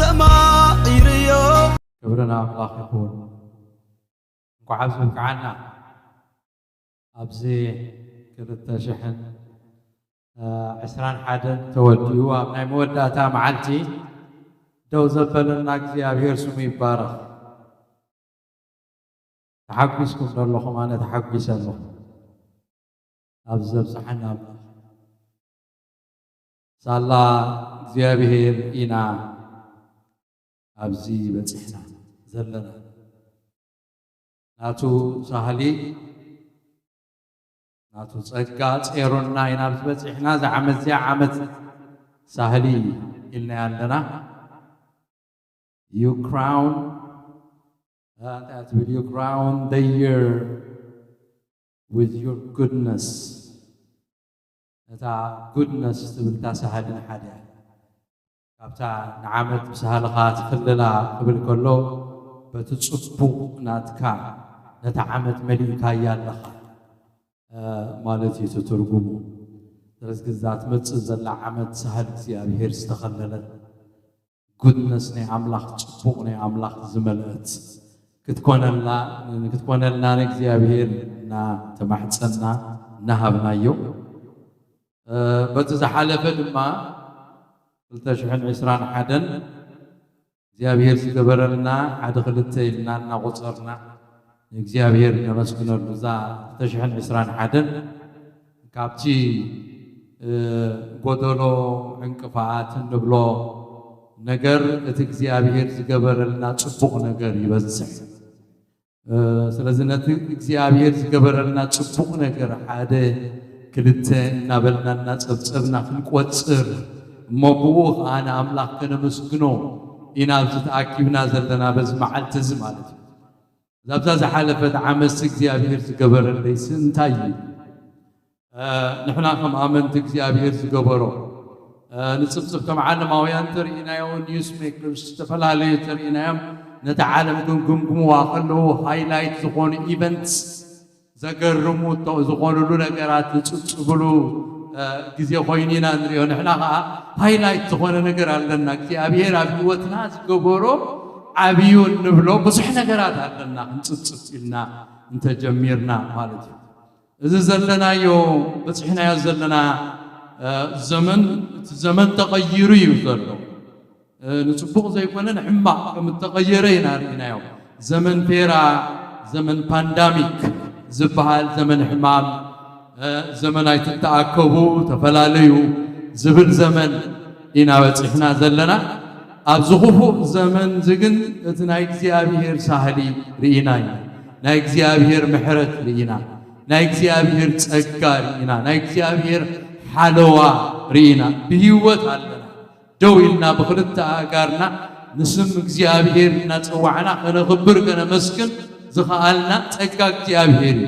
تمايريو كبرنا الله يكون وعزمك عنا أبزي كرت شحن عسران حدا توديو أبناء موداتا معلتي دو زبلنا እግዚአብሔር ስሙ ይባረክ ተሐግስኩም ደለኹም ኣነ ተሐግሰ ኣለኹ ኣብ ዘብፅሐና ሳላ እግዚአብሔር ኢና ኣብዚ በፂሕና ዘለና ናቱ ሳህሊ ናቱ ጸጋ ጼሮና ኢና ኣብዚ በፂሕና ዝዓመት እዚኣ ዓመት ሳህሊ ኢልና ያለና You crown the year with your goodness. That goodness تبلتا سهلنا حدا. كابتا نعمت بسهلخات خللا قبل كله بتصبو ناتكا نتعمت مليكا يالخا مالتي تترجمو. درس ذات متصل عمت سهل እግዚአብሔር استخللت. goodness ني أملاخ تبوق ني أملاخ زملت كتكون لنا እግዚአብሔር نا تمحصنا نهبنا يو بتزحلف دما 2020 حدن እግዚአብሔር ሲገበረልና ሓደ ክልተ ኢልና እናቆፀርና እግዚአብሔር ነመስግነሉ ዛ 2020 حدن ካብቲ ጎደሎ እንቅፋት እንብሎ ነገር እቲ እግዚአብሔር ዝገበረልና ጽቡቕ ነገር ይበዝሕ ስለዚህ ነቲ እግዚአብሔር ዝገበረልና ጽቡቕ ነገር ሓደ ክልተ እናበልናና ጸብጸብና ክንቆጽር እሞብኡ ኣነ ኣምላኽ ከነመስግኖ ኢና ዝተኣኪብና ዘለና በዚ መዓልቲ እዚ ማለት እዩ ዛብዛ ዝሓለፈት ዓመት እግዚአብሔር ዝገበረለይ እንታይ ንሕና ከም ኣመንቲ እግዚአብሔር ዝገበሮ نصبصب كم عالم أويان ترينا يوم نيوز ميكرز تفعله ترينا يوم نتعلم كم واقعه هايلايت زخون إيفنتس ذكر رموت زخون لونا كرات تصبلو كذي خوينينا نريون إحنا هايلايت زخون نكرر لنا كذي أبير أبيوتنا زكبرو أبيون نبلو بس إحنا كرات لنا نتصلنا نتجميرنا مالتي إذا زلنا يوم بس إحنا يزلنا زمن تغيري يزلو نصبغ زي كنا نحمق كم تغيرين هنا يوم زمن فيرا زمن بانداميك زبال زمن حمام زمن أي تتأكبوا تفلاليو زبل زمن إنا بتحنا زلنا أبزخوفو زمن زجن تنايك زيابير سهلي ريناي نايك زيابير محرت رينا نايك زيابير تسكر رينا نايك زيابير حلوة رينا بهوت علنا دويلنا بخلطة أقارنا نسم እግዚአብሔር نتوعنا أنا خبرك أنا مسكن زخالنا تأكا እግዚአብሔር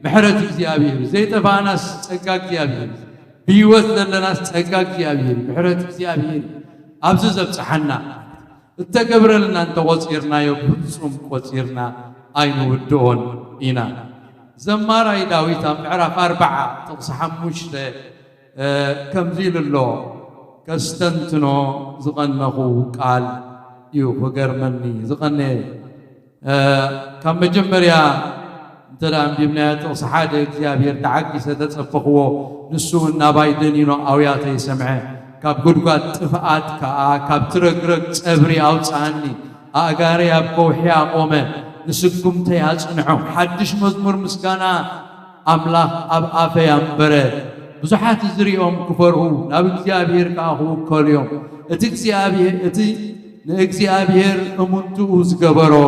محرت እግዚአብሔር زي تفاناس تأكا እግዚአብሔር بهوت لنا تأكا እግዚአብሔር محرت እግዚአብሔር أبز زبصحنا التكبر لنا أنت وصيرنا يبصم وصيرنا أين ودون إنا زمارة داويت معرف 4 تقصح مشته كم زيل الله كستنتنو زغنه قال يو وقرمني زغني كم مجمريا ترى بمنات صحاد እግዚአብሔር تعقس تتصفقو نسو النبايدن ينو أويات يسمعه كاب قدقات طفات كاب ترقرق صبري أوصاني أغاري أبقوحي أقومه نسكم تياصنعو حدش مزمور مسكانا أملاك أب أفي أمبره بزحات زريهم كفروا ناب እግዚአብሔር كاهو كل يوم እግዚአብሔር أمنتو زغبرو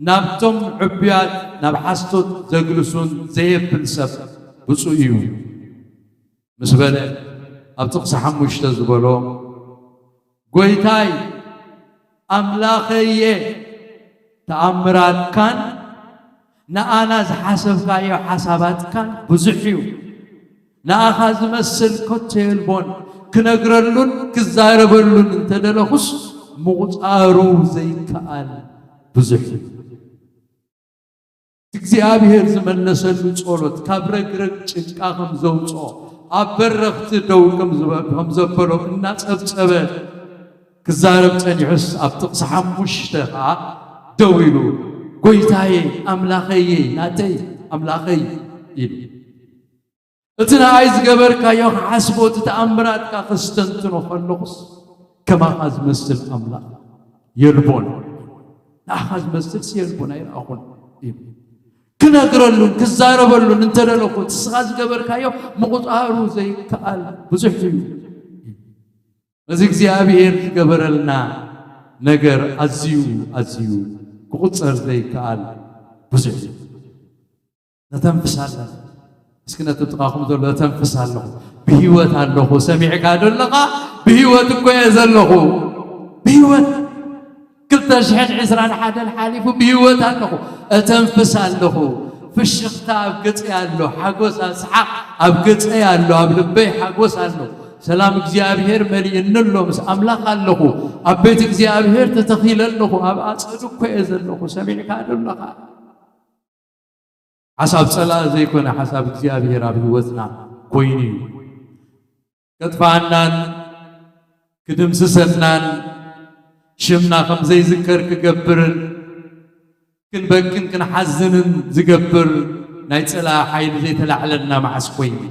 نابتم عبيات ناب حستوت زغلسون زيبل سب بصيو مسبله أبتقص حمشت زبلو قويتاي أملاخيه تأمرات كان نأنا حسب كايو حسابات كان بزحيو نأخذ مسل كتيل بون كنقرلون كزاربلون انتدلخص مغطارو زي كأل بزحيو እግዚአብሔር ዝመለሰሉ ጸሎት ካብረግረግ ጭንቃኸም ዘውጾ አበረኽት ደውቅም ዘበሎ እና ጸብጸበ كزارب تنعس أبتقص حموشتها دويلو قويتاي أملاخي ناتي أملاخي إلو اتنا عايز قبر كايوخ حسبو تتأمرات كاخستنتنو خلقص كما خاز مسل أملاخ يلبون لا خاز مسل سيلبون أي أخون كنا قرلون كزاربلون انترلوكو تسغاز قبر كايوخ مقطعارو زي كأل بزحجيو نزيك زيابير قبرلنا نقر أزيو كقصر زي كأل بزحجيو نتنفس على مسكنا تتقاكم دول تنفس الله بهيوت الله سميعك هذا اللقاء بهيوت كويس الله بهيوت كل شحن عسران حدا الحالف بهيوت الله تنفس الله في الشقة أبقت الله حقوس أسحق أبقت الله أبلبي حقوس الله سلام እግዚአብሔር መሪእን ነው ምስ አምላክ አለሁ አቤት እግዚአብሔር ተተኺለለሁ አባጽዱ ከይዘ ነው ሰሚዕካ አደለኻ حسب صلاة زي كنا حسب እግዚአብሔር أبي وزنا كويني كتفانان كدم سسنان شمنا خم زي ذكر كجبرن كن بكن كن حزنن زجبر نايت صلاة حين زي تلعلنا مع سكويني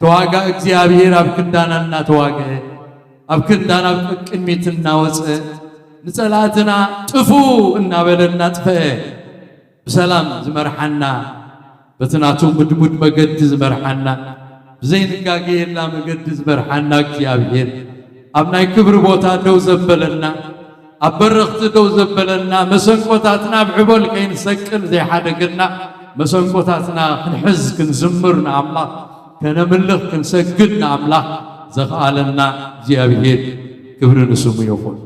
تواجع እግዚአብሔር أبكندانا تواجع أبكندانا بكميتنا وسه نصلاتنا تفو النابلنا تفه بسلام زمرحنا بتناتو مدمود مجد زمرحنا بزين كاجينا مجد زمرحنا እግዚአብሔር أبناء كبر بوتا دو زبلنا أبرخت دو زبلنا مسنقطاتنا بعبول كين سكن زي حدقنا مسنقطاتنا نحز كنزمرنا الله كنملخ كنسجدنا الله زخالنا እግዚአብሔር كبر نسمو يقول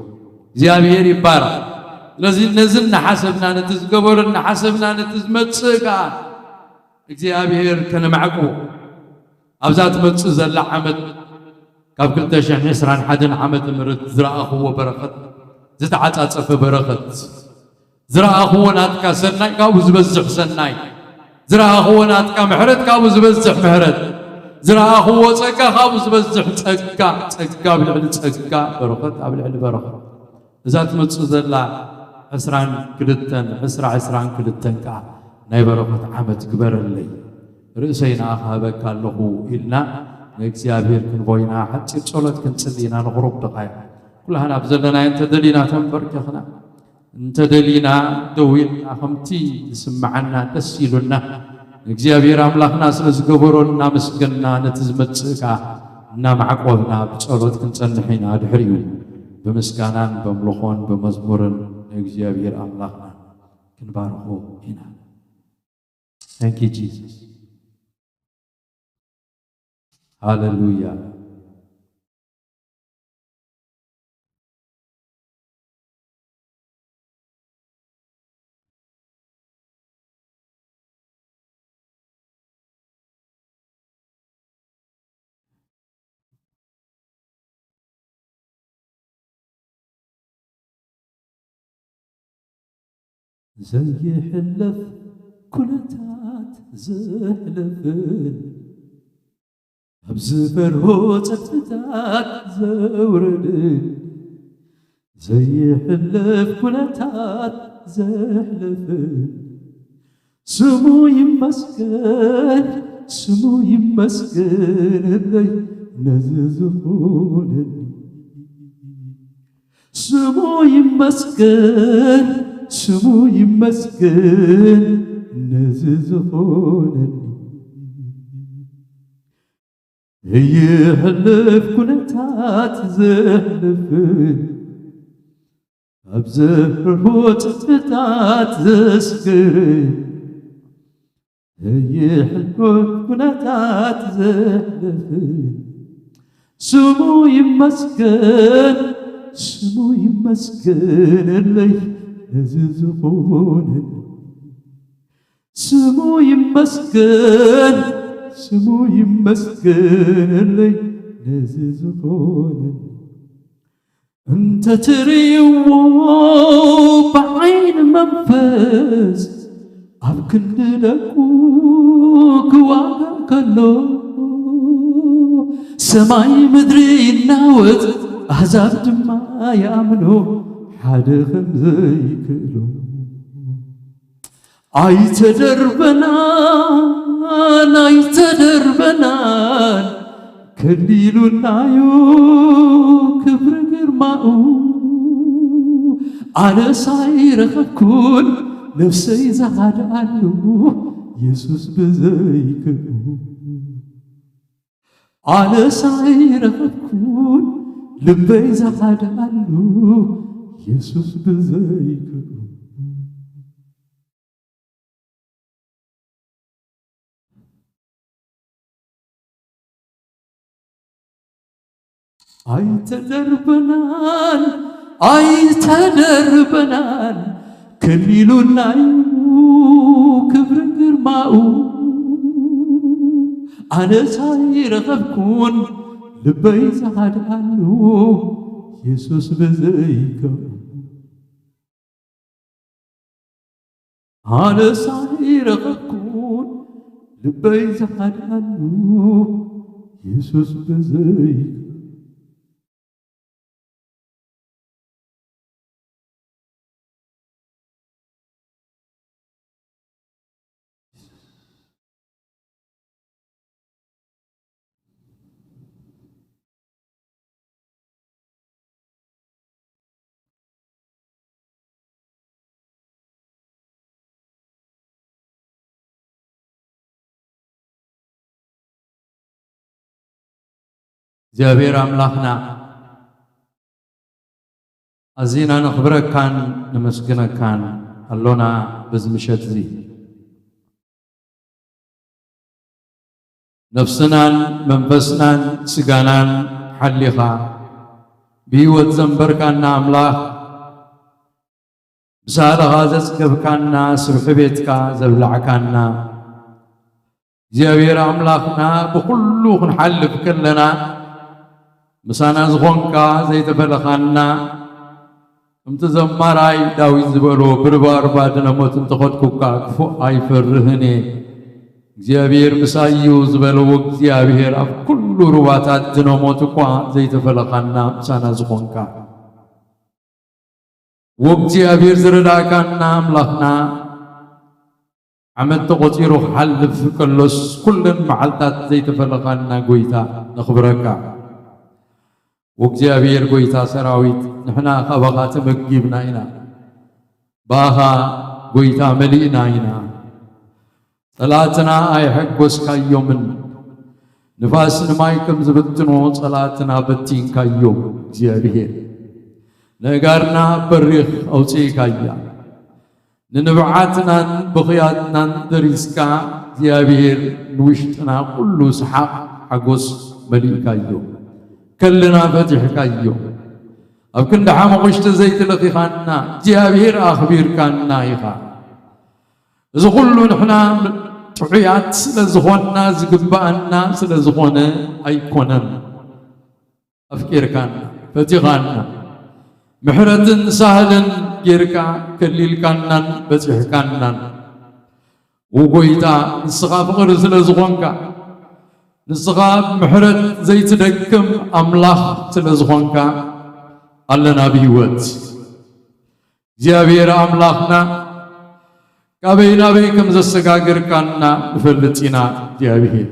እግዚአብሔር يبارك لازم نزلنا حسبنا نتزقبرنا حسبنا نتزمتسقا እግዚአብሔር كان معكو أبزات متسز اللحمد كاب كل تشحن يسران حدن حمد مرت زرعه وبركت زتعت أتصف بركت زرعه وناتك سناي كابو زبزح سناي زرعه وناتك محرت كابو زبزح محرت زرعه وصقا كابو زبزح صقا بالعل صقا بركت بالعل بركت ذات متسز عسران كلتن عسران كلتن كا ناي بركت عمد كبر اللي رأسينا أخابك الله إلنا እግዚአብሔር ክንቦይና حتى ጸሎት ክንጽልይና ንغرب دقايق كلها نبذلنا انت دلينا تنبركخنا انت دلينا دوينا خمتي سمعنا تسيلنا እግዚአብሔር አምላክና ስለዝገበሮና መስገና ነትዝመጽካ እና ማዕቆብና በጸሎት ክንጸልይና ድሕሪዩ በመስጋናን በመልኾን በመዝሙርን እግዚአብሔር አምላክና ክንባርኮ ኢና Thank you Jesus Hallelujah. زي حلف كلتات زحلفن أبزفر هو تفتات زوردن زي حلف كلتات زحلفن سمو يمسكن اللي نززخونني سمو يمسكن نززخونني يحلف كلتات زحلفن أبزفر وتفتات زسكرن يحلف كلتات زحلفن سمو يمسكن اللي نززخونن سمو يمسكن اللي نززخونن انت تريو بعين منفس أبكن لكوك واقع كله سماي مدري ناوت أحزاب دما يأمنو حدا خمزي كلو أيتدربنان كليلو نايو كبر قرماؤو على صاير خبكون نفسي زعد عنو يسوس بزيكو على صاير خبكون لبي زعد عنو يسوس بزيكو أيتدربنان كليلو نايو كبر قرماؤو أنا صاير غبكون لبي زعد عنو يسوس بزيكو أنا صاير غبكون لبي زعد عنو يسوس بزيكو እግዚአብሔር አምላክና أزينا نخبرك كان نمسكنك كان اللونا بزمشت زي نفسنا منفسنا سجانا حليخا بيوت زنبركنا أملاك بسال غازز كبكنا سبح بيتك زبلعكنا እግዚአብሔር አምላክና በሁሉ ክንሐልፍ ከለና ምሳና ዝኾንካ ዘይተፈለኻና እምቲ ዘማራይ ዳዊት ዝበሎ ብርባር ባድነሞት እንተኸድኩካ ክፉእ ኣይፈርህን እግዚአብሔር ምሳዩ ዝበለዎ እግዚአብሔር ኣብ ኩሉ ሩባታት ድነሞት እኳ ዘይተፈለኻና ምሳና ዝኾንካ ወእግዚአብሔር ዝረዳእካና ኣምላኽና عمد تقصيرو حلف كلس كل معلتات زي تفلقنا قويتا نخبرك وكجابير قويتا سراويت نحنا خبقات مقيبنا هنا باها قويتا ملينا هنا صلاتنا اي حق وسكايو من نفاس نمايكم زبتنو صلاتنا بتين كايو جابير نقارنا بريخ او سيكايا ننبعاتنا بخياتنا دريسكا زيابير نوشتنا كل سحاق حقوس مليكايو كلنا فتح كايو أو كنا حامقشت زيت لقي خاننا زيابير أخبير كان نايخا إذا كله نحنا تحيات سلزخونا زقبانا سلزخونا أيقونا أفكير كان فتحانا محرد سهل جيركا كليل كانن بزح كانن وقويتا نسخاب غرز لزغونكا نسخاب محرد زيت دكم أملاح سلزغونكا ألنا بيوت جابير أملاحنا كابينا بيكم زسقا جيركانا نفلتينا جابير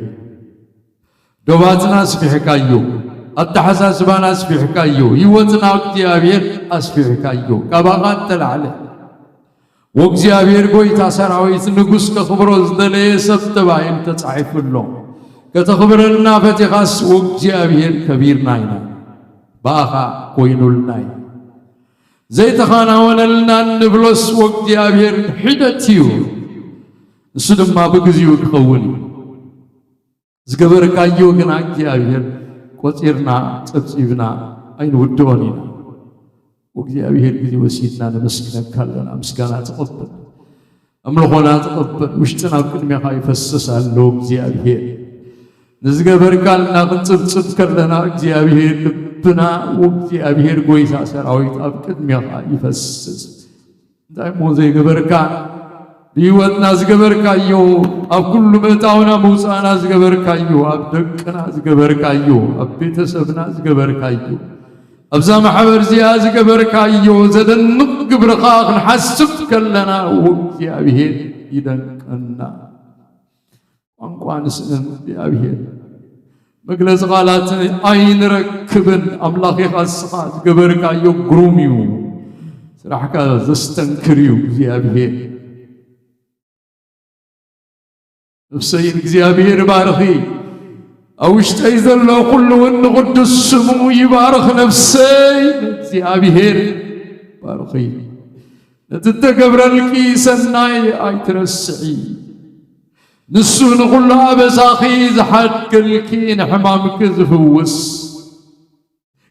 دوباتنا سبحكايو التحساس بانا أسفح كايو يوتنا اكتيابير أسفح كايو كباقات تلعله وكزيابير قوي تاسراويت نقص كخبروز دلي سبتباين تتعيف اللون كتخبرنا فتخاس وكزيابير كبير ناينا باخا قوينو الناي زي تخانا ونلنا نبلس وكزيابير حدتيو نسدم ما بقزيو كخوني زقبر كايو كنا كزيابير قصيرنا تبصيبنا أين ودونينا وእግዚአብሔር ጊዜ ወሲድና ለመስከነክ ካለና ምስጋና ተቀበል አምልኾና ተቀበል ውሽጥና ቅድሚያ ይፈሰሳል እግዚአብሔር ንዝገበርካልና ክንጽብጽብ ከለና እግዚአብሔር ልብና ወእግዚአብሔር ጎይታ ሰራዊት ኣብ ቅድሚያ ይፈስስ ዳይሞ ዘይገበርካ ቢወትና ዝገበርካዮ ኣብ ኩሉ መጣውና ሙፃና ዝገበርካዮ ኣብ ደቅና ዝገበርካዮ ኣብ ቤተሰብና ዝገበርካዮ أبزا محبر زياز قبر كايو زدنق قبر خاق نحسب كلنا وزيابهين إذن كنا وانقوان سنن زيابهين مجلس غالات أين ركبن أملاخي خاصات قبر كايو قروميو سرح كذا زستنكريو زيابهين نفسين زيابهين بارخي أوش تيزر لو كله إن قد السمو يبارخ نفسي زيابهين بارخي نتتكبر الكيس الناي أي ترسعي نسو نقول له بساخي زحد كلكين حمامك زفوس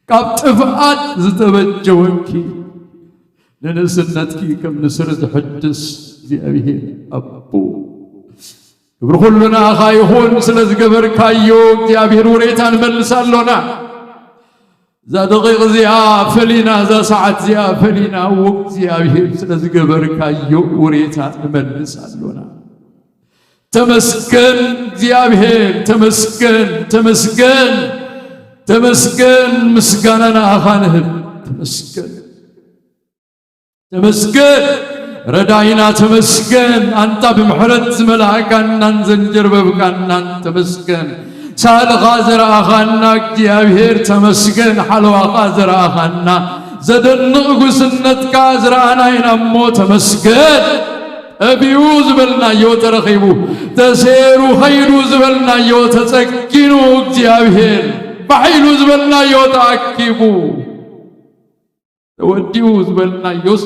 كاب تفعات زتبجوكي لنسنتكي كم نسر زحدس زيابهين أبو قبر كلنا خايخون سلز قبر كايو زيابهين وريتان ملسالونا ذا دقيق زيا فلينا ذا ساعة زيا فلينا وقت زيابهين سلز قبر كايو وريتان ملسالونا تمسكن زيابهين تمسكن تمسكن تمسكن مسكننا خانهم تمسكن تمسكن رداينا تمسكن أنت بمحرد ملاكنا نزنجر ببكنا تمسكن سال غازر أخانا زيابهين تمسكن حلوى غازر أخانا زدن نقص النت كازر أنا ينمو تمسكن أبيو زبلنا يو ترخيبو تسيرو خيرو زبلنا يو تسكينو زيابهين بحيلو زبلنا يو تأكيبو توديو زبلنا يوس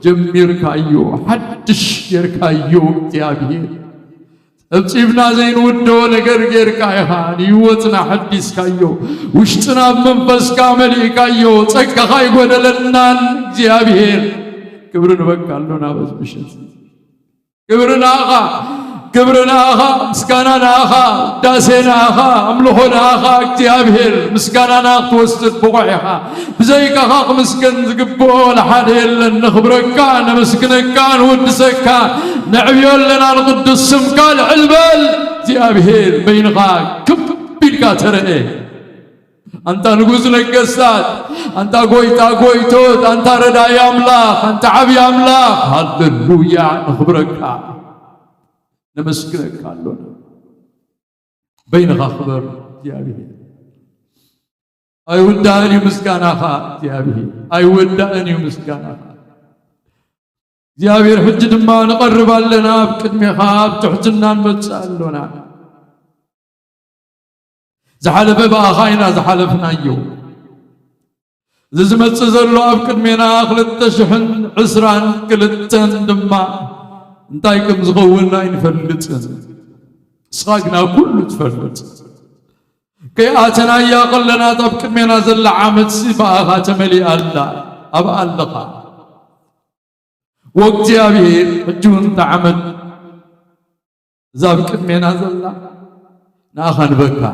جمير كايو حدش يركايو زيابهين ابتبنا زين ودو لقرقر كايهان يوتنا حديث كايو وشتنا بمنفس كامل كايو تسكا خايقو دلنان زيابهين كبرنا بكالونا بس بشت كبرنا آخا مسكانا آخا داسينا آخا أملوهنا آخا اكتيابهر مسكانا آخا توسط بوعيها بزيك آخا مسكن زقبو لحادي لن نخبركان مسكنكان ودسكان نعبيون لنا القدس سمكان علبال تيابهر بينغا كبيركا ترئي أنت نقول لك قصات أنت قويتوت أنت رداي أملاك أنت عبي أملاك هللويا نخبرك نمسكنك هلونا بينها خبر ديابه أي وداني مسكانها ديابه أي وداني مسكانها ديابه حجة ما نقرب لنا بكدمي خاب تحجنا نمتسألونا زحلف بأخاينا زحلفنا يو زمت زلو أبكد منا أخلت شحن عسران كلتن دما انتايكم زغولنا ينفلتن ساقنا كله تفلت كي آتنا يا قلنا تبكد منا زل عامد سيبا خاتملي الله أبا اللقاء وقت يا بير حجون تعمد زابكد منا زل ناخن بكا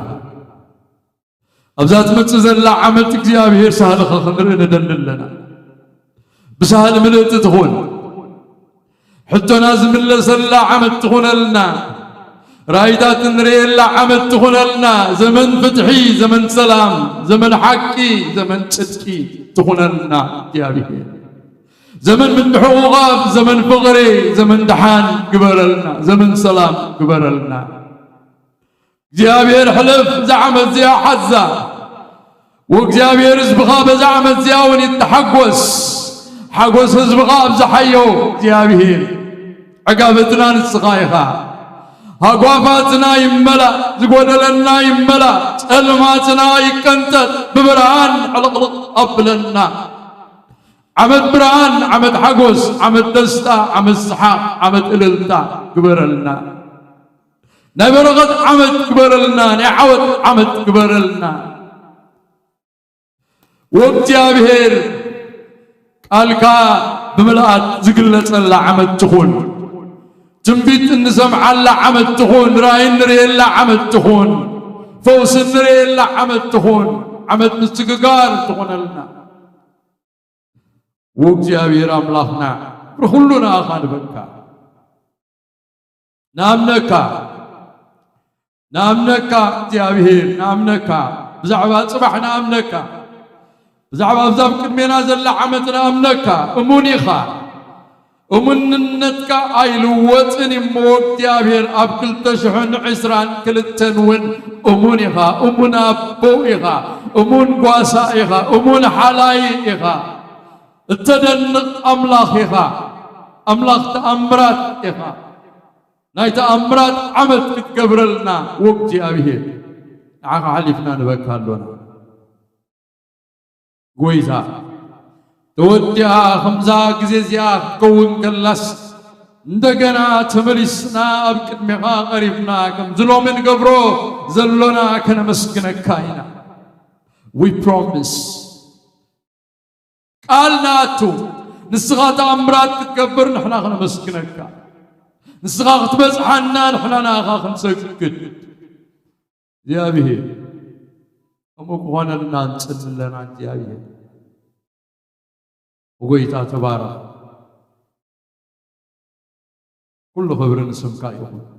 أبزات متزل عملت زيابهير سهل خلنا ندللنا بسهل ملئت تخون حتى نازم الله سلا عملت تخون لنا رايدات نري الله عملت تخون لنا زمن فتحي زمن سلام زمن حكي زمن تسكي تخون لنا زيابهير زمن من حقوق زمن فقري زمن دحان قبر لنا زمن سلام قبر لنا زيابير حلف زعمت زيا حزة وزيابير زبغاب زعمت زياون يتحقوس حقوس زبغاب زحيو زيابير عقابتنا الصغايخة هقوافاتنا يملا زقود لنا يملا سلماتنا يكنتت ببرهان على قبلنا عمد برهان عمد حقوس عمد دستا عمد سحاق عمد إللتا قبر لنا نبرغت عمد كبر لنا نعود عمد كبر لنا وقت يا بهير قالكا بملأت زقلت الله عمد تخون تنبيت النسمع الله عمد تخون راي نري الله عمد تخون فوس نري الله عمد تخون عمد مستققار تخون لنا وقت يا بهير أملاخنا كلنا أخان بكا نامنكا نامنكا زيابهير نامنكا بزعبات صبح نامنكا بزعب أبزاب كدمينا زل عمتنا أمنكا أمونيخا أمننتك أيلوتني موت يا بير أبكل تشحن عسران كل التنون أمونيخا أمنا بوئيخا أمون قواسائيخا أمون حلاييخا التدنق أملاخيخا أملاخ تأمرات إخا ناي تأمرات عمل تكبر لنا وقت يا بير عاق حلفنا نبكى لنا قويزا توديها خمزة قزيزيا كون كلاس ندقنا تمرسنا أبكت مغا قريبنا كم زلو من قبرو زلونا كنا مسكنا كاينا we promise قالنا تو نسغات أمرات تكبر نحنا خنا مسكنا كاينا نسغات بزحنا نحنا ناخا خنسكت يا به أمك وانا لنا نسل لنا عند يا به وقيتا تبارك كل خبر نسم كايهم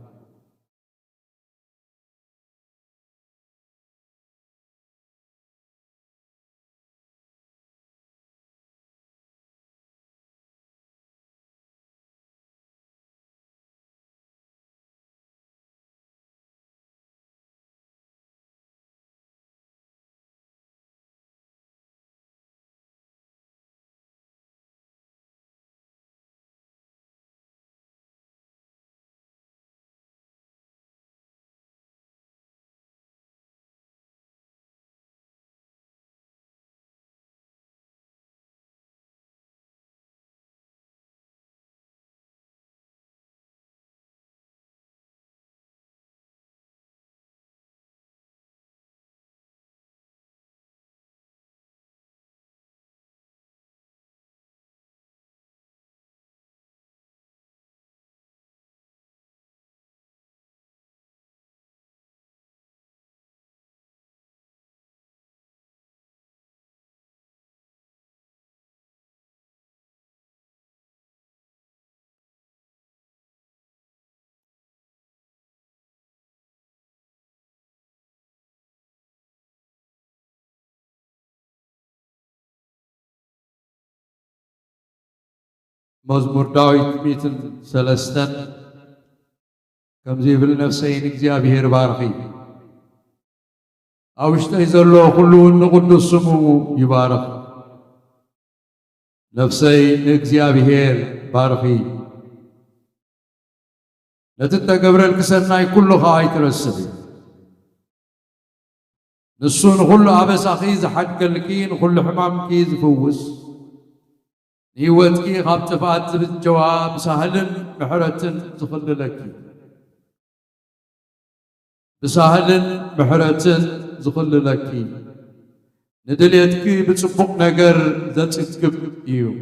مزمور داويت ميتن سلستن كم زي بالنفسين እግዚአብሔር بارخي أوشتي زلو كلون قدس سمو يبارك نفسين እግዚአብሔር بارخي نتتقبر الكسناي كله خاي ترسل نسون كله عبس أخيز حد كلكين كله حمام كيز فوس نيوتكي خاب تفات بالجواب سهل بحرة زخل لك بسهل بحرة زخل لك ندليتكي بتصبق نجر ذات تكب إيو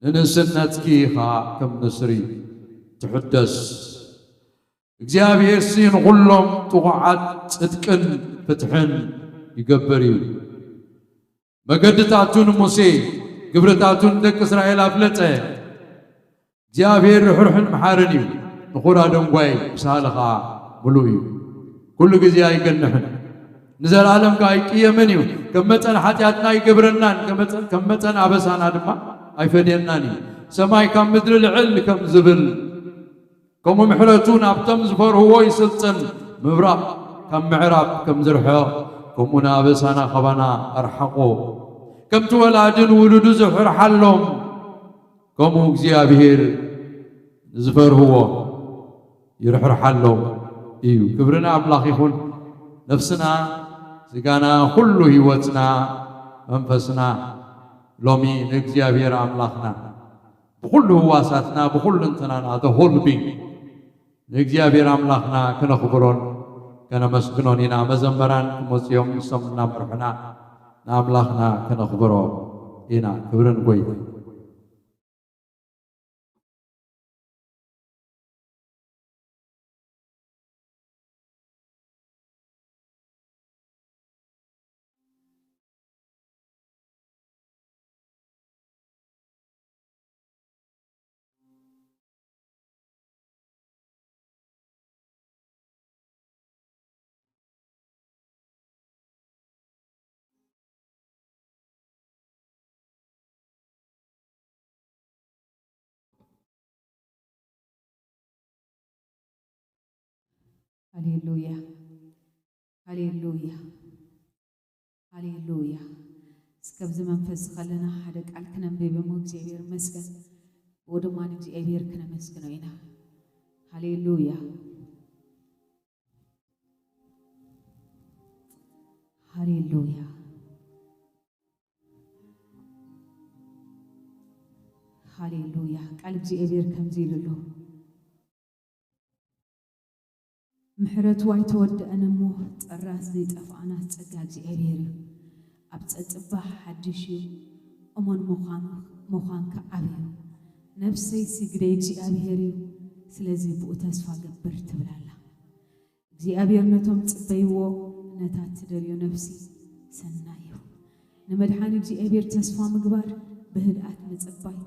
ننسنتكي خا كم نسري تحدث እግዚአብሔር ሲን ሁሉም ጥዋዓት ጽድቅን ፍትሕን ይገብርዩ መገድታቱን ሙሴ ግብረታቱን ደቂ እስራኤል አፍለጠ እግዚአብሔር ርኅሩሕን መሓርን እዩ ንኹራ ደንጓይ ብሳልኻ ሙሉእ እዩ ኩሉ ግዜ ኣይገንሕን ንዘለዓለም ከ ኣይቅየምን እዩ ከም መጠን ሓጢኣትና ይገብረናን ከም መጠን ኣበሳና ድማ ኣይፈድየናን እዩ ሰማይ ካብ ምድሪ ልዕል ከም ዝብል كم محرتون أبتم زفر هو يسلطن مبرق كم معرب كم زرحو كم منابسنا خبنا أرحقو كم تولادن ولد زفر حلهم كم እግዚአብሔር زفر هو يرحر حلهم إيو كبرنا أبلاخ يخون نفسنا سيقانا كل هيوتنا منفسنا لومي እግዚአብሔር أملاخنا بكل هواساتنا بكل انتنا the whole being እግዚአብሔር አምላክና ከነኽብሮን ከነመስግኖን ኢና መዘመራን ሞጽዮም ሰምና መርሕና ንኣምላኽና ከነኽብሮ ኢና ክብርን ጎይታ ሃሌሉያ ሃሌሉያ ሃሌሉያ። እስከብዚ መንፈስ ከለና ሓደ ቃል ክነንብብ እሞ እግዚአብሔር ይመስገን ወድማን እግዚአብሔር ክነመስግነው ኢና። ሃሌሉያ ሃሌሉያ ሃሌሉያ። ቃል እግዚአብሔር ከምዚ ኢሉሎ ምሕረቱ ኣይተወድአን እሞ ጥራስ ዘይጠፍኣና ፀጋ እግዚአብሔር እዩ። ኣብ ፀፅባሕ ሓድሽ እዩ እሞን ምዃንካ ዓብዩ ነፍሰይ ስግደይ እግዚአብሔር እዩ ስለዚ ብኡ ተስፋ ገብር ትብላላ። እግዚአብሔር ነቶም ጽበይዎ ነታ ትደልዮ ነፍሲ ሰናይ እዩ። ንመድሓኒ እግዚአብሔር ተስፋ ምግባር ብህድኣት ምጽባይ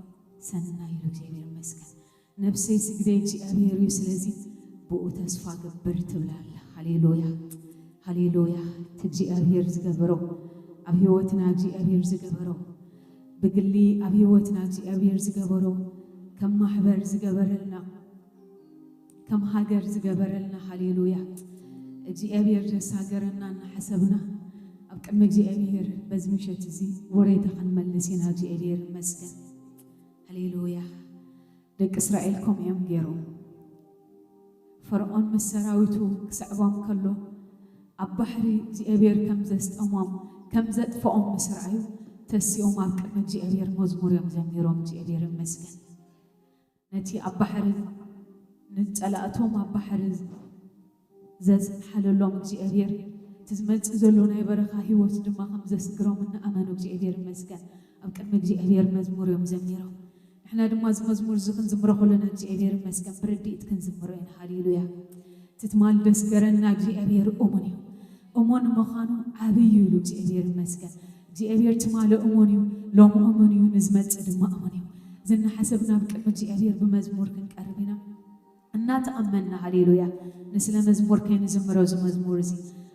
ሰናይ እዩ። እግዚአብሔር ይመስገን። ነፍሰይ ስግደይ እግዚአብሔር እዩ ስለዚ ብኡ ተስፋ ገብር ትብላላ። ሃሌሉያ ሃሌሉያ። እግዚአብሔር ዝገበሮ ኣብ ህይወትና እግዚአብሔር ዝገበሮ ብግሊ ኣብ ህይወትና እግዚአብሔር ዝገበሮ ከም ማሕበር ዝገበረልና ከም ሃገር ዝገበረልና ሃሌሉያ። እግዚአብሔር ዘሳገረና እናሓሰብና ኣብ ቅድሚ እግዚአብሔር በዚ ምሸት እዚ ወሬታ ክንመልስ ኢና። እግዚአብሔር ይመስገን። ሃሌሉያ። ደቂ እስራኤል ከምኡ እዮም ገይሮም። ፈርዖን ምስ ሰራዊቱ ክስዕቦም ከሎ ኣብ ባሕሪ እግዚአብሔር ከም ዘስጠሞም ከም ዘጥፍኦም ምስ ረኣዩ ተሲኦም ኣብ ቅድሚ እግዚአብሔር መዝሙር እዮም ዘሚሮም። እግዚአብሔር ይመስገን። ነቲ ኣብ ባሕሪ ንጸላእቶም ኣብ ባሕሪ ዘዝሓለሎም እግዚአብሔር ትዝመጽእ ዘሎ ናይ በረኻ ህይወት ድማ ከም ዘስግሮም እናኣመኑ እግዚአብሔር ይመስገን ኣብ ቅድሚ እግዚአብሔር መዝሙር እዮም ዘሚሮም። ንሕና ድማ እዚ መዝሙር እዚ ክንዝምሮ ከለና እግዚአብሔር ይመስገን ብርድኢት ክንዝምሮ ኢና። ሃሌሉያ። ትትማል ደስገረና እግዚአብሔር እሙን እዩ። እሙን ምዃኑ ዓብይ ኢሉ እግዚአብሔር ይመስገን። እግዚአብሔር ትማለ እሙን እዩ ሎሚ እሙን እዩ ንዝመጽእ ድማ እሙን እዩ። ዝናሓሰብና ኣብ ቅድሚ እግዚአብሔር ብመዝሙር ክንቀርብ ኢና እናተኣመንና። ሃሌሉያ። ንስለ መዝሙር ከይንዝምሮ እዚ መዝሙር እዚ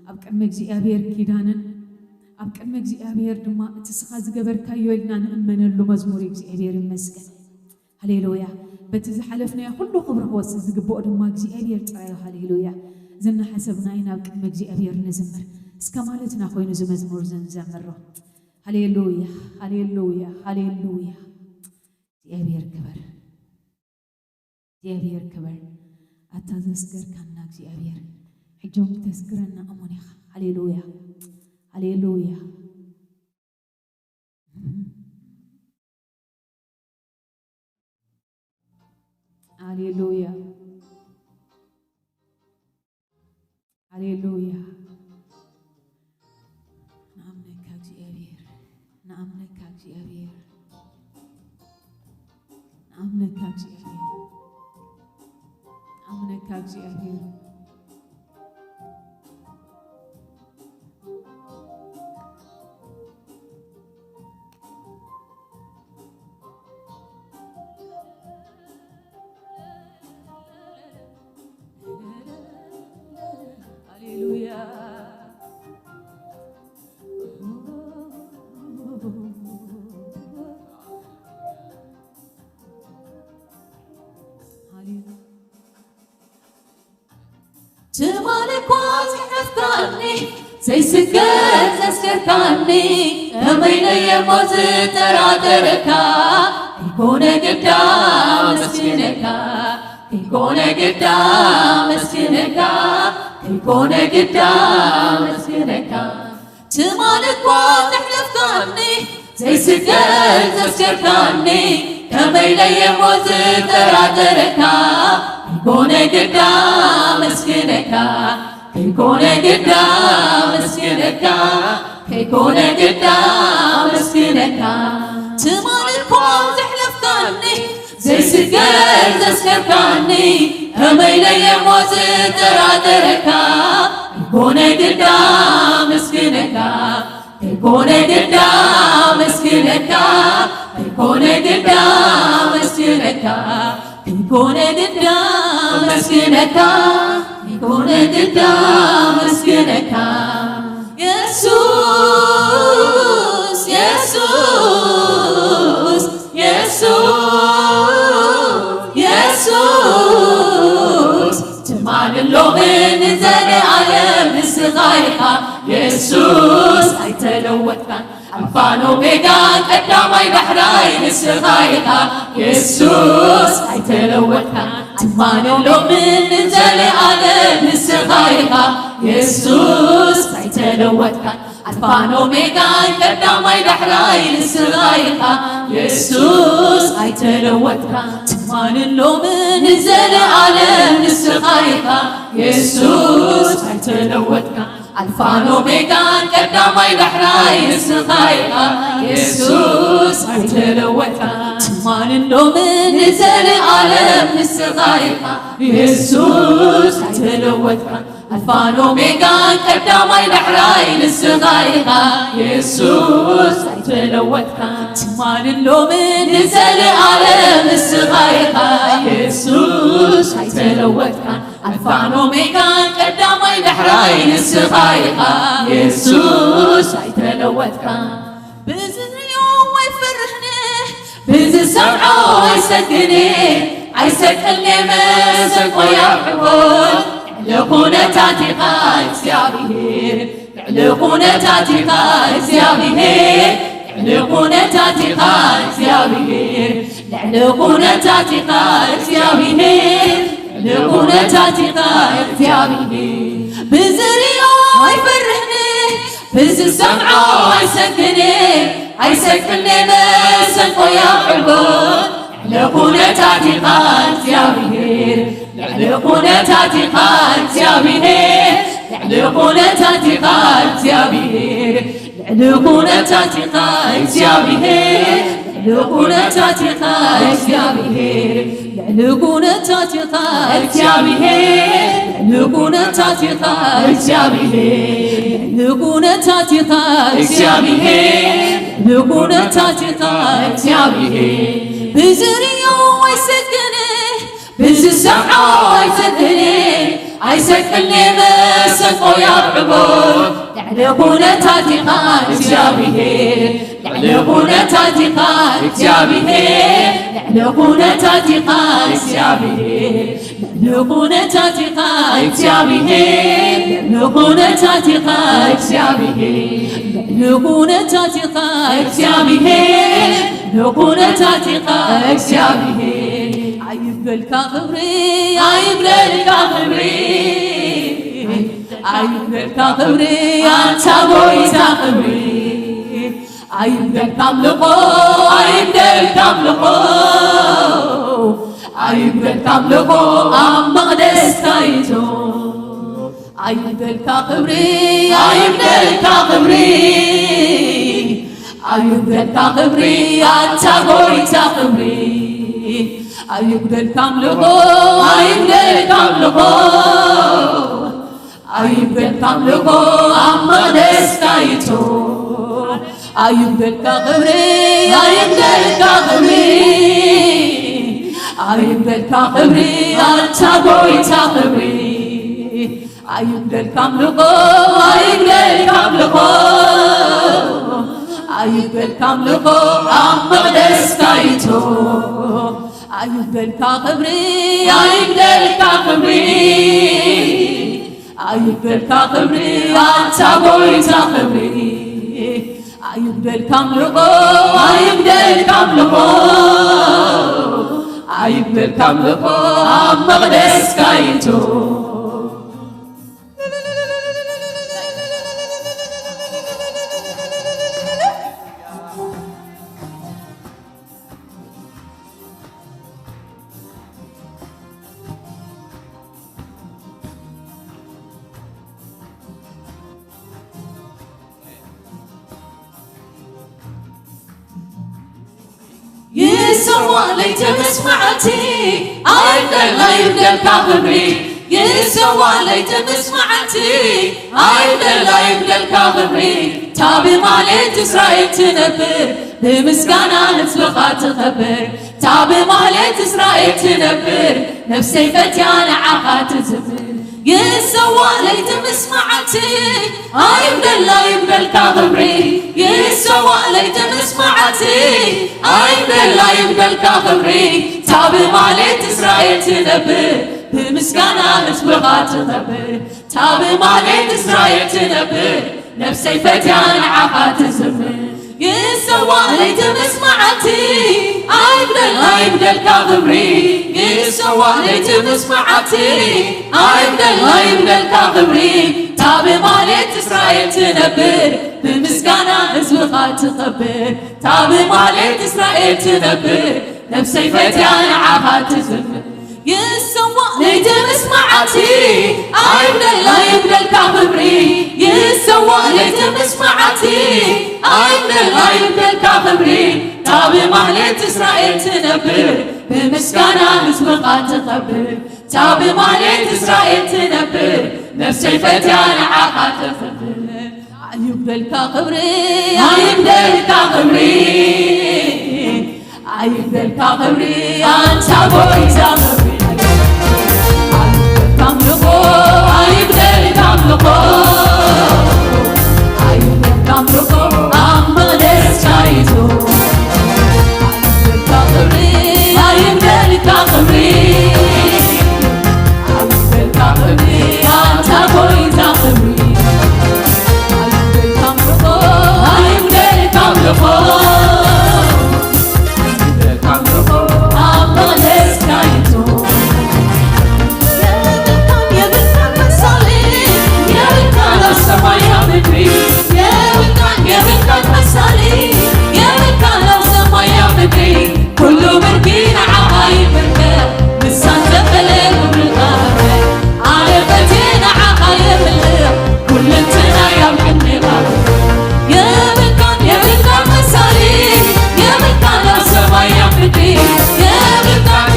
ኣብ ቅድሚ እግዚአብሔር ኪዳንን ኣብ ቅድሚ እግዚአብሔር ድማ እቲ ስኻ ዝገበርካዮ ኢልና ንእመነሉ መዝሙር እግዚአብሔር ይመስገን። ሃሌሉያ። በቲ ዝሓለፍናዮ ኩሉ ክብሪ ክወስድ ዝግብኦ ድማ እግዚአብሔር ጥራዩ። ሃሌሉያ። ዝናሓሰብና ኢና ኣብ ቅድሚ እግዚአብሔር ንዝምር እስከ ማለትና ኮይኑ እዚ መዝሙር ዝንዘምሮ። ሃሌሉያ ሃሌሉያ ሃሌሉያ። እግዚአብሔር ክበር እግዚአብሔር ክበር። ኣታ ዘስገርካና እግዚአብሔር ሕጆም ተስግረና እሙን ኢኻ። ሃሌሉያ ሃሌሉያ ሃሌሉያ ሃሌሉያ። ንኣምነካ እግዚአብሔር ንኣምነካ እግዚአብሔር ንኣምነካ እግዚአብሔር ንኣምነካ እግዚአብሔር ትማልኳ ዝሕፍታኒ ዘይስገድ ዘስገርካኒ ከመይለየ ሞት ጠራጠረካ ከይኮነ ግዳ መስግነካ ከይኮነ ግዳ መስግነካ ከይኮነ ግዳ መስግነካ ትማልኳ ዝሕፍታኒ ዘይስገድ ዘስገርካኒ ከመይለየ ሞት ጠራጠረካ ከይኮነ ግዳ መስግነካ ከይኮነ ግዳ መስግነካ ከይኮነ ግዳ መስግነካ ትማልኳ ዘሕለፍካኒ ዘይስገድ ዘስገርካኒ ከመይለየ ሞት ጠራጠረካ ከይኮነ ግዳ መስግነካ ከይኮነ ግዳ መስግነካ ከይኮነ ግዳ መስግነካ ከይኮነ ግዳ መስግነካ ከይኮነ ግዳ መስግነካ ኢየሱስ ኢየሱስ ኢየሱስ ኢየሱስ ትማልሎ اللومن زلعالم نسخايقا يسوس أيتلوتكا ألفانو بيغان قدامي دحراي نسخايقا يسوس أيتلوتكا تمان اللومن زلعالم نسخايقا يسوس أيتلوتكا ألفانو بيغان قدامي دحراي نسخايقا يسوس أيتلوتكا تمان اللومن زلعالم نسخايقا يسوس أيتلوتكا ألفانو بيغان قدامي دحراي نسخايقا يسوس أيتلوتكا تمان اللومن زلعالم نسخايقا يسوس أيتلوتكا ألفانو بيغان قدامي دحراي نسخايقا يسوس أيتلوتكا تمان اللومن زلعالم نسخايقا يسوس أيتلوتكا ألفانو بيغان قدامي دحراي نسخايقا يسوس أيتلوتكا بزن اليوم ويفرحني بزن سمعه يسكني عيسكني مسك ويرحبون يعلقون تاتيقا إكسيابيه يعلقون تاتيقا إكسيابيه يعلقون تاتيقا إكسيابيه يعلقون تاتيقا إكسيابيه يعلقون تاتيقا إكسيابيه بزريو يفرحني بزر سمعه عيسكني مسك ويرحبون يعلقون تاتيقا إكسيابيه يعلقون تاتيقا إكسيابيه يعلقون تاتيقا إكسيابيه يعلقون تاتيقا إكسيابيه يعلقون تاتيقا إكسيابيه يعلقون تاتيقا إكسيابيه يعلقون تاتيقا إكسيابيه يعلقون تاتيقا إكسيابيه يعلقون تاتيقا إكسيابيه بزريو ويسكني بزر سمعه عيسكني مسك ويرحبون يعلقون تاتيقا إكسيابيه يعلقون تاتيقا إكسيابيه يعلقون تاتيقا إكسيابيه يعلقون تاتيقا إكسيابيه يعلقون تاتيقا إكسيابيه يعلقون تاتيقا إكسيابيه يعلقون تاتيقا إكسيابيه عيب للكاغبري عيب للكاغبري عيب للكاغبري أنت بوي تاغبري عيب للكاملقو عيب للكاملقو عيب للكاملقو أم مقدس كايتو عيب للكاغبري عيب للكاغبري عيب للكاغبري أنت بوي تاغبري عيب للكاملقو عيب للكاملقو عيب للكاملقو أم مقدس كايتو عيب للكاغبري عيب للكاغبري عيب للكاغبري أنت بوي تاغبري عيب للكاملقو عيب للكاملقو عيب للكاملقو أم مقدس كايتو عيب للكاغبري عيب للكاغبري عيب للكاغبري أنت بوي تاغبري عيب للكاملقو عيب للكاملقو عيب للكاملقو أم مقدس كايتو يسوع ليت مسمعتي عيب لا يبدل كاغبري يسوع ليت مسمعتي عيب لا يبدل كاغبري تابي مالت إسرائيل تنبر بمسكانا نفلقا تخبر تابي مالت إسرائيل تنبر نفسي فتيان عقا تزبر يسوى ليت مسمعتي يبدل كغبري يسوى ليت مسمعتي يبدل كغبري تاب مالت إسرائيل تنبر بمسكنا مسبقة تنبر تاب مالت إسرائيل تنبر نفسي فتيان عقات تزمر يسوى ليت مسمعتي يبدل كغبري يسوى ليت مسمعتي يبدل كغبري تاب مالت إسرائيل تنبر بمسكنا مسبقة تخبر تاب مالت إسرائيل تنبر نفسي فتيان عقات تزمر يسوى ليت مسمعتي يبدل كغبري يسوى ليت مسمعتي يبدل كغبري تاب مالت إسرائيل تنبر بمسكنا مسبقة تخبر تاب مالت إسرائيل تنبر نفسي فتيان عقات تخبر يبدل كغبري يبدل كغبري يبدل كغبري أنت أبوي زغبري يبدل كغبري أمدس كايتو يبدل كغبري أنت أبوي زغبري يبدل كغبري كله بركين عقايب الكل لسان تقلل بالغابة على فتينا عقايب الكل كل انتنا يا بحني غابة يا بالكان مسالي يا بالكان لسما يا بدي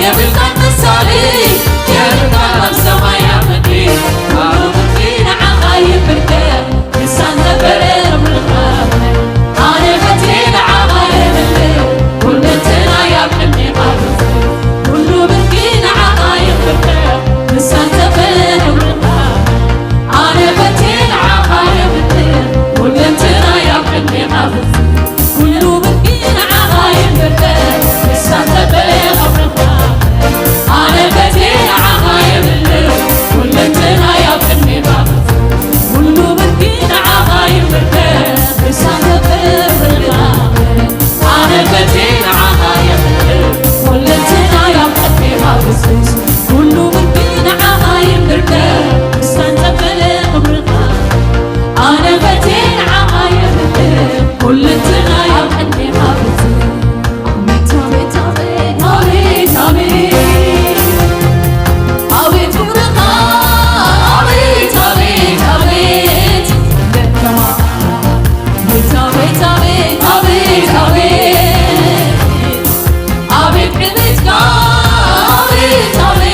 يا بالكان مسالي يا بالكان لسما يا بدي كله بركين عقايب الكل لسان تقلل بالغابة على فتينا عقايب الكل كل انتنا يا بحني غابة كله بركين عقايب الكل لسان تقلل بالغابة على فتينا عقايب الكل كل انتنا يا بحني غابة كله بركين عقايب الكل لسان تقلل بالغابة على فتينا عقايب الكل كل انتنا يا بحني غابة كله بركين عقايب الكل لسان تقلل بالغابة على فتينا عقايب الكل كل انتنا يا بحني غابة كله بركين عقايب الكل لسان تقلل بالغابة على فتينا عقايب الكل كل انتنا يا بحني غابة عبيت عبيت ورقة عبيت عبيت عبيت عبيت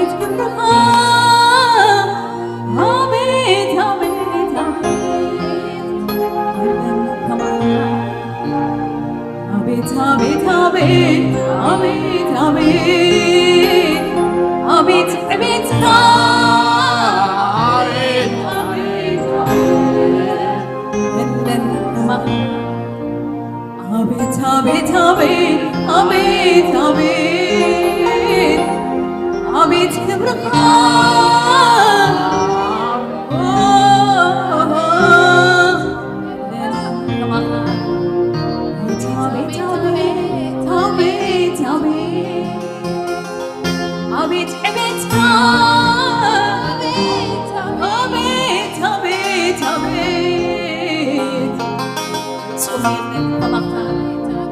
አቤት ክብርኻ አቤት አቤት አቤት አቤት አቤት አቤት አቤት አቤት ዕቤትካ አቤት አቤት አቤት አቤት አቤት አቤት አቤት አቤት ክብርኻ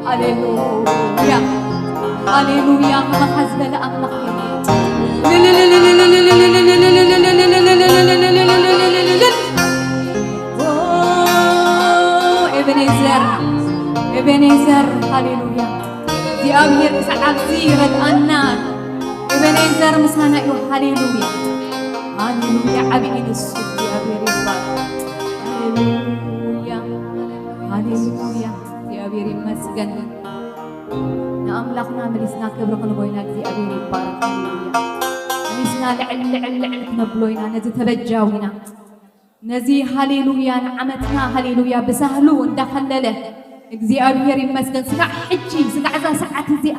ሃሌሉያ ሃሌሉያ ከመሐዝበለ አምላክ ኤቤኔዘር ሃሌሉያ እግዚአብሔር ክሳዓብዚ ይረድአና ኤቤኔዘር ምሳና እዩ ሃሌሉያ ሃሌሉያ ዓብይ ንሱ እግዚአብሔር ይባረክ ሃሌሉያ ሃሌሉያ እግዚአብሔር ይመስገን ንአምላኽና መሊስና ክብሪ ክንቦይና እግዚአብሔር ይባረክ ሃሌሉያ መሊስና ልዕል ክነብሎ ኢና ነዚ ተበጃዊና ነዚ ሃሌሉያ ንዓመትና ሃሌሉያ ብሳህሉ እንዳኸለለ እግዚአብሔር ይመስገን ስጋዕ ሕጂ ስጋዕዛ ሰዓት እዚኣ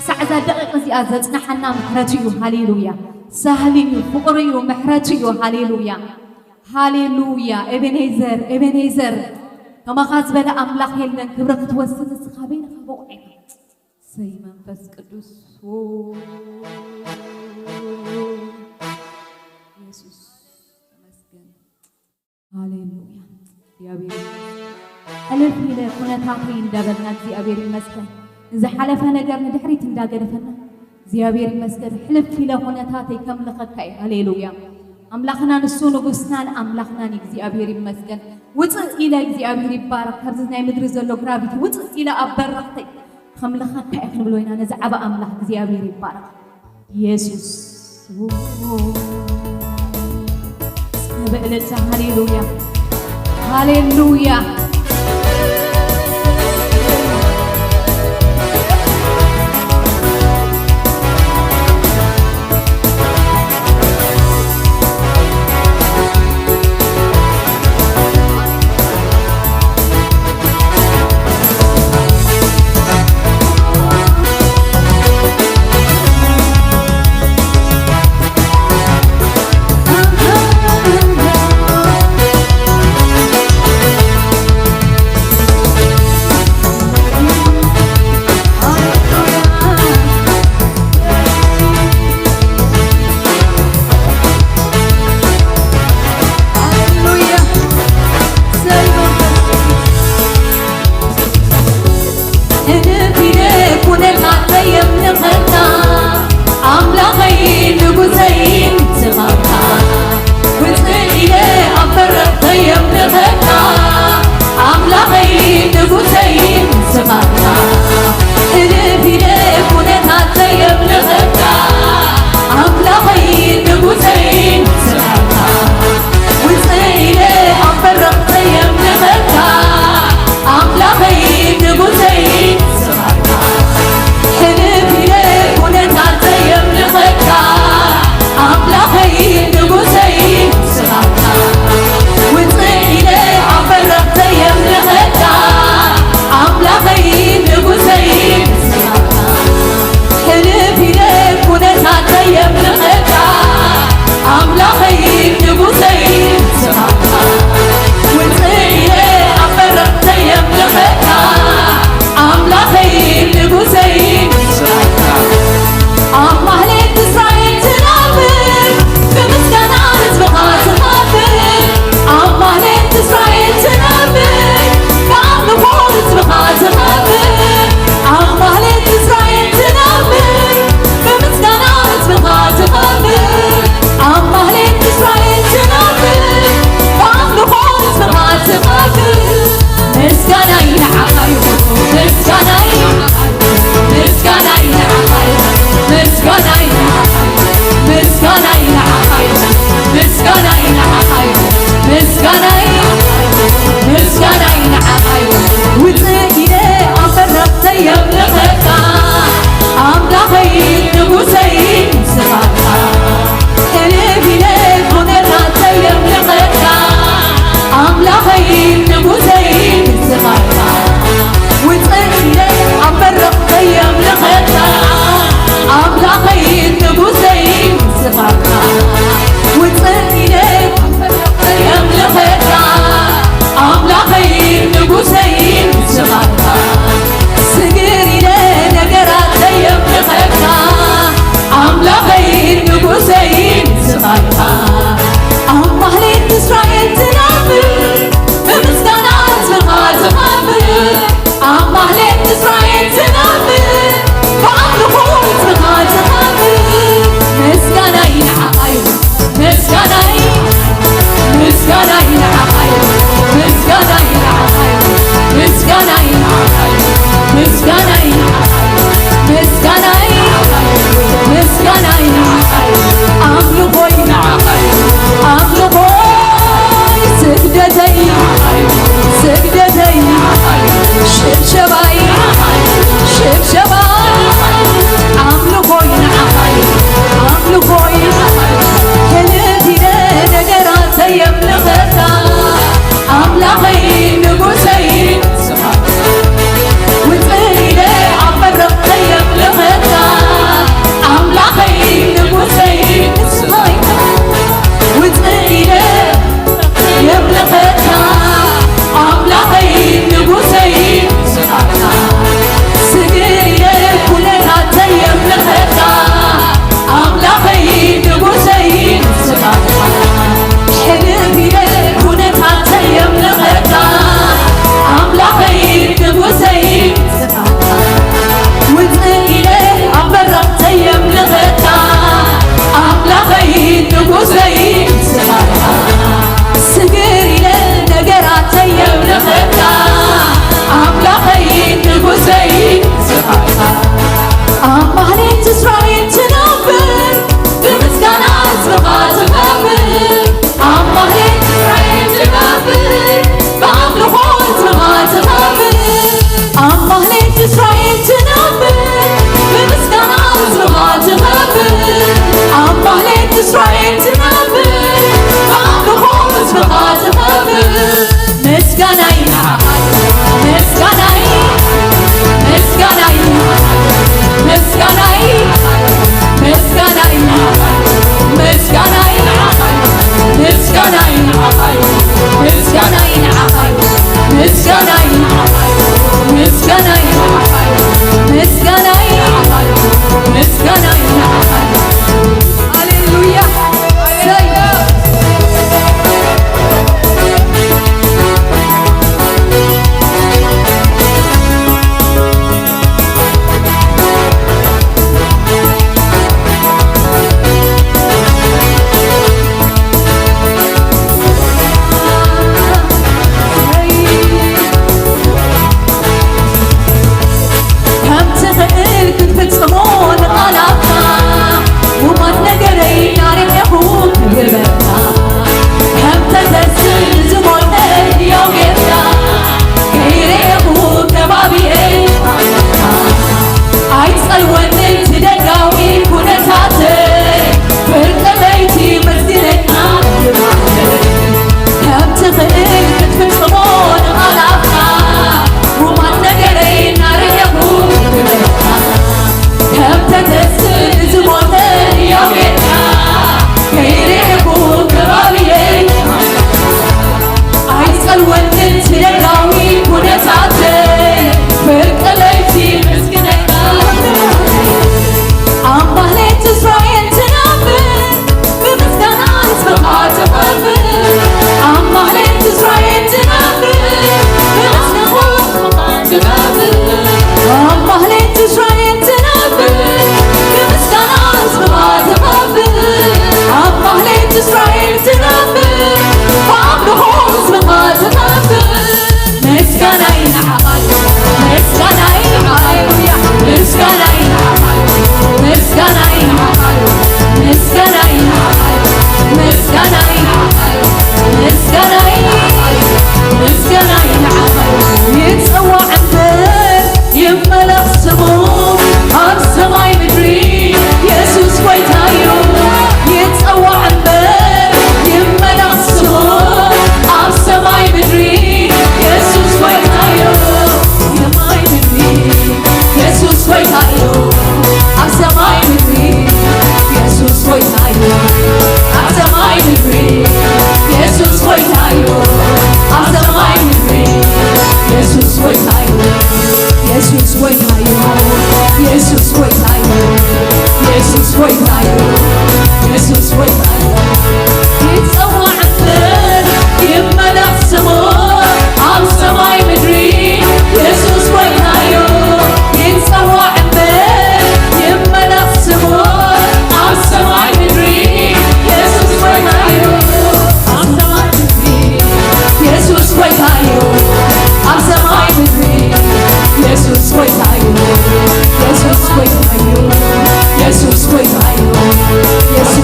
ሳዕዛ ደቂቕ እዚኣ ዘፅናሐና ምሕረት እዩ ሃሌሉያ ሳህሊ እዩ ፍቕሪ እዩ ምሕረት እዩ ሃሌሉያ ሃሌሉያ ኤቤኔዘር ኤቤኔዘር ከማኻ ዝበለ ኣምላኽ የለን ክብሪ ክትወስድ ንስኻ በይንኻ በቑዒኻ ሰይ መንፈስ ቅዱስ ኢየሱስ ተመስገን ሃሌሉያ እግዚአብሔር ሕልፍ ኢለ ኩነታተይ እንዳበልና እግዚአብሔር ይመስገን ዝሓለፈ ነገር ንድሕሪት እንዳገደፈና እግዚአብሔር ይመስገን ሕልፍ ኢለ ኩነታተይ ከምልኸካ እዩ ሃሌሉያ ኣምላኽና ንሱ ንጉስናን ኣምላኽናን እግዚአብሔር ይመስገን ውፅእ ኢለ እግዚአብሔር ይባረክ ካብዚ ናይ ምድሪ ዘሎ ግራቪቲ ውፅእ ኢለ ኣብ በረኽተይ ከምልኸካ እዩ ክንብሎ ኢና ነዚ ዓበ ኣምላኽ እግዚአብሔር ይባረክ ኢየሱስ በእልልታ ሃሌሉያ ሃሌሉያ I'm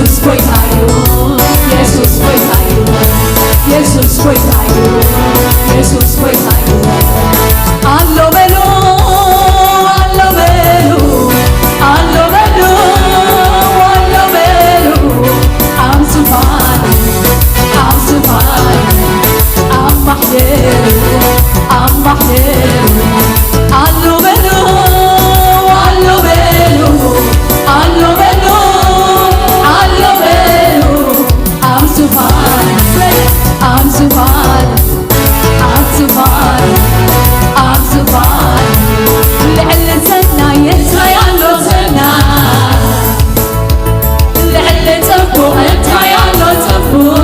ኢየሱስ ጎይታዩ ኢየሱስ ጎይታዩ ኢየሱስ ጎይታዩ ኢየሱስ ጎይታዩ አሎ በሉ አሎ በሉ አሎ በሉ አሎ በሉ አምስፋን አምስፋን አማህደሩ አማህደሩ አሎ በሉ አሎ በሉ አሎ በሉ አሎ በሉ አምስፋን አምስፋን አምስፋን አምስፋን ልዕል ሰናይ እንታይ ኣሎ ሰናይ ልዕል ጽቡቕ እንታይ ኣሎ ጽቡቕ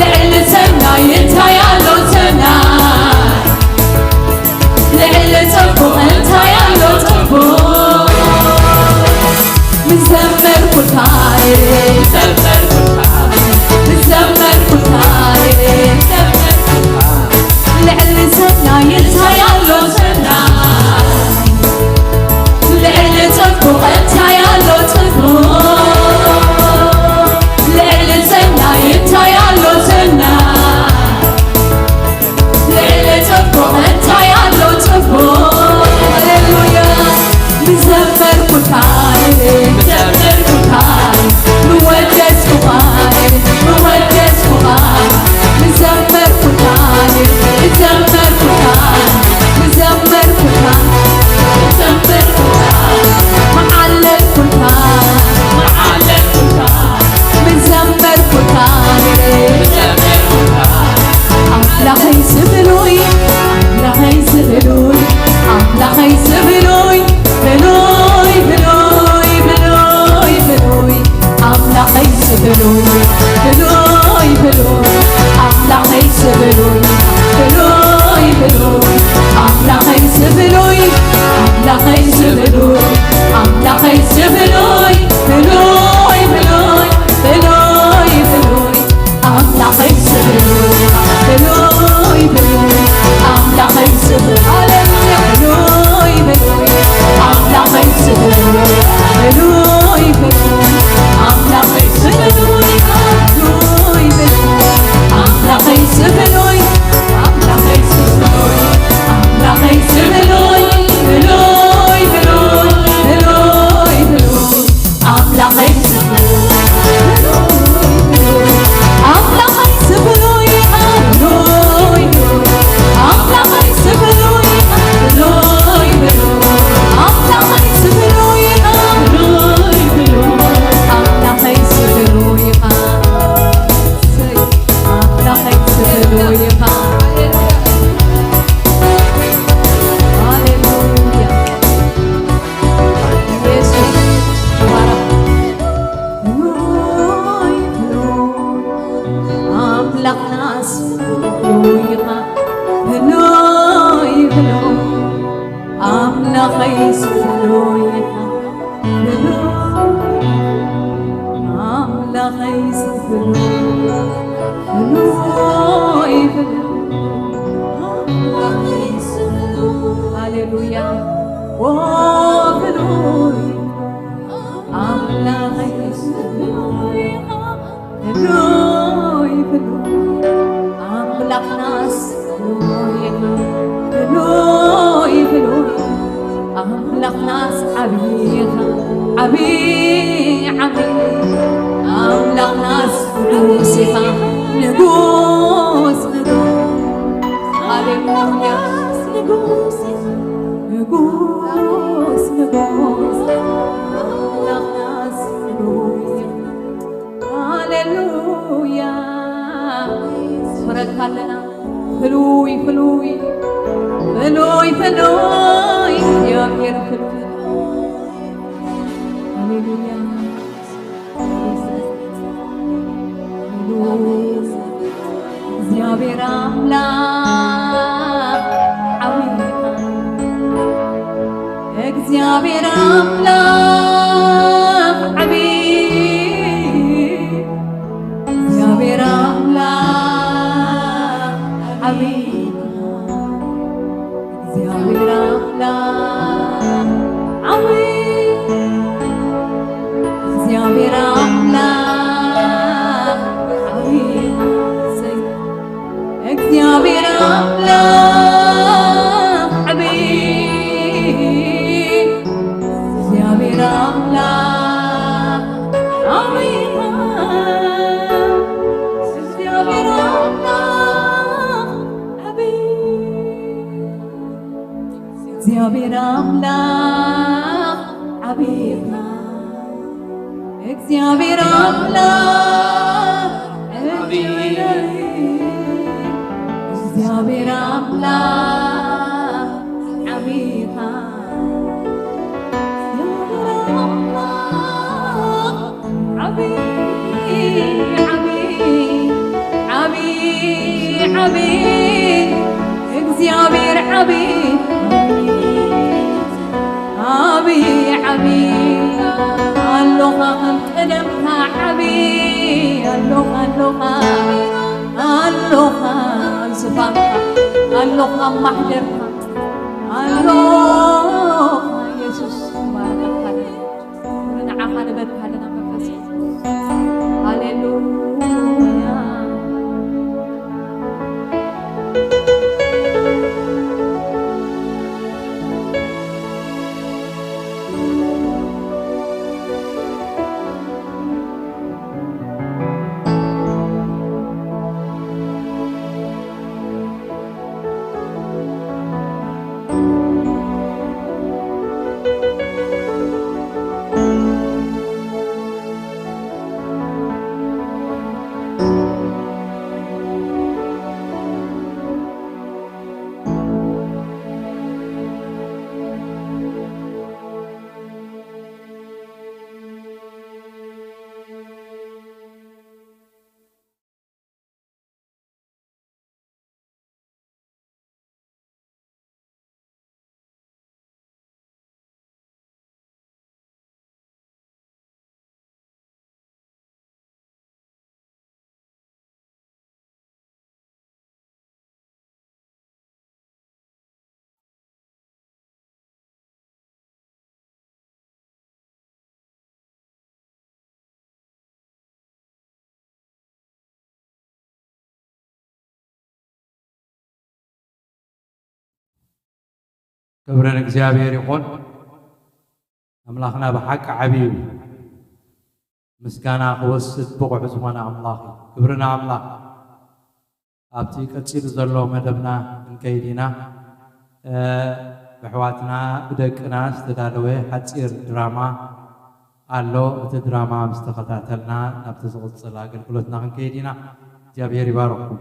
ልዕል ሰናይ እንታይ ኣሎ ሰናይ ልዕል ጽቡቕ እንታይ ኣሎ ጽቡቕ ምዘመር ኩታሬ ምዘመር ኩታሬ ምዘመር ኩታሬ ልዕል ሰናይ እንታይ ኣሎ ሰናይ ልዕል ጽቡቕ እንታይ ኣሎ ጽቡቕ ልዕል ሰናይ እንታይ ኣሎ ሰናይ ልዕል ጽቡቕ እንታይ ኣሎ ጽቡቕ ሃሌሉያ ምዘመር ኩታሬ ምዘመር ኩታሬ ምወደስ ኩታሬ ምወደስ ኩታሬ ምዘመር ኩታሬ ምዘመር ኩታሬ ምዘመር ኩታሬ ምዘመር ኩታሬ መዓለል ኩታሬ መዓለል ኩታሬ ምዘመር ኩታሬ ምዘመር ኩታሬ አምላኸይ ስብሉይ አምላኸይ ስብሉይ አምላኸይ ስብሉይ ብሉይ ብሉይ ብሉይ ብሉይ አምላኸይ ስብሉይ ብሉይ ብሉይ አምላኸይ ስብሉይ ብሉይ ብሉይ አምላኸይ ስብሉይ አምላኸይ ስብሉይ አምላኸይ ስብሉይ ብሉይ ብሉይ ብሉይ ብሉይ አምላኸይ ስብሉይ ብሉይ ብሉይ አምላኸይ ስብሉይ ሃሌሉያ ብሉይ ብሉይ አምላኸይ ስብሉይ ብሉይ ብሉይ አምላኸይ ስብሉይ ብሉይ ብሉይ አምላኸይ ስብሉይ አምላኸይ ስብሉይ አምላኸይ ስብሉይ ብሉይ ብሉይ ብሉይ ብሉይ አምላኸይ ስብሉይ አምላኸይ ስብሉይ ብሉይ አምላኸይ ስብሉይ ብሉይ ብሉይ አምላኸይ ስብሉይ ብሉይ ብሉይ አምላኸይ ስብሉይ አምላኸይ ስብሉይ ሃሌሉያ ኢየሱስ ይባረክ ብሉይ ብሉይ አምላኽናስ ብሉይ ብሉይ ብሉይ አምላኸይ ስብሉይ አምላኸይ ስብሉይ ብሉይ ብሉይ ሃሌሉያ ኦ ብሉይ አምላኸይ ስብሉይ ብሉይ ብሉይ አምላኽናስ ብሉይ ብሉይ ብሉይ አምላኽናስ ዓብይኻ ዓብይ ዓብይ አምላኽናስ ቅዱስ ኢኻ ንጉስ ንጉስ ሃሌሉያ ንጉስ ንጉስ ንጉስ አምላኽናስ ቅዱስ ሃሌሉያ ስምረትካ ኣለና ፍሉይ ፍሉይ ፍሉይ ፍሉይ እግዚአብሔር ፍሉይ ሃሌሉያ እግዚአብሔር አምላክ ዓብይ እግዚአብሔር አምላክ ዓብይ እግዚአብሔር አምላክ ዓብይ እግዚአብሔር አምላክ ዓብይ እግዚአብሔር አምላክ አቤት እግዚአብሔር አምላክ አቤት እግዚአብሔር አምላክ አቤት እግዚአብሔር አምላክ አቤት እግዚአብሔር አምላክ አቤት እግዚአብሔር አምላክ እግዚአብሔር አምላክ አቤት እግዚአብሔር አቤት አቤት አቤት አሎኻ ቅደምካ ዓቤት አሎኻ አሎኻ አሎኻ ዝፋንካ አሎኻ ማሕደርካ አሎኻ ኢየሱስ ባረካ ንዓኻ ንበካ ለና መንፈስ ሃሌሉያ ክብርን እግዚአብሔር ይኹን አምላኽና ብሓቂ ዓብዩ ምስጋና ክወስድ ብቑዕ ዝኾነ ኣምላኽ እዩ ክብርና ኣምላኽ ኣብቲ ቀፂሉ ዘሎ መደብና ክንከይድ ኢና ብኣሕዋትና ብደቅና ዝተዳለወ ሓፂር ድራማ ኣሎ እቲ ድራማ ምስ ተኸታተልና ናብቲ ዝቕፅል ኣገልግሎትና ክንከይድ ኢና እግዚአብሔር ይባረኩም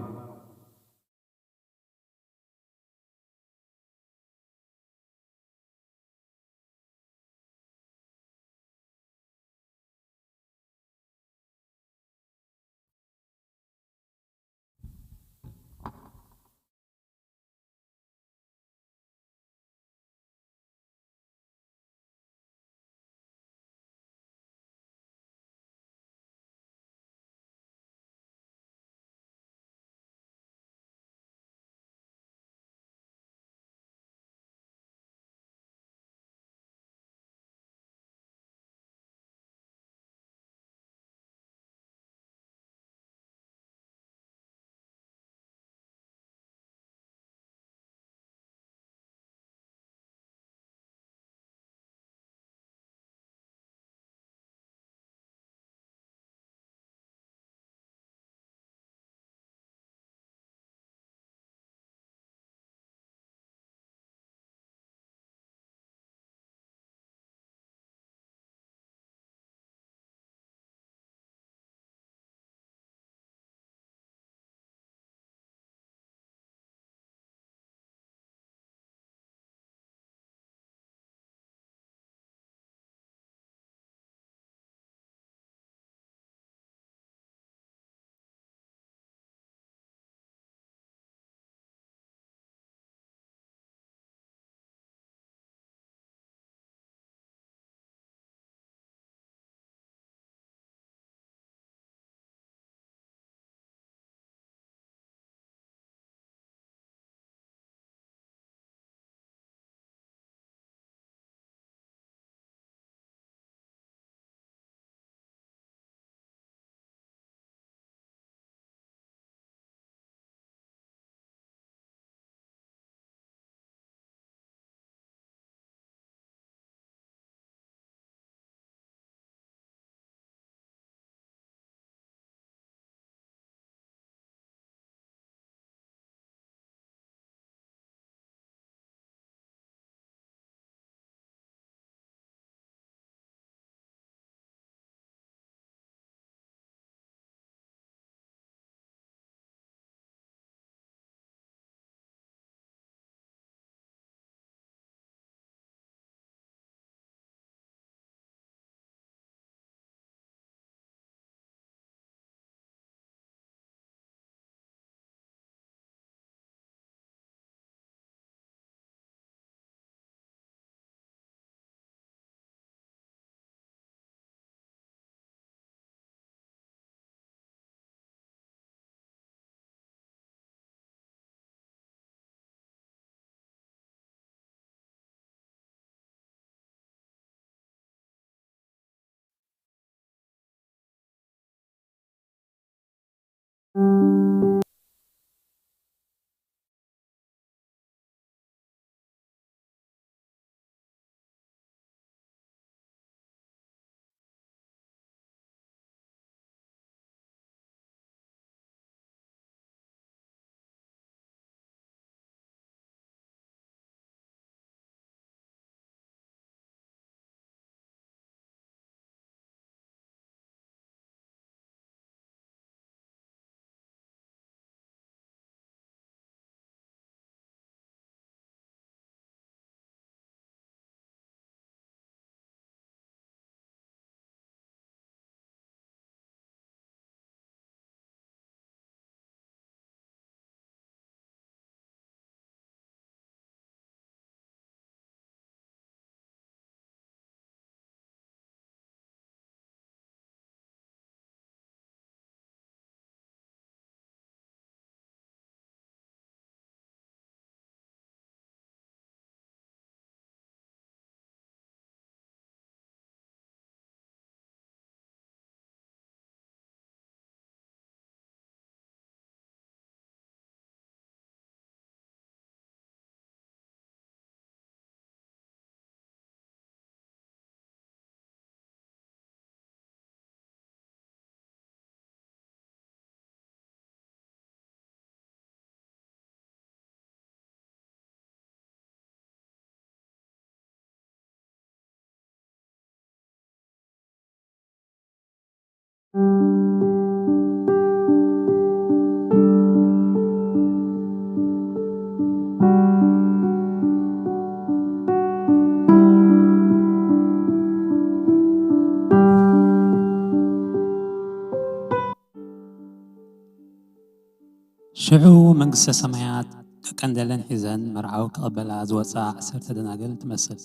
شعو منقصة سمايات كقندلن حزن مرعو كقبلا زوصا 10 دناجل تمثل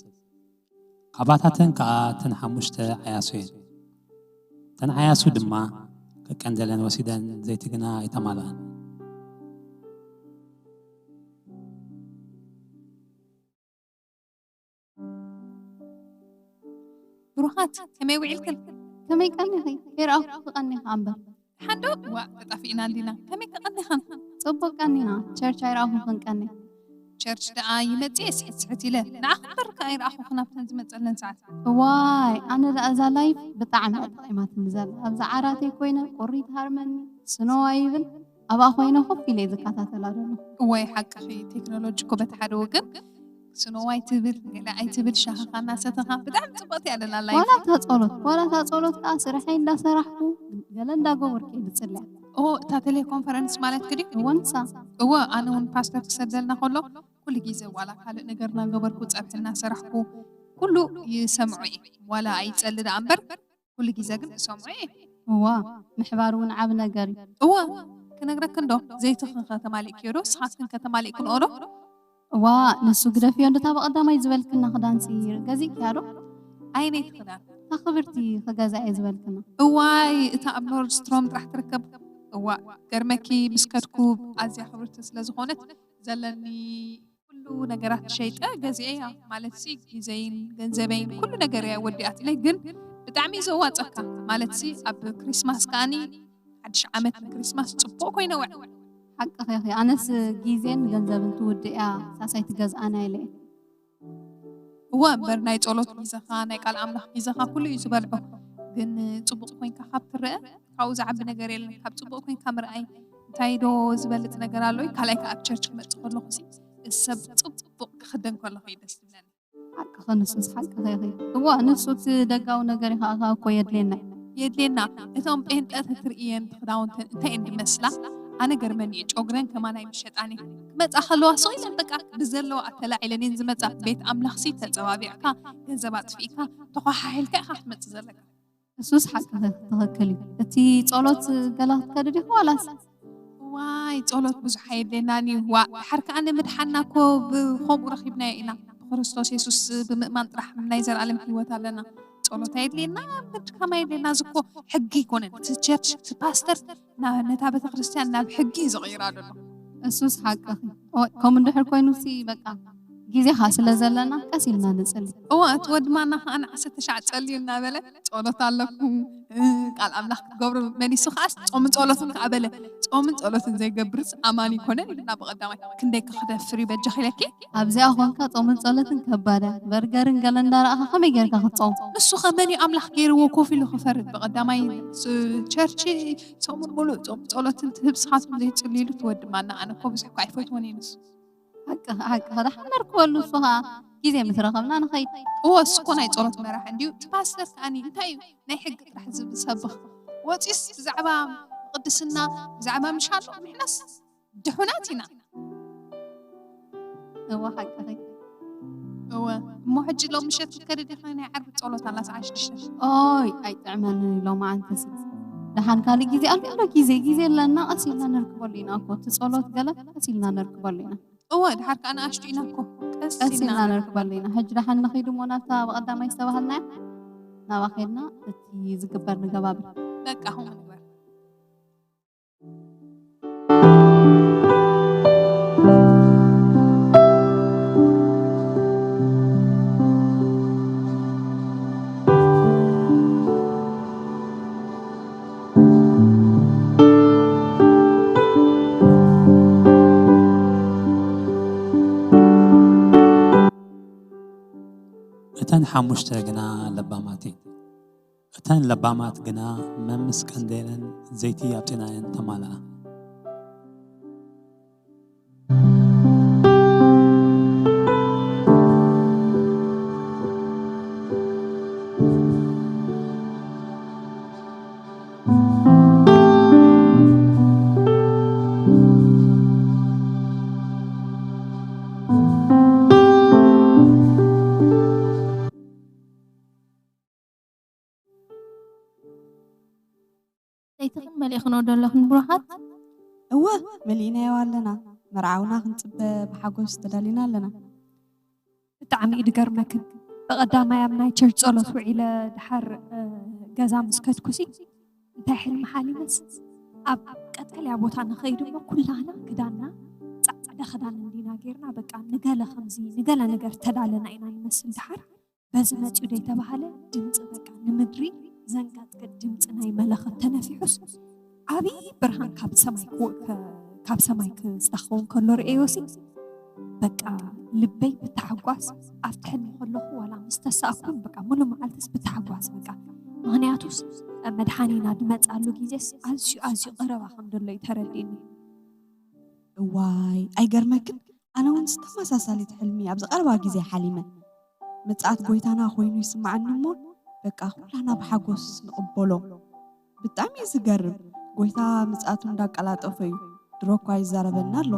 قباتاتن كا تنحمشته عياسوين تن عياسو دما كقندلن وسيدن زيتغنا يتمالان بروحات كمي وعيلكن كمي كاني هي كيرا قاني خامبر حندو وطفينا لنا كمي كقني خان صبق كاني ها تشرش راهو خن كاني تشرش دا يمتي سعتي له ناخبر كاير اخو خنافتن زمصلن ساعات واي انا رأزا لايف بطعم طعمات نزل ابز عراتي كوينه قريت هارمن سنو ايبن ابا خوينه خفي لي زكاتات لادو واي حق اخي تكنولوجي كو بتحدوغن سنو واي تبل لا اي تبل شاخنا ستخا بدعم صبطي على لايف ولا تصولت كاسرحي اندا سرحكو جلندا غور كي بتصلع او تا تيلي كونفرنس مالت كدي وانسا هو انا ون باستر تسدلنا كله كل جيزه ولا قال نغرنا غبركو صبحنا سرحكو كله يسمعي ولا اي تصلد انبر كل جيزه كن سمعي هو محبارون عاب نغري هو كنغرك ندو زيت ከተማሊክ ይሮ ስኻትክን ከተማሊክ ንኦሮ ዋ ንሱ ግደፊዮ እንደታ በቀዳማይ ዝበልክና ክዳን ሲር ገዚእ ያዶ ዓይነት ክዳን ተኽብርቲ ከገዛእ ዝበልክና እዋይ እታ ኣብ ኖርድስትሮም ጥራሕ ትርከብ እዋ ገርመኪ ምስከድኩ ኣዝያ ክብርቲ ስለ ዝኾነት ዘለኒ ኩሉ ነገራት ሸይጠ ገዚአ ማለት ሲ ግዜይን ገንዘበይን ኩሉ ነገር ያ ወዲኣት ኢለይ ግን ብጣዕሚ ዘዋፀካ ማለት ሲ ኣብ ክሪስማስ ከኣኒ حدش عمت كريسماس صبو كوينه وع حق اخي انس غيزين ገንዘብን ትውድያ ሳሳይ ትገዝ ኣና ኢለ هو برناي ጸሎት ይዘኻ ናይ ቃል ኣምላኽ ይዘኻ ኩሉ እዩ ዝበልዖ ግን ጽቡቕ ኮይንካ ካብ ትርአ ካብኡ ዝዓቢ ነገር የለን ካብ ጽቡቕ ኮይንካ ምርኣይ እንታይ ዶ ዝበልጥ ነገር ኣሎ ካላይ ካብ ቸርች ክመጽእ ከለኹ ሲ ሰብ ጽቡቕ ክኽደን ከለኹ ይደስ ይብለኒ حق خنسስ حق اخي هو ንሱት ደጋው ነገር ይኻ እኮ የድለና يدلنا إتهم بينت تريين تخدعون تين دمسلا أنا جرمني أجرن كمان أي مشتاني كمت أخلوا صيلا بقى بزلوا أتلاقي لنين زمت بيت أملاخ سيت الزوابيك ينزبط فيك تقع حيلك أخاف متزلك سوس حق تهكلي تي تصلت قالت كدري خلاص واي تصلت بزحيد لناني هو حركة أنا مدحناكو بخوب رخيبنا إلى خريستوس يسوس بمؤمن طرح من يزر علم حيوة لنا ጸሎት አይድልና ከመይ ይድልና ዝኮ ሕጊ ይኮነን ቸርች ፓስተር ነታ ቤተ ክርስቲያን ናብ ሕጊ ዝቕይራሉ እሱስ ሓቂ ከም እንድሕር ኮይኑ ሲ በቃ ግዜኻ ስለ ዘለና ቀስ ኢልና ንፅሊ እዋት ወድማና ከኣነ 10 ሻዕ ጸልዩ እናበለ ጸሎት ኣለኩም ቃል ኣምላኽ ክገብሩ መኒሱ ከኣስ ጾምን ጸሎትን ከኣበለ ጾምን ጸሎትን ዘይገብርስ ኣማን ይኮነን ኢልና ብቐዳማይ ክንደይ ክኽደፍር ይበጅኽ ኢለኪ ኣብዚኣ ኮንካ ጾምን ጸሎትን ከባዳ በርገርን ገለ እንዳረኣኻ ከመይ ጌርካ ክትጾም ንሱ ኸመኒ ኣምላኽ ገይርዎ ኮፍ ኢሉ ክፈርድ ብቐዳማይ ቸርች ጾምን ሙሉእ ጾም ጸሎትን ትህብስኻትኩም ዘይጽልይሉ ትወድማና ኣነ ኮ ብዙሕ እኳ ኣይፈትዎን እዩ ንሱ حق هذا حنركول لسها جزء مثل رقمنا نخيط هو سكون أي صورة مرح عندي تباسر ثاني انتاي نحق راح زبخ وتيس زعبا قدسنا زعبا مش هذا محناس دحوناتنا هو حق هي هو مو حج لو مشيت كردي خليني أعرف صورة على ساعة شديش أي تعمل لو ما عندك سيس دحان كالي جزء ألف جزء لنا أصيلنا نركب لنا كوت صورة قلت أصيلنا نركب لنا هو دحرك أنا أشتيناكو أسينا نركب لنا هجرة حنا خير مناتا وقدام ما يستوهلنا نواخدنا تي زكبر نجباب لك هم نجبر እተን ሓሙሽተ ግና ለባማት እተን ለባማት ግና መምስ ቀንዴለን ዘይቲ ኣብጢናየን ተማልኣ زيتكن مليخن ودلخن بروحات ملينا يوالنا مرعونا خنصب بحاجوس تدالينا لنا ብጣዕሚ ይድገርመክ ብቐዳማይ ኣብ ናይ ቸርች ጸሎት ውዒለ ድሓር ገዛ ምስ ከድኩሲ እንታይ ሕልሚ ሓሊመስ ኣብ ቀጠልያ ቦታ ንኸይድ እሞ ኩላና ክዳንና ጻዕዳ ክዳን እንዲና ጌርና በቃ ንገለ ከምዚ ንገለ ነገር ተዳለና ኢና ይመስል ድሓር በዚ መፂኡ ደ የተባሃለ ድምፂ በቃ ንምድሪ ዘንቀጥቅጥ ድምፂ ናይ መለኸት ተነፊሑስ ዓብዪ ብርሃን ካብ ሰማይ ክዝተኸውን ከሎ ርአዮሲ በቃ ልበይ ብታሕጓስ ኣብቲ ሕልሚ ከለኹ ዋላ ምስተሳእኩን በቃ ሙሉ መዓልትስ ብታሕጓስ በቃ ምክንያቱስ መድሓኒና ድመፃሉ ጊዜስ ኣዝዩ ቀረባ ከም ደሎ ይተረዲእኒ ዋይ ኣይገርመክን ኣነ እውን ዝተመሳሳሊት ሕልሚ ኣብ ዝቐረባ ጊዜ ሓሊመ ምጽኣት ጎይታና ኮይኑ ይስማዓኒ እሞ በቃ ኩላና ብሓጎስ ንቕበሎ ብጣዕሚ ዝገርም ጎይታ ምጽኣቱ እንዳቀላጠፈ እዩ ድሮ እኳ ይዛረበና ኣሎ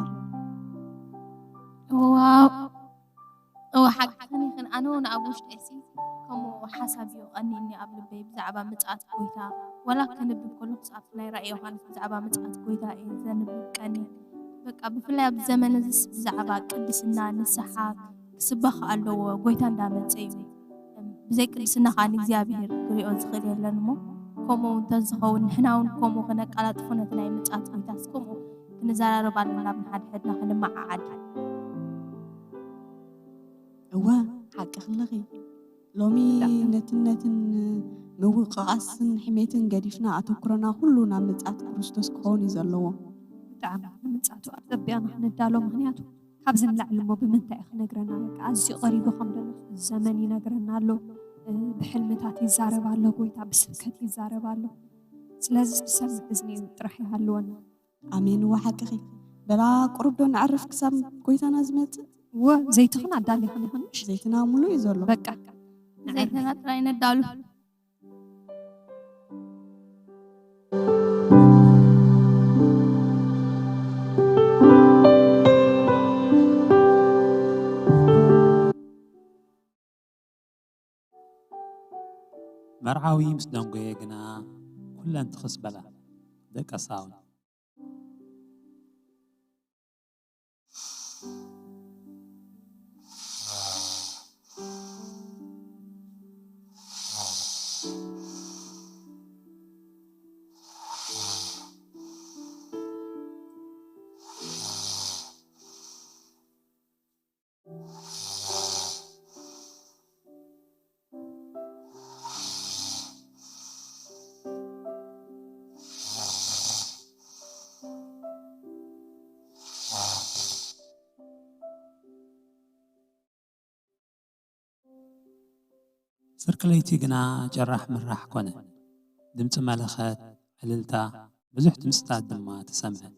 واو حقني خن أنا ونأبو شتأسي كم حسب يغني إني قبل بي بزعبة متعات كويتا ولكن بكل ساعة لا رأيه عن بزعبة متعات كويتا إذا نبكني بقى بفلا بزمن بزعبة قدسنا نسحاب سبخ الله كويتا دامت أيوه بزي قدسنا خاني زيابير كريون زخير لنمو كمو تزخون حناون كمو خنك على طفنتنا متعات كويتا كمو كنزار ربان منا بنحد حدنا خنا مع عاد حق خلقي لومي نتن موقعسن حميتن قديفنا أتكرنا كلنا متعت كريستوس كوني زلوا دعم متعتو أبيانا حندالو مهنياتو كابزن لعلمو بمنتع نقرنا لك عزي قريبو خمدلو الزمني نقرنا له بحلمتات يزارب الله قويتا بسبكت يزارب الله سلازس بسمع إذني ترحي هالوانا آمين وحقي بلا قرب دون عرف كسام قويتا نازمت وزيتنا عدالي خلي خنش زيتنا ملو يزولو بقى زيتنا تراين الدالو مرعاوي مس دنگوي گنا كلن تخسبلا دقساون سركليتي جنا جراح من راح كونه دمت ملخات عللتا بزحت مستعد ما تسمع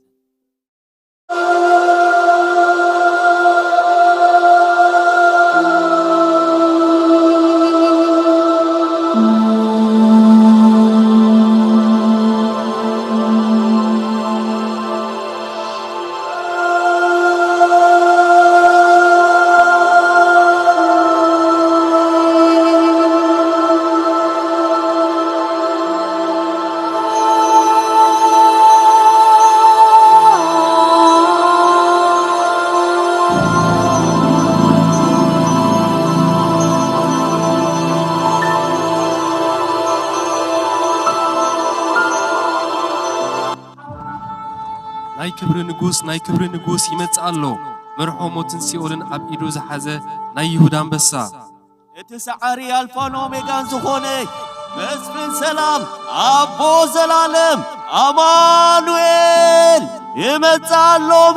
ناي كبر نجوس يمتعلو مرحو موتن سيولن أب إيدو زحزة ناي يهودان بسا اتسعري الفان أوميغان زخوني مسفن سلام أبو زلالم أمانويل يمتعلو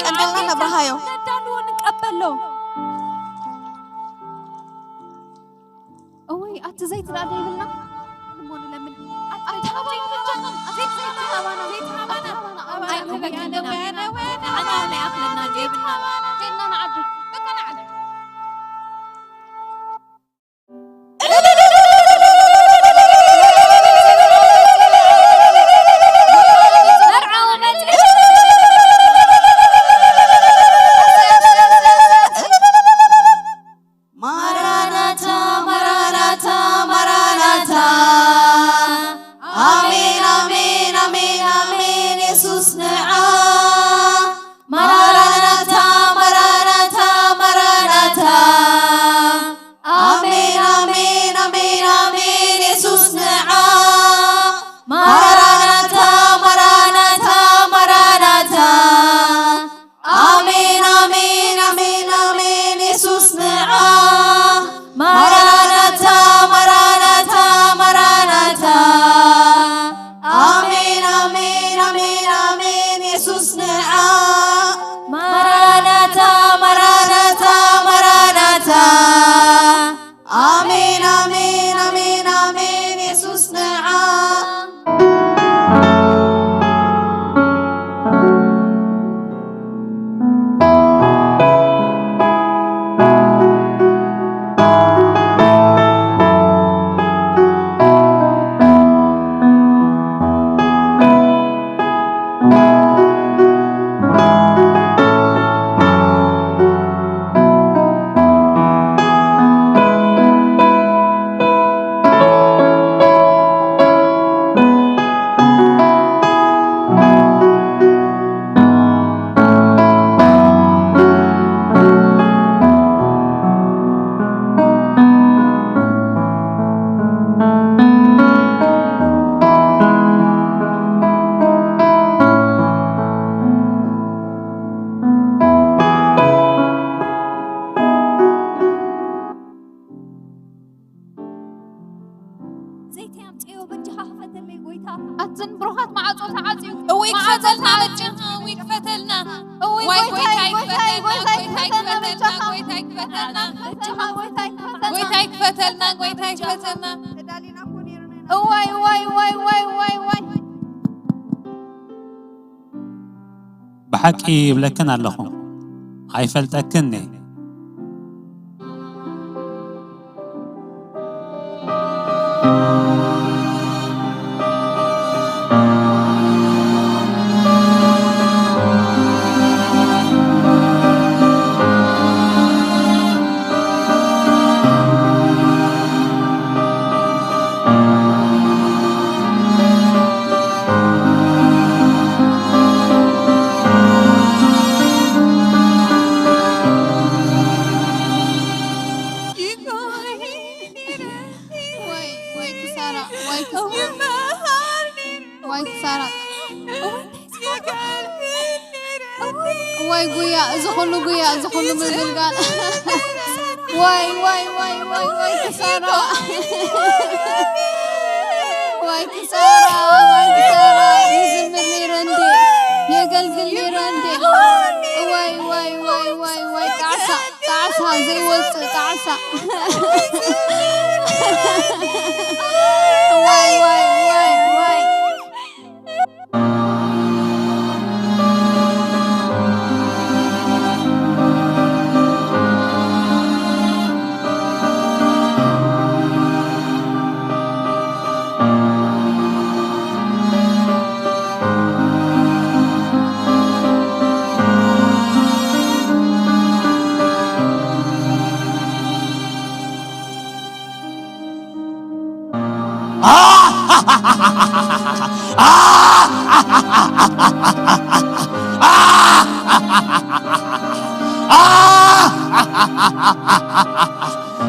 قندلنا نبرهايو ندالو نقبلو اوي اتزيت رادي يبلنا نمون لمن اتحبي بالجنن زيت هبانا اي بقينا وين انا اكلنا جيبنا جينا نعدل بقى نعدل مرعى ومجلس أتن بروحات مع عطوة عزيو ويك فتلنا بجها ويك فتلنا ويك فتلنا واي بحق يبلكن اللهم አይፈልጠክኒ واي قويا زخلو بالقلقال واي كسارة واي كسارة يزمر لي رندي يقلقل لي رندي واي تعسها زي وسط تعسها واي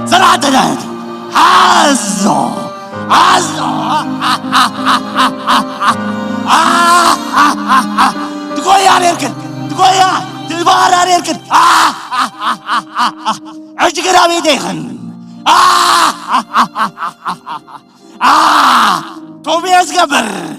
سرعتنا عزو تقوي عليكن تقوي تبار عليكن عش قرامي ديخن تومي أسقبر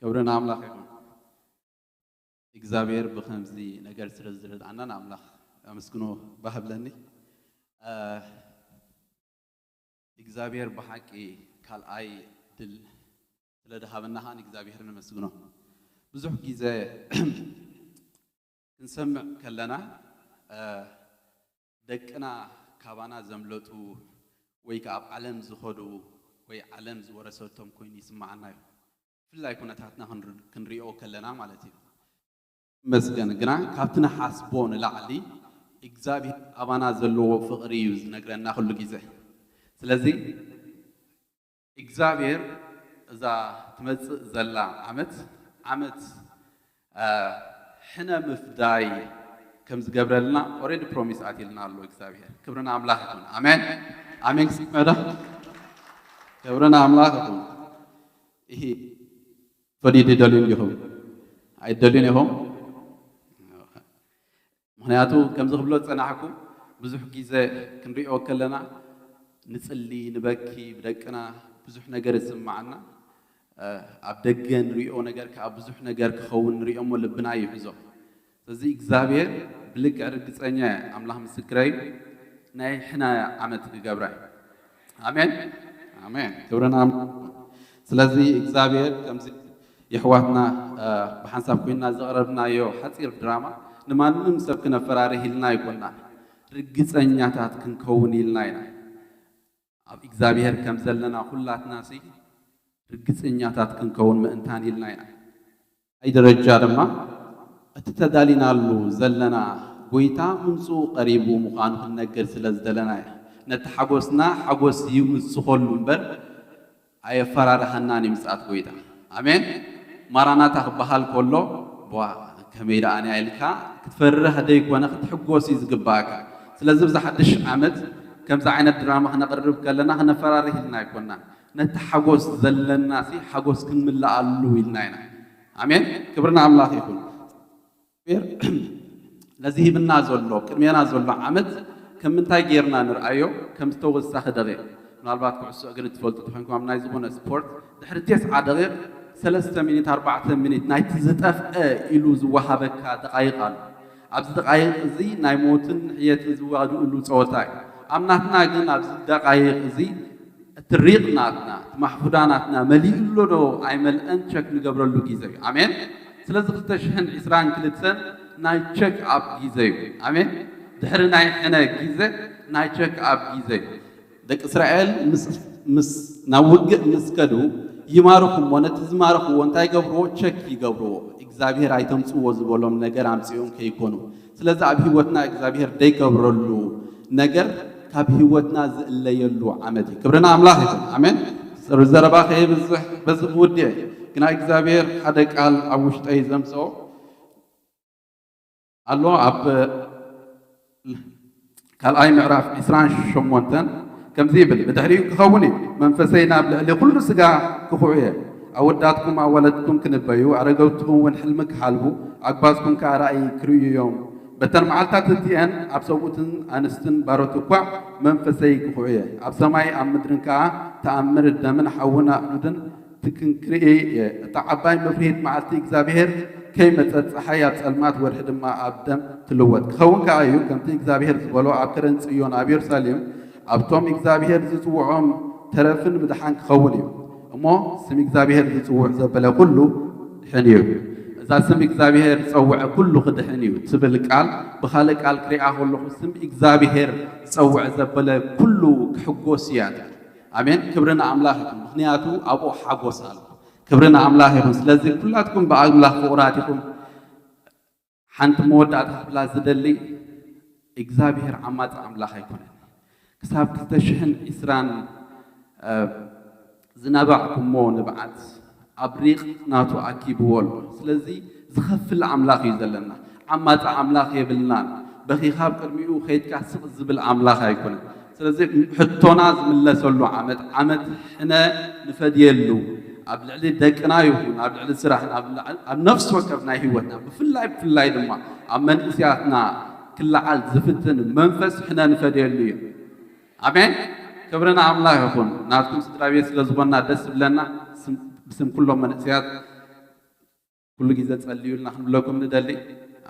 ክብርን ኣምላኽ ይኹን እግዚኣብሔር ብከምዚ ነገር ስለ ዝረድኣና ንኣምላኽ ኣመስግኖ ባህብለኒ እግዚኣብሔር ብሓቂ ካልኣይ ድል ስለ ድሃበና ኸ እግዚኣብሔር ነመስግኖ ብዙሕ ግዜ ክንሰምዕ ከለና ደቅና ካባና ዘምለጡ ወይ ከዓ ኣብ ዓለም ዝኸዱ ወይ ዓለም ዝወረሰቶም ኮይኑ ይስማዓና እዩ ብፍላይ ኩነታትና ክንሪኦ ከለና ማለት እዩ መስገን ግና ካብቲ ንሓስቦ ንላዕሊ እግዚኣብሔር ኣባና ዘለዎ ፍቕሪ እዩ ዝነግረና ኩሉ ግዜ ስለዚ እግዚኣብሔር እዛ ትመፅእ ዘላ ዓመት ሕነ ምፍዳይ ከም ዝገብረልና ኦሬዲ ፕሮሚስ ኣትልና ኣሎ እግዚኣብሔር ክብርና ኣምላኽ ይኹን ኣሜን ኣሜን ክስመዳ ክብርና ኣምላኽ ይኹን ይሄ ፈዲድ ደሊን ይኹን ኣይደሊን ይኹም ምክንያቱ ከም ዝኽብሎ ፀናሕኩም ብዙሕ ግዜ ክንሪኦ ከለና ንፅሊ ንበኪ ብደቅና ብዙሕ ነገር ይስማዓና ኣብ ደገ ንሪኦ ነገር ከዓ ብዙሕ ነገር ክኸውን ንሪኦሞ ልብና ይሕዞ ስለዚ እግዚኣብሔር ብልክዕ ርግፀኛ ኣምላኽ ምስክረይ ናይ ሕና ዓመት ክገብራ ኣሜን ኣሜን ክብርና ስለዚ እግዚኣብሔር ከምዚ የሕዋትና ብሓንሳብ ኮይና ዘቕረብናዮ ሓፂር ድራማ ንማንም ሰብ ክነፈራርህ ኢልና ይኮንና ርግፀኛታት ክንከውን ኢልና ኢና ኣብ እግዚኣብሔር ከም ዘለና ኩላትና ሲ ርግፀኛታት ክንከውን ምእንታን ኢልና ኢና ኣይ ደረጃ ድማ እቲ ተዳሊናሉ ዘለና ጎይታ ምንፁ ቀሪቡ ምዃኑ ክንነገር ስለ ዝደለና እያ ነቲ ሓጎስና ሓጎስ ይውስኸሉ እምበር ኣየፈራርሐናን እዩ ምፅኣት ጎይታ ኣሜን ማራናታ ክበሃል ከሎ ከመይ ደኣኒ ኢልካ ክትፈርህ ደይኮነ ክትሕጎስ እዩ ዝግባእካ ስለዚ ብዛ ሓድሽ ዓመት ከምዚ ዓይነት ድራማ ክነቕርብ ከለና ክነፈራርህ ኢልና ኣይኮንናን ነቲ ሓጎስ ዘለና ሲ ሓጎስ ክንምላኣሉ ኢልና ኢና ኣሜን ክብርና ኣምላኽ ይኹን ነዚ ሂብና ዘሎ ቅድሜና ዘሎ ዓመት ከም ምንታይ ጌርና ንርአዮ ከም ዝተወሳኺ ደቂቕ ምናልባት ኩዕሶ እግሪ ትፈልጡ ትኮንኩም ኣብ ናይ ዝኾነ ስፖርት ድሕሪ 9 ደቂቕ 3 ሚኒት 4 ሚኒት ናይቲ ዝጠፍአ ኢሉ ዝወሃበካ ደቃይቕ ኣሎ ኣብዚ ደቃይቕ እዚ ናይ ሞትን ሕየትን ዝዋድኡሉ ፀወታ እዩ ኣብ ናትና ግን ኣብዚ ደቃይቕ እዚ እትሪቕ ናትና ማሕፉዳ ናትና መሊኡሎ ዶ ኣይመልአን ቸክ ንገብረሉ ግዜ እዩ ኣሜን ስለዚ 2022 ናይ ቸክ ኣብ ግዜ እዩ ኣሜን ድሕሪ ናይ ሕነ ግዜ ናይ ቸክ ኣብ ግዜ እዩ ደቂ እስራኤል ምስ ናብ ውግእ ምስ ከዱ ይማርኹሞ ነቲ ዝማርኽዎ እንታይ ገብርዎ ቸክ ይገብርዎ እግዚኣብሔር ኣይተምፅዎ ዝበሎም ነገር ኣምፂኦም ከይኮኑ ስለዚ ኣብ ሂወትና እግዚኣብሔር ደይገብረሉ ነገር ካብ ሂወትና ዝእለየሉ ዓመት እዩ ክብርና ኣምላኽ ይኹን ኣሜን ዘረባ ከይብዝሕ በዚ ክውድእ ግና እግዚኣብሔር ሓደ ቃል ኣብ ውሽጠይ ዘምፅኦ ኣሎ ኣብ ካልኣይ ምዕራፍ 28 ከምዚ ይብል ብድሕሪኡ ክኸውን እዩ መንፈሰይ ናብ ልዕሊ ኩሉ ስጋ ክኹዑ እየ ኣወዳትኩም ኣዋለድኩም ክንበዩ ኣረገውትኩም እውን ሕልሚ ክሓልቡ ኣግባዝኩም ከዓ ራእይ ክርእዩ እዮም በተን መዓልታት እቲአን ኣብ ሰብኡትን ኣንስትን ባሮት እኳ መንፈሰይ ክኹዑ እየ ኣብ ሰማይ ኣብ ምድርን ከዓ ተኣምር ደምን ሓውን ኣዕኑድን ትክንክርኢ እየ እታ ዓባይ መፍርሂት መዓልቲ እግዚኣብሔር ከይመፀት ፀሓይ ኣብ ፀልማት ወርሒ ድማ ኣብ ደም ትልወጥ ክኸውን ከዓ እዩ ከምቲ እግዚኣብሔር ዝበሎ ኣብ ከረን ጽዮን ኣብ ኢየሩሳሌም ኣብቶም እግዚኣብሔር ዝፅውዖም ተረፍን ምድሓን ክኸውን እዩ እሞ ስም እግዚኣብሔር ዝፅውዕ ዘበለ ኩሉ ድሕን እዩ እዛ ስም እግዚኣብሔር ዝፀውዐ ኩሉ ክድሕን እዩ ትብል ቃል ብካልእ ቃል ክሪኣ ከለኹ ስም እግዚኣብሔር ዝፀውዕ ዘበለ ኩሉ ክሕጎስ እያ ኣሜን ክብርና ኣምላኽ ይኹን ምክንያቱ ኣብኡ ሓጎስ ኣሎ ክብርና ኣምላኽ ይኹን ስለዚ ኩላትኩም ብኣምላኽ ፍቑራት ኢኹም ሓንቲ መወዳእታ ክፍላ ዝደሊ እግዚኣብሔር ዓማፅ ኣምላኽ ኣይኮነን ክሳብ 2020 ዝነበዕኩሞ ንብዓት ኣብ ሪቕ ናቱ ኣኪብዎ ኣሎ ስለዚ ዝኸፍል ኣምላኽ እዩ ዘለና ዓማፅ ኣምላኽ የብልናን በኺኻ ቅድሚኡ ከይድካ ስቕ ዝብል ኣምላኽ ኣይኮነን ስለዚ ሕቶና ዝምለሰሉ ዓመት ሕነ ንፈድየሉ ኣብ ልዕሊ ደቅና ይኹን ኣብ ልዕሊ ስራሕና ኣብ ነፍሲ ወከፍ ናይ ሂወትና ብፍላይ ድማ ኣብ መንእስያትና ክለዓል ዝፍትን መንፈስ ሕነ ንፈድየሉ እዩ ኣሜን ክብርና ኣምላኽ ይኹን ናትኩም ስድራ ቤት ስለ ዝኾንና ደስ ብለና ብስም ኩሎም መንእስያት كل جزء تصليوا لنا نحن لكم ندلي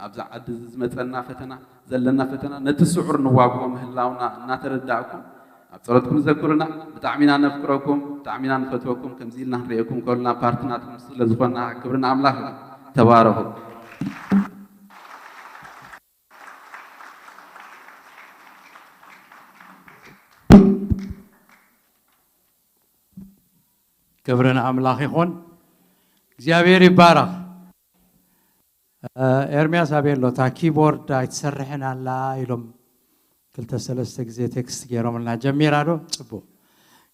أبزع عدز متنا فتنا زلنا فتنا نتسعر نواقهم هلاونا نتردعكم أبصرتكم ذكرنا بتعمينا نفكركم بتعمينا نفتوكم كم زيلنا نريكم كلنا بارتنات مسؤول زبنا كبرنا عمله تبارك كبرنا عمله يخون እግዚአብሔር ይባረክ ኤርሚያስ አቤሎ ታ ኪቦርድ አይተሰርሕናላ ኢሎም ክልተ ሰለስተ ግዜ ቴክስት ገይሮምልና ጀሚራዶ ጽቡ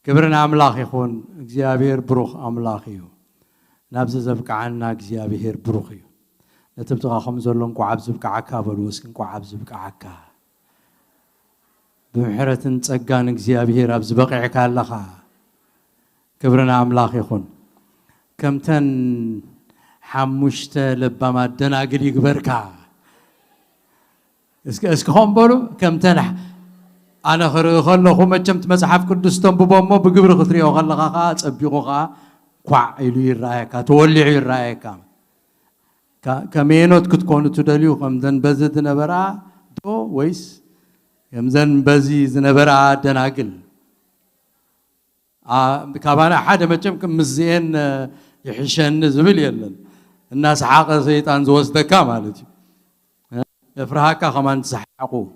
ክብርን አምላኽ ይኹን እግዚአብሔር ብሩኽ አምላኽ እዩ ናብዚ ዘብቃዓና እግዚአብሔር ብሩኽ እዩ ነትብትኻኹም ዘሎ እንቋዓብ ዝብቃዓካ በሉ እስኪ እንቋዓብ ዝብቃዓካ ብምሕረትን ጸጋን እግዚአብሔር ኣብ ዝበቂዕካ ኣለኻ ክብርን አምላኽ ይኹን كمتن حمشت لبما دناقل يقبركا اسكهم بولو كمتن انا خلخو مجمت مصحف قدس تنببومو بقبر خطريو خلخا صبيقوخا كوا يلو يرايكا تولعو يرايكا كمينوت كتكونو تدليو كمدن بزد نبرا دو ويس كمزن بزي زنبرا دناقل كابانا حدا مجم كمزين يحشن زبل يلن الناس حاق سيطان زوزدكا مالتي يفرحكا كمان تسحقوا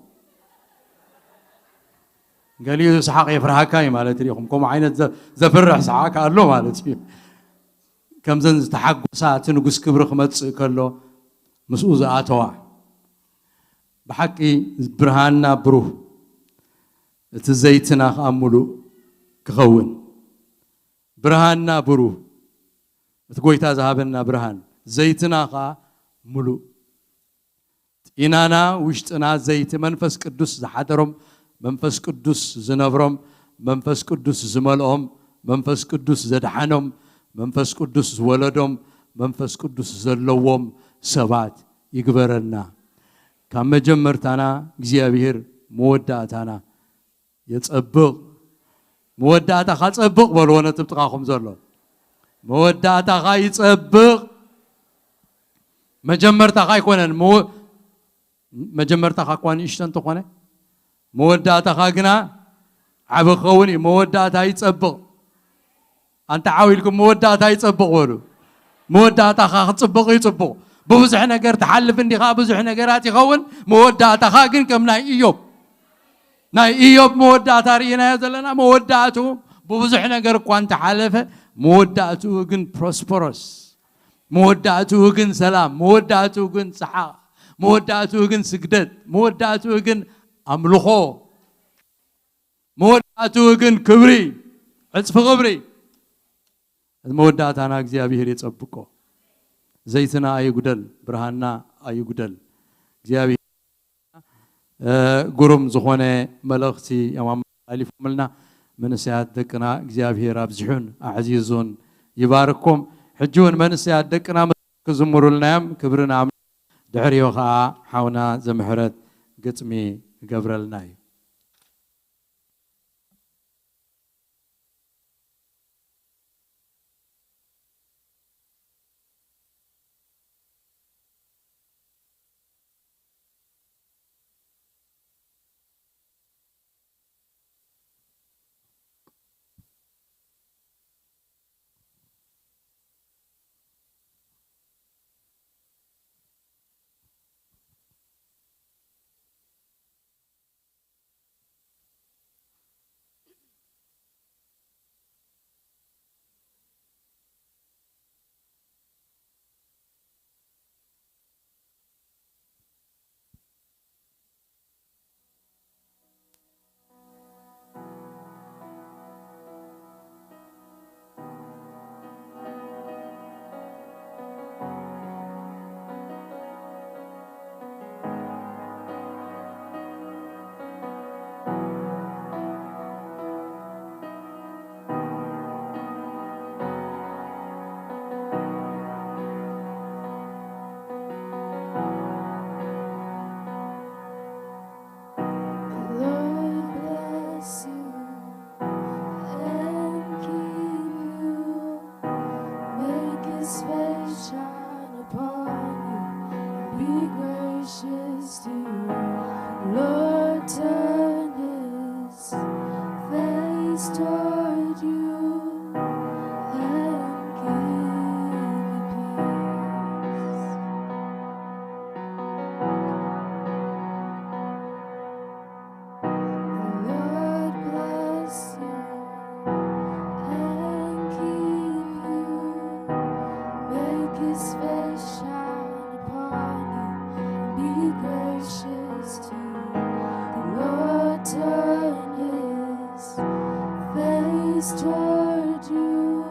قال لي سحق يفرحكا مالتي ليكم كم عينت زفرح سحقا له مالتي كم زن تحقوا ساعه نقص كبر خمص كله مسؤوز اتوا بحقي برهاننا بروح تزيتنا املو كخون برهاننا بروح تقويتا ذهبنا برهان زيتنا خا ملو إنانا وشتنا زيت منفس قدس زحدرم منفس قدس زنبرم منفس قدس زملهم منفس قدس زدحنهم منفس قدس ولدهم منفس قدس زلوهم سبات يقبرنا كم جمرتنا እግዚአብሔር موداتنا يتصبق موداتا خاصبق بلونه تبتقاكم زلو موداتا غاي يصبق مجمرتا غاي كونن مجمرتا غاكوان يشتن تكونه موداتا غاغنا عبخوني موداتا يصبق انت عاويلكم موداتا يصبق ولو موداتا غا تصبق يصبق ببزح ነገር تحلف اندي غا بزح ነገራት يخون موداتا غا ግን كم ناي ايوب ناي ايوب موداتا رينا يزلنا موداتو ببزح ነገር እንኳን ተሐለፈ موداتو ግን prosperous موداتو ግን ሰላም موداتو ግን صحة موداتو ግን ስግደት موداتو ግን አምልኾ موداتو ግን ክብሪ ዕጽፍ ክብሪ موداتنا እግዚአብሔር ይጸብቆ ዘይትና አይጉደል ብርሃንና አይጉደል እግዚአብሔር ጉሩም ዝኾነ መልእኽቲ ያማማሊፍምልና منسيات دقنا እግዚአብሔር አብዝሑን አዕዚዙን ይባርኩም ሕጁን መንስያት ደቅና ክዝምሩልናዮም ክብርና ድሕሪዮ ከዓ ሓውና ዘምሕረት ግጥሚ ገብረልና እዩ face toward you and give toward you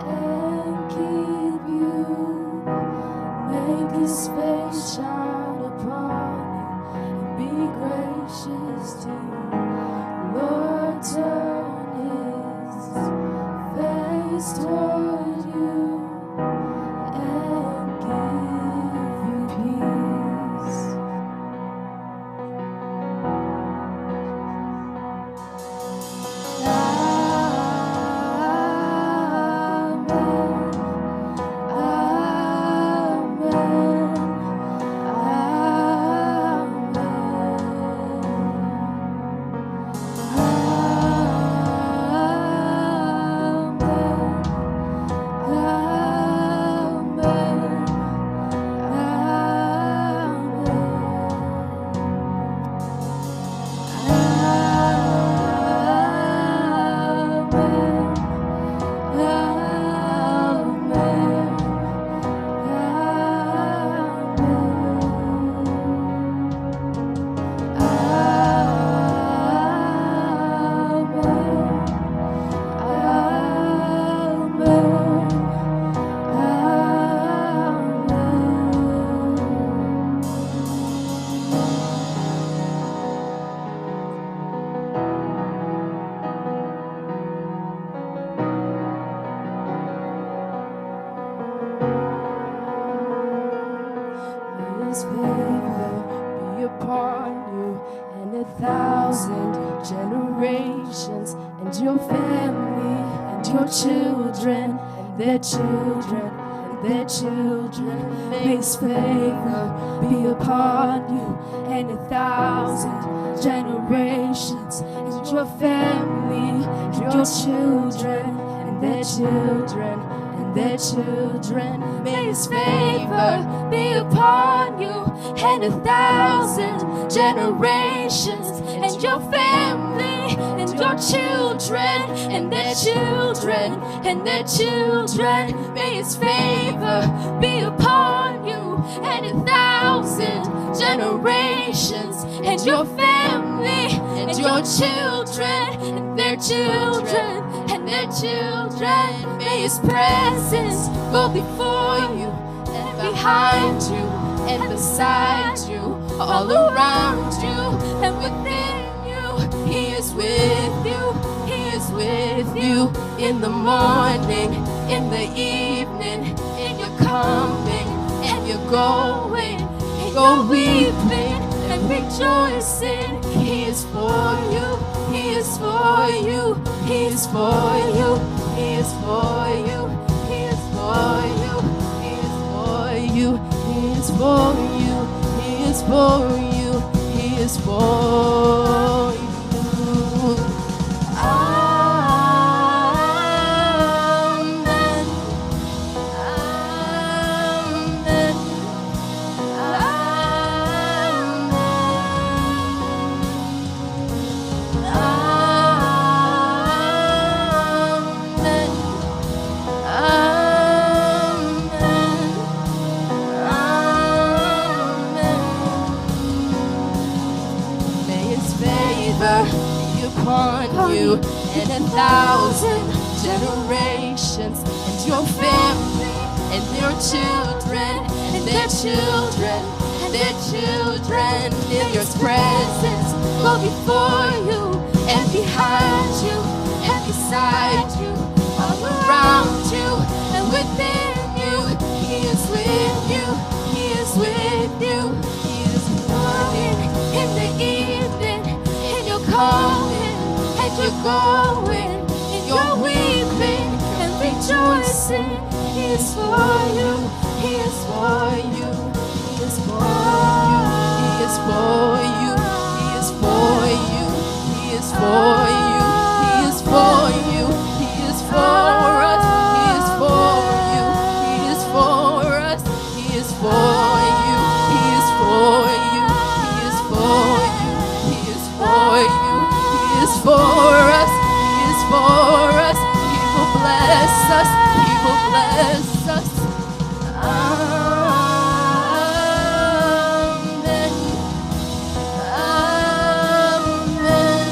and give you peace. His face shine upon you and be gracious to you. Lord, turn his face toward you and give you peace. His favor be upon you and 1,000 generations, and your family and your children and their children and their children. May his favor be upon you and 1,000 generations, and your family and your children and their children and their children. May his favor be upon you and 1,000 generations, and your family and your children and their children and their children. May his favor be upon you and 1,000 generations, and your family and your children and their children and their children. May his presence go before you and behind you and beside you, all around you and within you. He is with you, he is with you in the morning, in the evening, in your coming and your going, in your weeping and rejoicing. He is for you, he is for you, he is for you, he is for you, he is for you, he is for you, he is for you, he is for you, he is for you. Amen. Amen. Upon you and 1,000 generations, and your family and your children and their children and their children. In your presence, go before you and behind you and beside you, all around you and within you. He is with you, He is with you. He is morning, in the evening, and you're coming and you're going, and you're weeping and rejoicing. He is for you, He is for you, He is for you, He is for you, He is for you, He is for you, He is for you, He is for us, He is for you, He is for us, He is for you, He is for you, He is for you, He is for you, He is for us, He is for us. He will bless us, He will bless us. Amen. Amen.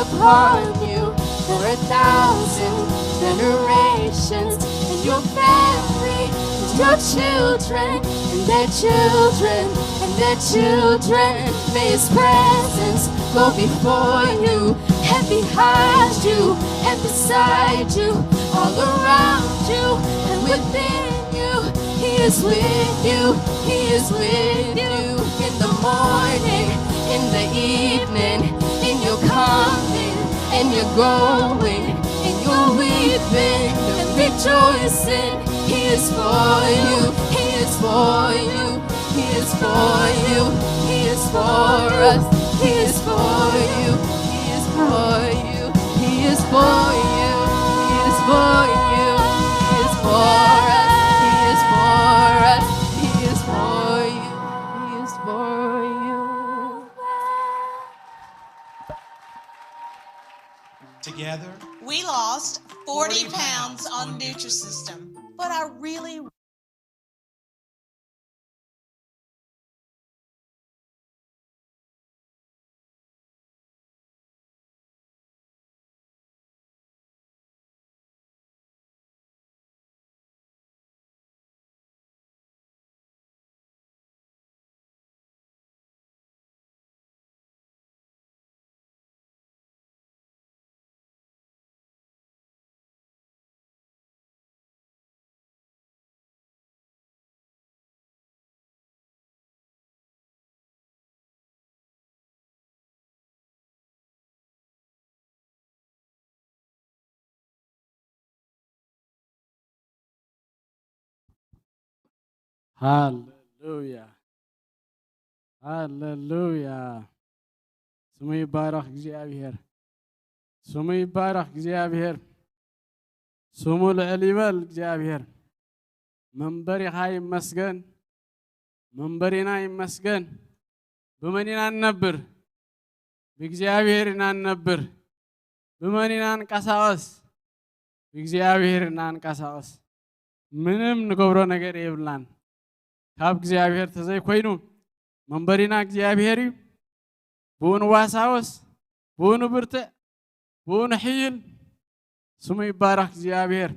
Upon you for 1,000 generations, and your family, and your children, and their children, and their children. May His presence go before you, and behind you, and beside you, all around you, and within you. He is with you, He is with you. In the morning, in the evening, and you're coming, and you're going, and you're weeping and rejoicing. He is for you, He is for you, He is for you, He is for us, He is for you, He is for you, He is for you, He is for you, He is for us, He is for us, He is for you, He is for you. Together, we lost 40 pounds on Nutrisystem, but I really هاللويا هاللويا سمو يبارك እግዚአብሔር ስሙ ይባረክ እግዚአብሔር ስሙ ልዕል ይበል እግዚአብሔር መንበሪኻ ይመስገን መንበሪና ይመስገን በመኒና ነበር በእግዚአብሔርና ነበር በመኒና እንቀሳቀስ በእግዚአብሔርና እንቀሳቀስ ምንም ንገብሮ ነገር ይብላን ካብ እግዚአብሔር ተዘይ ኮይኑ መንበሪና እግዚአብሔር ቡን ዋሳውስ ቡን ብርተ ቡን ሒል ስሙ ይባረክ እግዚአብሔር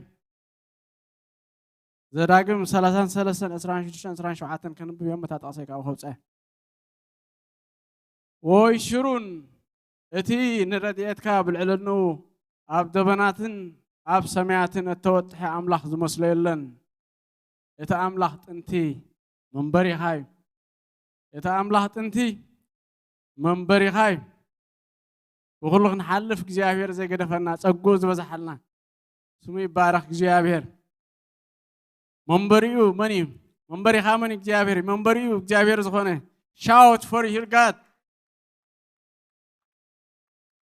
ዘዳግም 33 26 ከንብ የምታጣሰይ ካብ ኸውፀ ወይ ሽሩን እቲ ንረድኤትካ ብልዕልኑ ኣብ ደበናትን ኣብ ሰማያትን እተወጥሐ ኣምላኽ ዝመስሎ የለን እቲ ኣምላኽ ጥንቲ መንበሪኻይ እቲ ኣምላኽ ጥንቲ መንበሪኻይ وكل نحلف እግዚአብሔር ዘገደፈና ጸጎ ዝበዛሐልና ስሙ ይባረክ እግዚአብሔር መንበሪው መኒ መንበሪኻ መኒ እግዚአብሔር መንበሪው እግዚአብሔር ዝኾነ shout for your God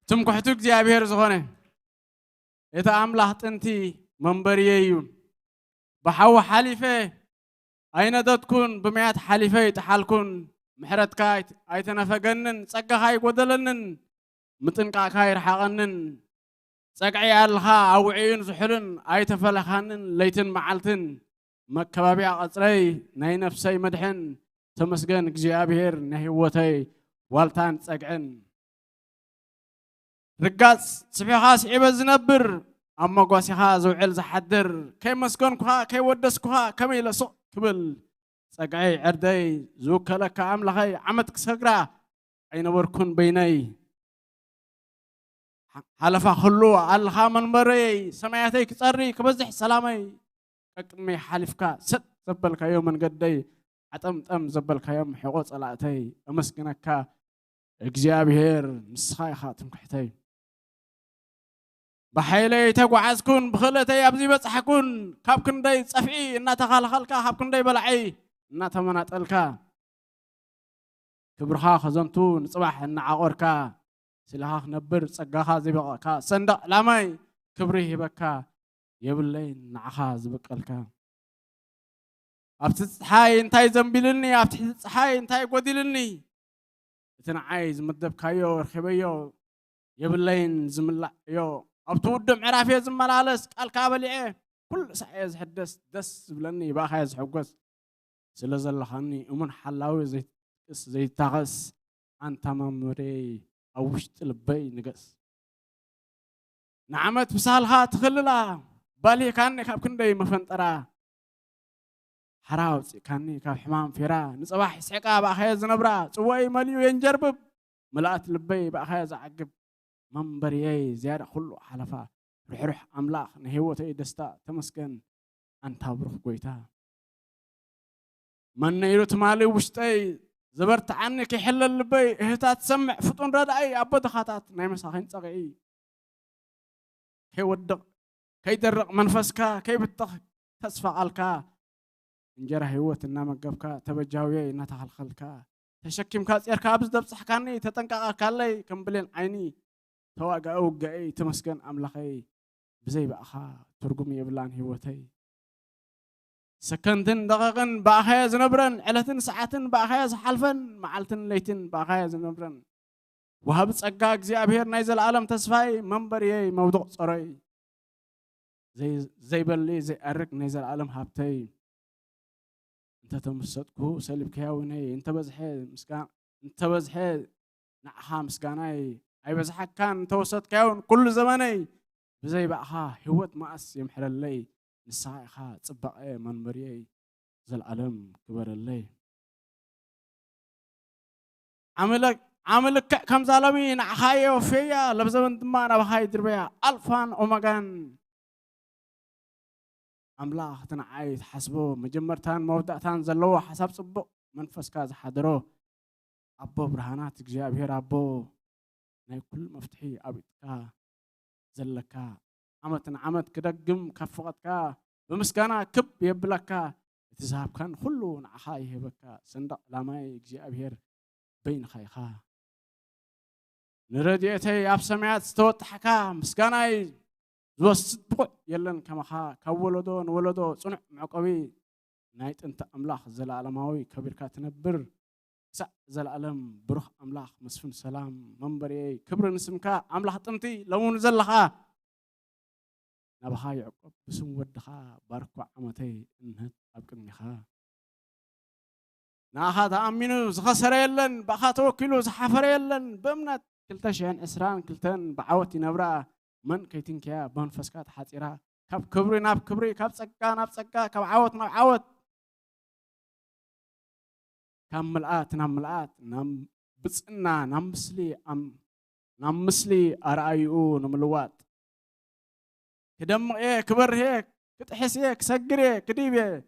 ትምኩሕቱ እግዚአብሔር ዝኾነ እቲ ኣምላኽ ጥንቲ መንበሪየዩ በሓው ሓሊፈ ኣይነደትኩን በመያት ሓሊፈ ይጥሓልኩን ምሕረትካ ኣይተነፈገንን ጸጋኻ ይጎደለንን ምጥንቃካ ይርሓቐንን ፀቅዒ ያልኻ ኣውዒዩን ዝሕልን ኣይተፈለኻንን ለይትን መዓልትን መከባቢያ ቀፅረይ ናይ ነፍሰይ መድሕን ተመስገን እግዚኣብሔር ናይ ህይወተይ ዋልታን ፀግዕን ርጋፅ ፅፊኻ ስዒበ ዝነብር ኣብ መጓሲኻ ዝውዕል ዝሓድር ከይመስገንኩኻ ከይወደስኩኻ ከመይ ለስቕ ክብል ፀግዐይ ዕርደይ ዝውከለካ ኣምላኸይ ዓመት ክሰግራ ኣይነበርኩን በይነይ ሓለፋ ኩሉ ኣልኻ መንበረይ ሰማያተይ ክፀሪ ክበዝሕ ሰላመይ ቅድመይ ሓሊፍካ ሰጥ ዘበልካዮ መንገደይ ዓጠምጠም ዘበልካዮም ሕቆ ፀላእተይ ኣመስግነካ እግዚኣብሔር ንስኻ ኢኻ ትምክሕተይ ብሓይለይ ተጓዓዝኩን ብክእለተይ ኣብዚ በፅሐኩን ካብ ክንደይ ፀፍዒ እናተኻልኻልካ ካብ ክንደይ በላዓይ እናተመናጠልካ ክብርኻ ከዘንቱ ንፅባሕ እናዓቆርካ ስልኻ ክነብር ፀጋኻ ዘይበቐካ ሰንደቕ ዕላማይ ክብሪ ሂበካ የብለይ ንዓኻ ዝበቀልካ ኣብቲ ፀሓይ እንታይ ዘንቢልኒ ኣብቲ ፀሓይ እንታይ ጎዲልኒ እቲ ንዓይ ዝምደብካዮ ረኺበዮ የብለይን ዝምላዕዮ ኣብቲ ውድብ ምዕራፍ እየ ዝመላለስ ቃልካ በሊዐ ኩሉ ሳዕየ ዝሕደስ ደስ ዝብለኒ ባኻ እየ ዝሕጎስ ስለ ዘለኻኒ እሙን ሓላዊ ዘይትቅስ ዘይታኸስ ኣንታ መምረይ ኣብ ውሽጢ ልበይ ንገስ ንዓመት ብሳልኻ ትኽልላ ባሊኻኒ ካብ ክንደይ መፈንጠራ ሓራ ውፅእካኒ ካብ ሕማም ፌራ ንፅባሕ ስዕቃ ባእኸየ ዝነብራ ፅወይ መሊኡ የንጀርብብ መላእት ልበይ ባእኸየ ዝዓግብ መንበርየይ ዝያዳ ኩሉ ሓለፋ ርሕሩሕ ኣምላኽ ንህይወተይ ደስታ ተመስገን ኣንታ ብሩኽ ጎይታ መነይሩ ትማሊ ውሽጠይ ዘበርትዓኒ ከይሕለል ልበይ እህታት ሰምዕ ፍጡን ረዳእይ ኣቦ ድኻታት ናይ መሳኺን ፀቕዒ ከይወድቕ ከይደርቕ መንፈስካ ከይብትኽ ተስፋ ቃልካ እንጀራ ህይወት እናመገብካ ተበጃውየ እናተኸልኸልካ ተሸኪምካ ፂርካ ኣብ ዝደብፅሕካኒ ተጠንቀቓልካለይ ከምብሌን ዓይኒ ተዋጋኢ ውግአይ ተመስገን ኣምላኸይ ብዘይ ባእኻ ትርጉም የብላን ህይወተይ ሰከንትን ደቐቕን ባእኸየ ዝነብረን ዕለትን ሰዓትን ባእኸየ ዝሓልፈን መዓልትን ለይትን ባእኸየ ዝነብረን ወሃብ ፀጋ እግዚኣብሔር ናይ ዘለኣለም ተስፋይ መንበርየይ መውድቕ ፀሮይ ዘይበሊ ዘይኣርግ ናይ ዘለኣለም ሃብተይ እንተተመሰጥኩ ሰሊብከያውነይ እንተበዝሐ ንዓኻ ምስጋናይ ኣይበዝሓካን እንተወሰድካዮን ኩሉ ዘመነይ ብዘይ ባእኻ ህይወት ማእስ የምሕረለይ ንስኻ ኢኻ ፅባቐ መንበርየይ ዘለኣለም ክበረለይ ዓምልክዕ ከምዛሎሚ ንዓኻየ ወፍያ ለብዘበን ድማ ናባኻይ ድርበያ ኣልፋን ኦመጋን ኣምላኽ ትንዓይ ትሓስቦ መጀመርታን መወዳእታን ዘለዎ ሓሳብ ፅቡቕ መንፈስካ ዝሓደሮ ኣቦ ብርሃናት እግዚኣብሔር ኣቦ ናይ ኩሉ መፍትሒ ኣብ ኢድካ ዘለካ ዓመትን ዓመት ክደግም ካብ ፍቐትካ ብምስጋና ክብ የብለካ እቲ ዝሃብካን ኩሉ ንዓኻ ይህበካ ሰንደቕ ዕላማይ እግዚኣብሔር በይንኻ ኢኻ ንረድኤተይ ኣብ ሰማያት ዝተወጣሕካ ምስጋናይ ዝወስድ ብቑዕ የለን ከመኻ ካብ ወለዶ ንወለዶ ፅኑዕ መዕቆቢ ናይ ጥንቲ ኣምላኽ ዘለኣለማዊ ከቢርካ ትነብር ክሳዕ ዘለኣለም ብሩኽ ኣምላኽ መስፍን ሰላም መንበርየይ ክብሪ ንስምካ ኣምላኽ ጥንቲ ለሙን ዘለኻ ናባኻ ይዕቆብ ብስም ወድኻ ባርኮ ዓመተይ እንህት ኣብ ቅድሚኻ ንኣኻ ተኣሚኑ ዝኸሰረ የለን ብኣኻ ተወኪሉ ዝሓፈረ የለን ብእምነት 2022 ብዓወት ይነብራ من كيتين كيا بنفسكات حاتيرا كاب كبري ناب كبري كاب سكا ناب سكا كاب عوت ناب عوت كام ملآت نام ملآت نام بسنا نام مسلي أرأيو نملوات كدم إيه كبر هيك كتحس هيك سجر هيك كديبه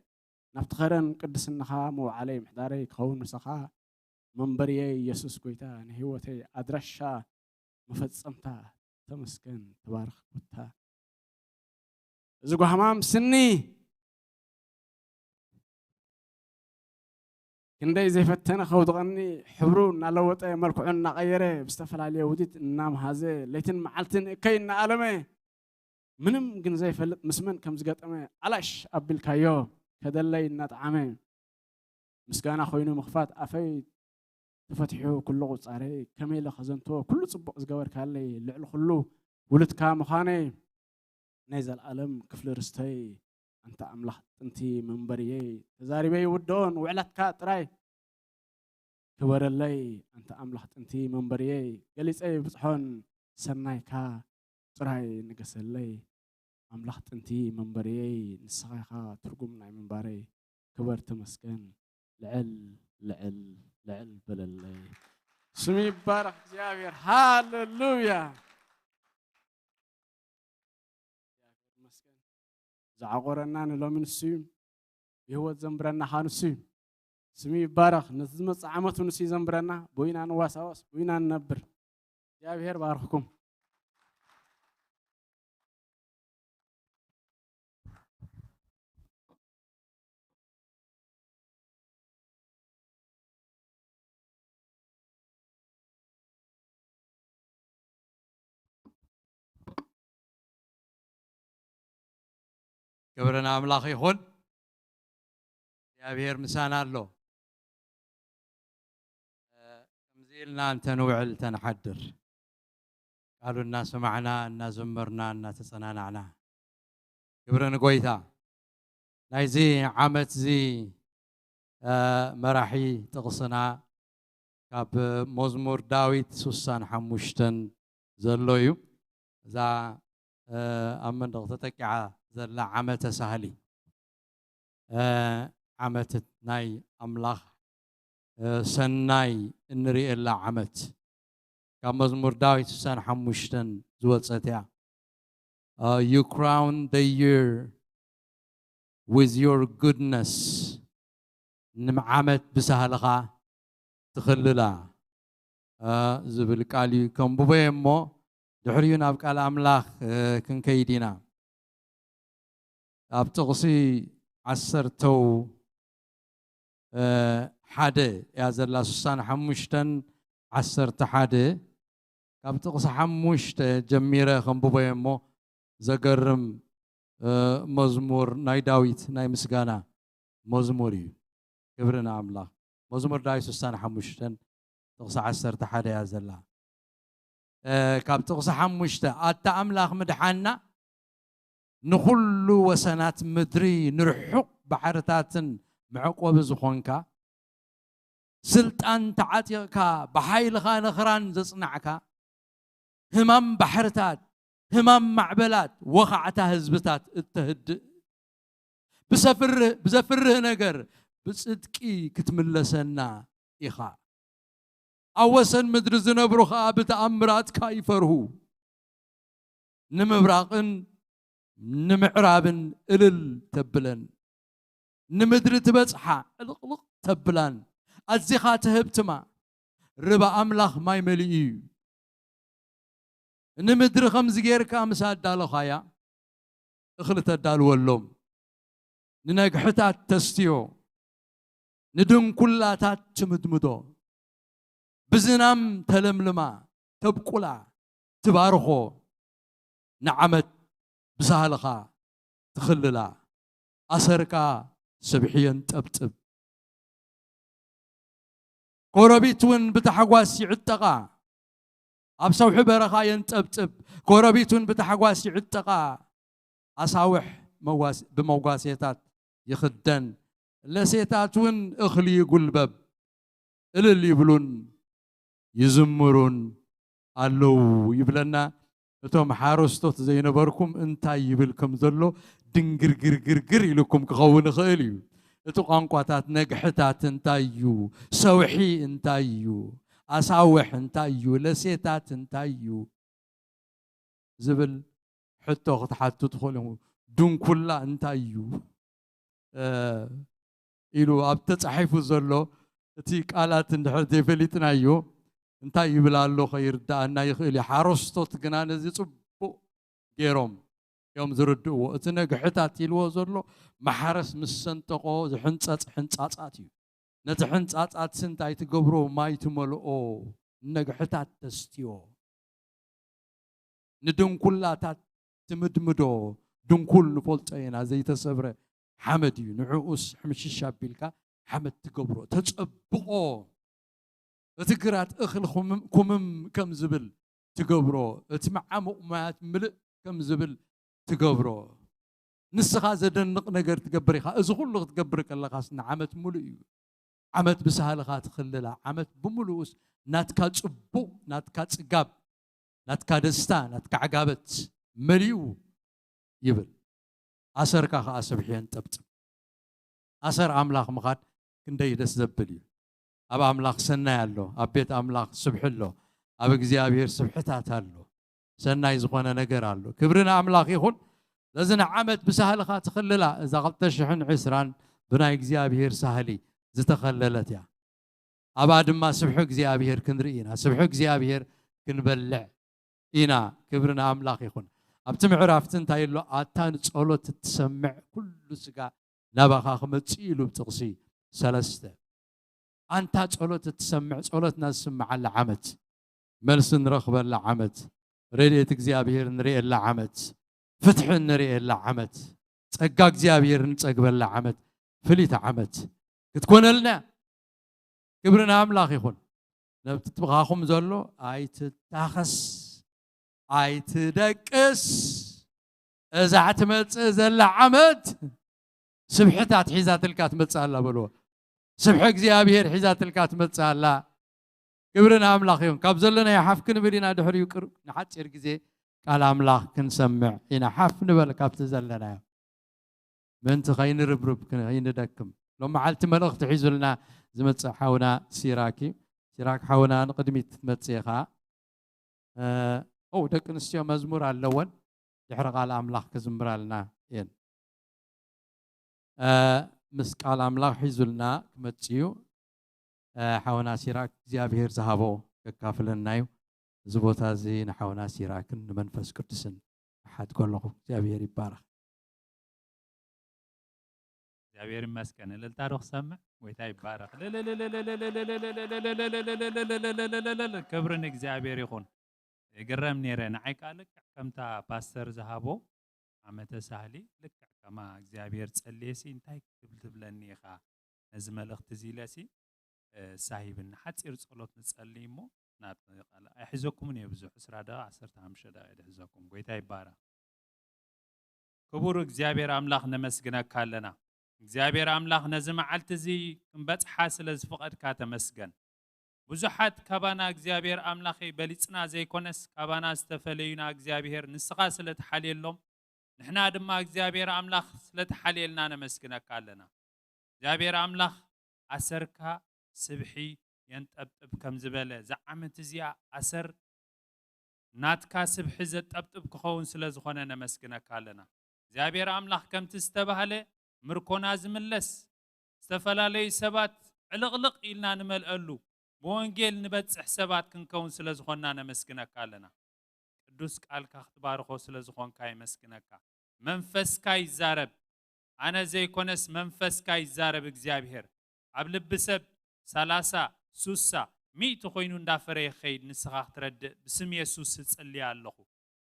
نفتخرن قدسنها مو علي محداري كون مسخا منبري يسوع كويتا نهوتي أدرشا مفتصمتا تمسكن تبارك وتا زغو حمام سني كندي زي فتنا خودغني حبرون نلوط ملكعنا غيره بستفلالي وديت نام هذا ليتن معلتن كاين عالمه منم كن زي فلط مسمن كم زغطمه علاش ابل كايو كدلي نطعمه مسكانا خوينو مخفات افي تفتحوا كل قصاري كميل خزنتو كل صبق زجور كالي لعل خلو ولد كامخاني نزل ألم كفل رستي أنت أملح أنتي منبريي تزاربي ودون وعلت كاتراي كبر اللي أنت أملح أنتي منبريي جلس أي بصحون سناي كا تراي نقص اللي أملح أنتي منبريي نسخة ترجمنا منبري كبر تمسكن لعل بللي سمي بارك جابر هاللويا زعقورنا نلومن السيم يهود زنبرنا خانسيم سمي بارك نزمت عمت ونسي زنبرنا بوينا نواساوس بوينا ننبر جابر بارككم كبرنا أملاخ يخون يا بير مسانا له مزيلنا أنت نوعل تنحدر قالوا الناس معنا الناس زمرنا الناس تصنعنا كبرنا قويتا نايزي عمت زي مراحي تغصنا كاب مزمور داويد سوسان حموشتن زلويو ذا أمن ضغطتك زلا عمت سهلي عمت ناي أملاخ سناي نري إلا عمت كمزمور داويد سان حموشتن زوال ستيا you crown the year with your goodness نمعمت بسهلها تخللا زبل قالي كم بويمو دحرينا بقال أملاخ كن كيدينا أبتغسي عسرتو حدا يا زلا سوسان حموشتن عسرت حدا أبتغسي حموشت جميرة خنبوبيمو زقرم مزمور ناي داويت ناي مسقانا مزموري كبرنا أملاخ مزمور داويت سوسان حموشتن تغسي عسرت حدا يا زلا كاب تغسي حموشت أتا أملاخ مدحانا نخل وسنات مدري نرحق بحرتات معقوب زخونكا سلطان تعاتيكا بحيلخا نخران زصنعكا همام بحرتات همام معبلات وقعتا هزبتات التهد بزفره نجر بصدقي كتملسنا إخا أوسن مدر زنبرخا بتأمرات كايفرهو نمبراقن نمعرابن إلل تبلن نمدر تبصحا القلق تبلن الزخا تهبتما ربا أملاخ ما يملئي نمدر خمس غيركا مساد دالو خايا اخلت الدالو اللوم ننجحتات تستيو ندن كلاتات تمدمدو بزنام تلملما تبقلا تبارخو نعمت بسهلخا تخللا أسركا سبحيا تبتب كوربيتون بتحقواسي عتقا أبسوح برخا ينتبتب كوربيتون بتحقواسي عتقا أساوح بموقاسيتات يخدن لسيتاتون اخلي قلبب اللي يبلون يزمرون اللو يبلنا توم حارستوت زي نبركم انتا يبلكم ذلو دنجر لكم كغون خيلي اتو قانقواتات نجحتات انتايو سوحي انتايو أساوح انتايو لسيتات انتايو زبل حتى وقت حتى تدخلوا دون كلا انتايو إلو أبتتصحيفو زلو تي قالات اندحر ديفليتنايو انتايو بلالو خير دانا يخيلي حارستوت قنا نزي صبو جيروم يوم زردو اتنجحتات يلو زلو محرس مسنتقو حنصاصاتيو نت حنصاصات سنتاي تقبرو ماي تملؤو نجحتات تستيو ندون كلاتات تمدمدو دون كل نفولتينا زي تسبره حمدي نعوس حمش الشابيلكا حمد تقبرو تتصبقو እትግራት እኽል ኩምም ከም ዝብል ትገብሮ እትመዓሙቕ ማያት ምልእ ከም ዝብል ትገብሮ ንስኻ ዘደንቕ ነገር ትገብር ኢኻ እዚ ኩሉ ክትገብር ከለኻስ ንዓመት ሙሉእ እዩ ዓመት ብሳህልኻ ትኽልላ ዓመት ብምሉኡስ ናትካ ጽቡቕ ናትካ ጽጋብ ናትካ ደስታ ናትካ ዓጋበት መሊኡ ይብል ኣሰርካ ከዓ ሰብሕየን ጠብጥብ ኣሰር ኣምላኽ ምኻድ ክንደይ ደስ ዘብል እዩ ኣብ ኣምላኽ ሰናይ ኣሎ ኣብ ቤት ኣምላኽ ስብሒ ኣሎ ኣብ እግዚኣብሔር ስብሕታት ኣሎ ሰናይ ዝኾነ ነገር ኣሎ ክብርን ኣምላኽ ይኹን ለዝና ዓመት ብሳህልኻ ትኽልላ እዛ 2020 ብናይ እግዚኣብሔር ሳህሊ ዝተኸለለት እያ ኣባ ድማ ስብሒ እግዚኣብሔር ክንርኢ ኢና ስብሒ እግዚኣብሔር ክንበልዕ ኢና ክብርን ኣምላኽ ይኹን ኣብቲ ምዕራፍቲ እንታይ ኣሎ ኣታ ንጸሎት እትሰምዕ ኩሉ ስጋ ናባኻ ክመጽእ ኢሉ ብጥቕሲ 3 ኣንታ ጸሎት እትሰምዕ ጸሎትና ዝስምዓላ ዓመት መልሲ ንረኽበላ ዓመት ረድኤት እግዚኣብሔር ንሪኤላ ዓመት ፍትሒ ንሪኤላ ዓመት ጸጋ እግዚኣብሔር ንጸግበላ ዓመት ፍሊት ዓመት ክትኮነልና ክብርና ኣምላኽ ይኹን ነብቲ ትብኻኹም ዘሎ ኣይትታኸስ ኣይትደቅስ እዛ ትመጽእ ዘላ ዓመት ስብሕታት ሒዛ ትልካ ትመጽእ ኣላ በልዎ ስብሒ እግዚኣብሔር ሒዛ ትልካ ትመጽእ ኣላ ክብርና ኣምላኽ ይኹን ካብ ዘለና ሓፍ ክንብል ኢና ድሕሪኡ ንሓፂር ግዜ ቃል ኣምላኽ ክንሰምዕ ኢና ሓፍ ንበል ካብቲ ዘለናዮ ምንቲ ከይንርብርብ ከይንደክም ሎም መዓልቲ መልእኽቲ ሒዙልና ዝመጽእ ሓውና ሲራክ ሓውና ንቅድሚት ትመጽእ ኢኻ ደቂ ኣንስትዮ መዝሙር ኣለወን ድሕሪ ቃል ኣምላኽ ክዝምራልና እየን ምስ ቃል ኣምላኽ ሒዙልና ክመጽእ እዩ ሓውና ሲራክ እግዚኣብሔር ዝሃቦ ከካፍለና እዩ እዚ ቦታ እዚ ንሓውና ሲራክን ንመንፈስ ቅዱስን ሓድ ከለኹ እግዚኣብሔር ይባረኽ እግዚአብሔር ይመስገን እልልታ ዶ ክሰምዕ ወይታ ይባረኽ ክብርን እግዚአብሔር ይኹን ይገረም ነይረ ንዓይ ቃልክ ከምታ ፓስተር ዝሃቦ ዓመተ ሳህሊ ልክ ከማ እግዚአብሔር ጸልየሲ እንታይ ክብል ትብለኒ ኢኻ ነዚ መልእኽቲ እዚ ኢለሲ ሳሂብና ሓፂር ጸሎት ንጸልይ እሞ ናብ ቃል ኣይሕዘኩምን እየ ብዙሕ 10 ደቂቃ 15 ደቂቃ ይሕዘኩም ጎይታ ይባረኽ ክቡር እግዚአብሔር ኣምላኽ ነመስግነካ ኣለና እግዚአብሔር ኣምላኽ ነዚ መዓልቲ እዚ ክንበጽሓ ስለ ዝፈቐድካ ተመስገን ብዙሓት ካባና እግዚአብሔር ኣምላኽ በሊጽና ዘይኮነስ ካባና ዝተፈለዩና እግዚአብሔር ንስኻ ስለ ተሓልየሎም ንሕና ድማ እግዚአብሔር ኣምላኽ ስለ ተሓልየልና ነመስግነካ ኣለና እግዚአብሔር ኣምላኽ ኣሰርካ ስብሒ ينطبطب كم زبالة زعمت زيا أسر ناتكا سبح زطبطب كخون سلا زخونه نمسكنا كالنا زابير أملاح كم تستبهله مركونا زملس استفلالي سبات علق إلنا نمل ألو بونجيل نبتصح سبات كنكون سلا زخونه نمسكنا كالنا قدوس قال كاختبارخو سلا زخون كاي مسكنكا منفس كاي زارب أنا زي كونس منفس كاي زارب እግዚአብሔር ኣብ ልብ ሰብ 30 60 100 ኮይኑ እንዳፈረ ይኸይድ ንስኻ ክትረድእ ብስም ኢየሱስ ጽልይ ኣለኹ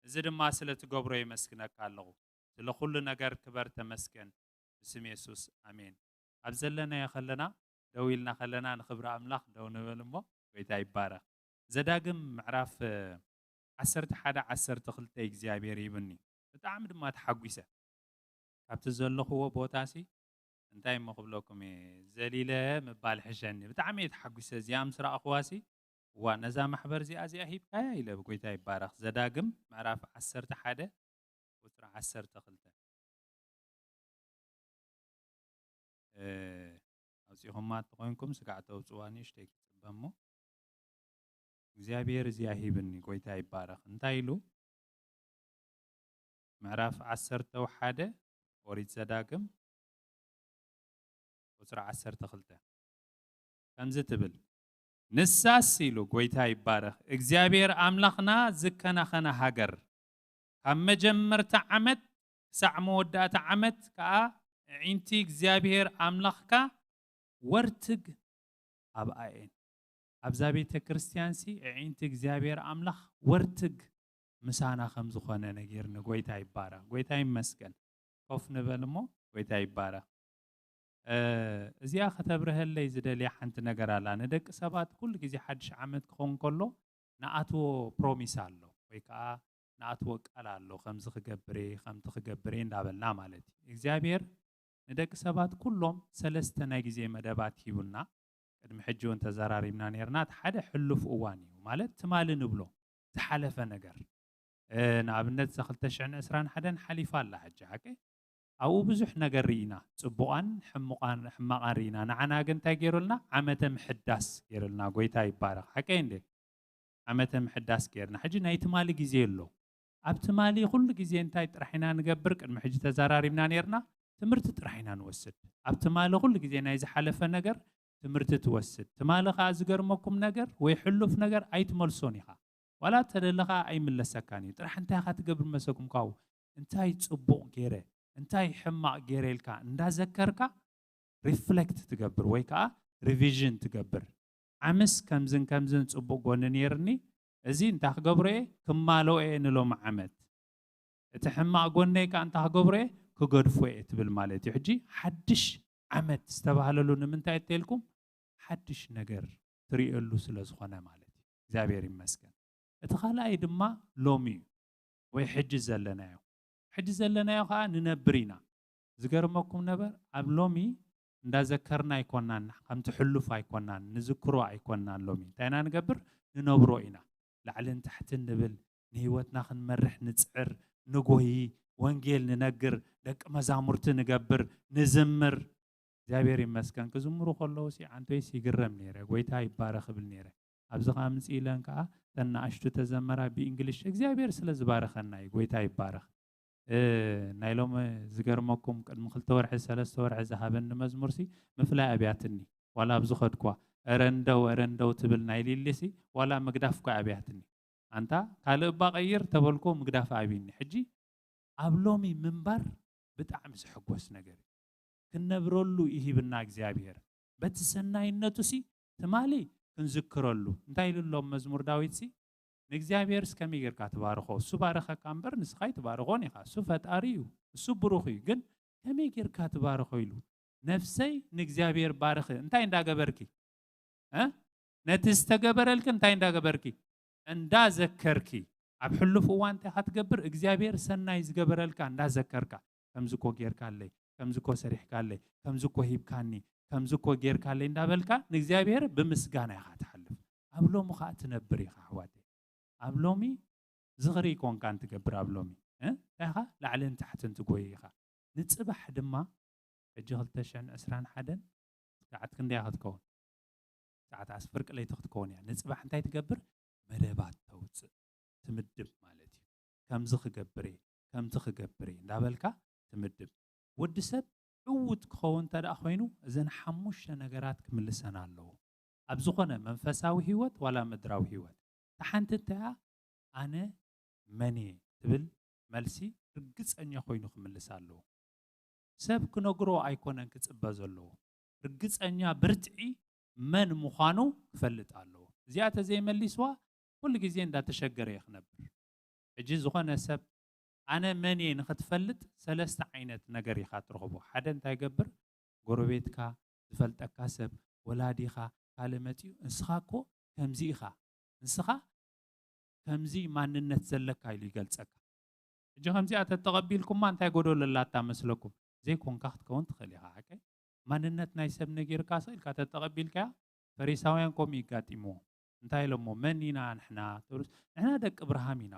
እዚ ድማ ስለ ትገብሮ ይመስክነካ ኣለኹ ስለ ኩሉ ነገር ክበር ተመስገን ብስም ኢየሱስ አሜን ኣብ ዘለና ይኸለና ደው ኢልና ኸለና ንኽብራ ኣምላኽ ደው ንበል እሞ ጎይታ ይባረኽ ዘዳግም ምዕራፍ 11:12 እግዚአብሔር ይብኒ በጣም ድማ ተሐጉሰ ካብቲ ዘለኽዎ ቦታሲ እንታይ መኽብለኩም ዘሊለ ምባል ሕሸኒ ብጣዕሚ የተሐጉሰ እዚኣ ምስ ረኣኽዋሲ ዋ ነዛ ማሕበር እዚኣ እዚኣ ሂብካያ ኢለ ብጎይታ ይባረኽ ዘዳግም ምዕራፍ 11 ቁጥሪ 12 ኣውፂኹማ ትኾንኩም ስጋዕ ተውፅዋኒ ሽተይ ክፅበ እሞ እግዚአብሔር እዚኣ ሂብኒ ጎይታ ይባረኽ እንታይ ኢሉ ምዕራፍ 11 ኦሪት ዘዳግም ቁጥሪ 12 ከምዚ ትብል ንሳስ ኢሉ ጎይታ ይባረኽ እግዚአብሔር ኣምላኽና ዝከናኸና ሃገር ካብ መጀመርታ ዓመት ክሳዕ መወዳእታ ዓመት ከዓ ዒንቲ እግዚአብሔር ኣምላኽካ ወርትግ ኣብ ኣየን ኣብዛ ቤተ ክርስቲያንሲ ዒንቲ እግዚአብሔር ኣምላኽ ወርትግ ምሳና ከም ዝኾነ ነገር ንጎይታ ይባረኽ ጎይታ ይመስገን ኮፍ ንበል እሞ ጎይታ ይባረኽ እዚኣ ከተብርህለይ ዝደልያ ሓንቲ ነገር ኣላ ንደቂ ሰባት ኩሉ ግዜ ሓድሽ ዓመት ክኾን ከሎ ንኣትዎ ፕሮሚስ ኣሎ ወይ ከዓ ንኣትዎ ቃል ኣሎ ከምዚ ክገብር ከምቲ ክገብር እንዳበልና ማለት እዩ እግዚኣብሔር ንደቂ ሰባት ኩሎም ሰለስተ ናይ ግዜ መደባት ሂቡና ቅድሚ ሕጂ እውን ተዘራሪብና ነርና ሓደ ሕሉፍ እዋን እዩ ማለት ትማሊ ንብሎ ዝሓለፈ ነገር ንኣብነት 2021 ሓሊፋ ኣላ ሕጂ ሓቂ ኣብኡ ብዙሕ ነገር ርኢና ፅቡቃን ሕማቃን ርኢና ንዓና ግን እንታይ ገይሩልና ዓመተ ምሕዳስ ገይሩልና ጎይታ ይባረኽ ሓቂ እንዴ ዓመተ ምሕዳስ ገይርና ሕጂ ናይ ትማሊ ግዜ ኣሎ ኣብ ትማሊ ኩሉ ግዜ እንታይ ጥራሕና ንገብር ቅድሚ ሕጂ ተዘራሪብና ነርና ትምህርቲ ጥራሕና ንወስድ ኣብ ትማሊ ኩሉ ግዜ ናይ ዝሓለፈ ነገር ትምህርቲ ትወስድ ትማሊ ከዓ ዝገርመኩም ነገር ወይ ሕሉፍ ነገር ኣይትመልሶን ኢኻ ዋላ ተደለኻ ኣይምለሰካን እዩ ጥራሕ እንታይ ኢኻ ትገብር መሰኩም ካው እንታይ ፅቡቅ ገይረ እንታይ ሕማቅ ገይረ ኢልካ እንዳዘከርካ ሪፍሌክት ትገብር ወይ ከዓ ሪቪዥን ትገብር ዓመስ ከምዝን ፅቡቅ ጎኒ ነርኒ እዚ እንታይ ክገብሮ እየ ክማሎ እየ ንሎም ዓመት እቲ ሕማቅ ጎነይ ከዓ እንታይ ክገብሮ እየ ክገድፎ እየ ትብል ማለት እዩ ሕጂ ሓድሽ ዓመት ዝተባህለሉ ንምንታይ እትልኩም ሓድሽ ነገር ትሪእሉ ስለ ዝኾነ ማለት እዩ እግዚአብሔር ይመስገን እቲ ካልኣይ ድማ ሎሚ ወይ ሕጂ ዘለናዮ ሕጂ ዘለናዮ ከዓ ንነብር ኢና ዝገርመኩም ነበር ኣብ ሎሚ እንዳዘከርና ኣይኮናን ከምቲ ሕሉፍ ኣይኮናን ንዝክሮ ኣይኮናን ሎሚ እንታይ ኢና ንገብር ንነብሮ ኢና ላዕልን ታሕትን ንብል ንህይወትና ክንመርሕ ንፅዕር ንጎይ ወንጌል ንነግር ደቂ መዛሙርቲ ንገብር ንዝምር እግዚአብሔር ይመስገን ክዝምሩ ከለዉ ዓንቶይስ ይግረም ነይረ ጎይታ ይባረኽ ብል ነይረ ኣብዚ ከዓ ምፅ ኢለን ከዓ ተናእሽቱ ተዘመራ ብእንግሊሽ እግዚአብሔር ስለ ዝባረኸና እዩ ጎይታ ይባረኽ ናይ ሎም ዝገርመኩም ቅድሚ 2 ወርሒ 3 ወርሒ ዝሃበኒ መዝሙርሲ ምፍላይ ኣብያትኒ ዋላ ብዝኸድኳ እረንደው ትብል ናይ ሊሊሲ ዋላ ምግዳፍ ኳ ኣብያትኒ አንታ ካልእ ባ ቀይር ተበልኮ ምግዳፍ ኣብይኒ ሕጂ ኣብ ሎሚ ምንባር ብጣዕሚ ዝሕጎስ ነገር ክንነብረሉ ይሂብና እግዚአብሔር በቲ ሰናይነቱ ሲ ትማሊ ክንዝክረሉ እንታይ ኢሉሎም መዝሙር ዳዊት ሲ ንእግዚአብሔር እስከመይ ጌርካ ትባርኾ እሱ ባረኸካ እምበር ንስኻይ ትባርኾን ኢኻ እሱ ፈጣሪ እዩ እሱ ብሩኽ እዩ ግን ከመይ ጌርካ ትባርኾ ኢሉ ነፍሰይ ንእግዚአብሔር ባርኽ እንታይ እንዳገበርኪ ነቲ ዝተገበረልክ እንታይ እንዳገበርኪ እንዳዘከርኪ ኣብ ሕሉፍ እዋን እንታይ ክትገብር እግዚአብሔር ሰናይ ዝገበረልካ እንዳዘከርካ ከምዝኮ ጌርካለይ ከምዝኮ ሰሪሕካለይ ከምዝኮ ሂብካኒ ከምዝኮ ጌርካለይ እንዳበልካ ንእግዚአብሔር ብምስጋና ኢኻ ትሓልፍ ኣብ ሎሚ ከዓ ትነብር ኢኻ ኣሕዋተይ ኣብ ሎሚ ዝኽሪ ኮንካ እንትገብር ኣብ ሎሚ እንታይ ኢኻ ላዕልን ታሕትን ትጎይ ኢኻ ንፅባሕ ድማ ሕጂ 2021 ሰዓት ክንደይ ክትከውን ሰዓት 10 ቅለይቲ ክትከውን እያ ንፅባሕ እንታይ ትገብር መደባት ተውፅእ ትምድብ ማለት እዩ ከምዚ ክገብር ከምቲ ክገብር እንዳበልካ ትምድብ ወዲ ሰብ ዕውት ክኸውን ተደኣ ኮይኑ እዘን 5 ነገራት ክምልሰና ኣለዎ ኣብ ዝኾነ መንፈሳዊ ህይወት ዋላ ምድራዊ ህይወት ተሓንቲ እንተያ ኣነ መን ትብል መልሲ ርግፀኛ ኮይኑ ክምልስ ኣለዎ ሰብ ክነግሮ ኣይኮነን ክፅበ ዘለዎ ርግፀኛ ብርትዒ መን ምዃኑ ክፈልጥ ኣለዎ እዚኣ ተዘይመሊስዋ ኩሉ ግዜ እንዳተሸገረ ይኽነብር ሕጂ ዝኾነ ሰብ ኣነ መን ንኽትፈልጥ ሰለስተ ዓይነት ነገር ኢኻ ትረኽቦ ሓደ እንታይ ገብር ጎረቤትካ ዝፈልጠካ ሰብ ወላዲኻ ካልእ መፅኡ እንስኻ እኮ ከምዚ ኢኻ እንስኻ ከምዚ ማንነት ዘለካ ኢሉ ይገልፀካ ሕጂ ከምዚኣ ተተቐቢልኩማ እንታይ ጎደሎ ኣላታ መስለኩም ዘይኮንካ ክትከውን ትኽእል ኢኻ ሓቂ ማንነት ናይ ሰብ ነጊርካ ስኢልካ ተተቐቢልካያ ፈሪሳውያን ከምኡ ይጋጢምዎም እንታይ ኢሎሞ መን ኢና ንሕና ንሕና ደቂ ብርሃም ኢና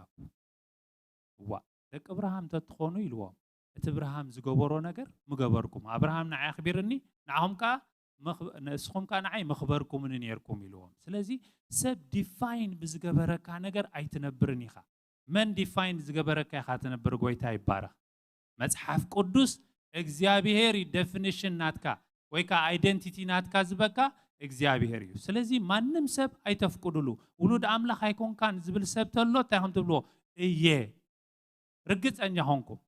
እዋ ደቂ ብርሃም ተትኾኑ ኢልዎም እቲ ብርሃም ዝገበሮ ነገር ምገበርኩም ኣብርሃም ንዓይ ኣኽቢርኒ ንዓኹም ከዓ ንስኹም ከዓ ንዓይ መኽበርኩምን ነርኩም ኢልዎም ስለዚ ሰብ ዲፋይን ብዝገበረካ ነገር ኣይትነብርን ኢኻ መን ዲፋይን ዝገበረካ ኢኻ ትነብር ጎይታ ይባረኽ መጽሓፍ ቅዱስ እግዚአብሔር ዴፊኒሽን ናትካ ወይ ከዓ አይደንቲቲ ናትካ ዝበካ እግዚአብሔር እዩ ስለዚ ማንም ሰብ ኣይተፍቅዱሉ ውሉድ ኣምላኽ ኣይኮንካን ዝብል ሰብ ተሎ እንታይ ከም ትብልዎ እየ ርግፀኛ ኾንኩም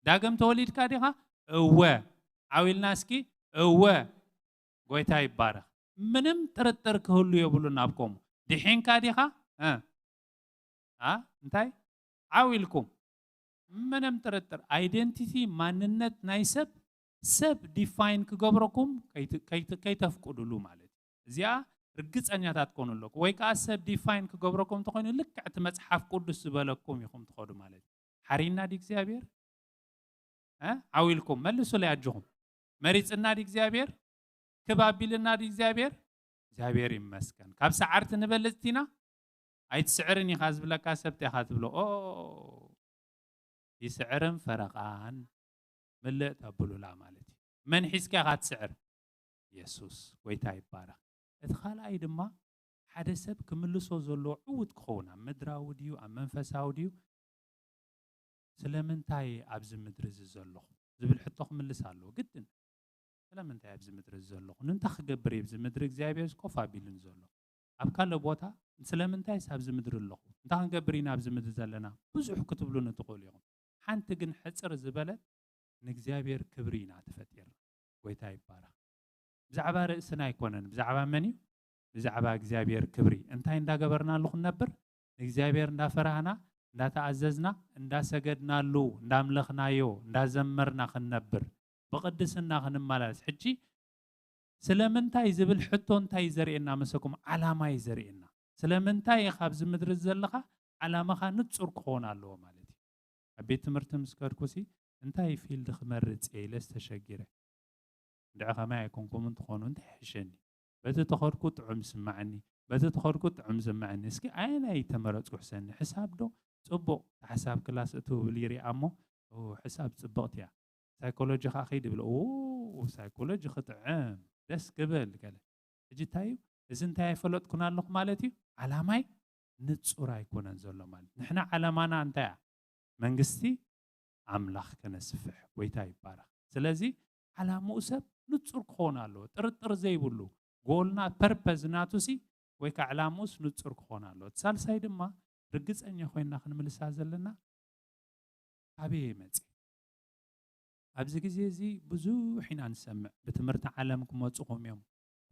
ዳግም ተወሊድካ ዲኻ እወ ዓዊልና እስኪ እወ ጎይታ ይባረኽ ምንም ጥርጥር ክህሉ የብሉን ኣብኮም ድሒንካ ዲኻ እንታይ ዓዊልኩም ምንም ጥርጥር አይደንቲቲ ማንነት ናይ ሰብ سب ديفاين كجبركم كي تفقدوا مالت زيا رجعت تكونوا لك ويكا سب ديفاين كجبركم تكونوا لك اعتمد قدس بالكم يخم تخدوا مالت حرينا ديك زيابير عويلكم ملسوا لياجهم مريض النادي زيابير كبابيل النادي زيابير زيابير يمسكن كاب سعرت نبلتينا ايت سعرني خاز بلا كاسبت خاتبلو او يسعرن فرقان ملء تبلو لا مالتي من حسكا غات سعر يسوس ويتا يبارك ادخال اي دما حدا سب كملسو زلو عود كخونا مدراو ديو ام منفساو ديو سلامنتاي ابز مدرز زلو زبل حطوخ ملسالو قدن سلامنتاي ابز مدرز زلو ننت خغبري ابز مدر እግዚአብሔር ስኮፋ ቢልን ዘሎ ኣብ ካለ ቦታ سلامنتاي ابز مدر ኣለኹ እንታ ክንገብሪና ابز مدر ዘለና ብዙሕ ክትብሉ ንትቆሉ ኢኹም ሓንቲ ግን ሕፅር ዝበለት ንእግዚአብሔር ክብሪና ተፈጥር ወይታ ይባረክ ብዛዕባ ርእስና ኣይኮነን ብዛዕባ መን እዩ ብዛዕባ እግዚአብሔር ክብሪ እንታይ እንዳገበርና ኣለኹ ነበር እግዚአብሔር እንዳፈራህና እንዳተአዘዝና እንዳሰገድናሉ እንዳምለኽናዮ እንዳዘመርና ክንነብር በቅድስና ክንማላስ ሕጂ ስለምንታይ ዝብል ሕቶ እንታይ ዘርኤና መሰኩም ዓላማ ይዘርኤና ስለምንታይ ካብዚ ምድሪ ዘለኻ ዓላማኻ ንጹር ክኾን ኣለዎ ማለት እዩ ኣብ ቤት ትምህርቲ ምስከድኩሲ እንታይ ፊልድ ክመርጽ ኢለስ ተሸጊረ ድዓ ከማይ ኣይኮንኩም እንትኾኑ እንታይ ሕሸኒ በቲ ተኸድኩ ጥዑም ስማዕኒ በቲ ተኸድኩ ጥዑም ስማዕኒ እስኪ ኣየናይ ተመረጽኩ ሕሰኒ ሕሳብ ዶ ጽቡቕ ሓሳብ ክላስ እትው ብል ይሪኣ እሞ ሕሳብ ጽቡቕት እያ ሳይኮሎጂ ኻ ኸይድ ብል ሳይኮሎጂ ክጥዕም ደስ ክብል ገለ ሕጂ እንታይ እዩ እዚ እንታይ ኣይፈለጥኩና ኣለኹ ማለት እዩ ዓላማይ ንጹር ኣይኮነን ዘሎ ማለት ንሕና ዓላማና እንታይ እያ መንግስቲ ኣምላኽ ከነስፍሕ ወይታ ይባረክ ስለዚ ዓላምኡ ሰብ ንጹር ክኾን ኣለዎ ጥርጥር ዘይብሉ ጎልና ፐርፐዝ ናቱሲ ወይ ከዓ ዓላምኡስ ንጹር ክኾን ኣለዎ ሳልሳይ ድማ ርግፀኛ ኮይና ክንምልሳ ዘለና ኣበይ መጽ ኣብዚ ግዜ እዚ ብዙሕ ኢና ንሰምዕ ብትምህርቲ ዓለም ክመጽኹም እዮም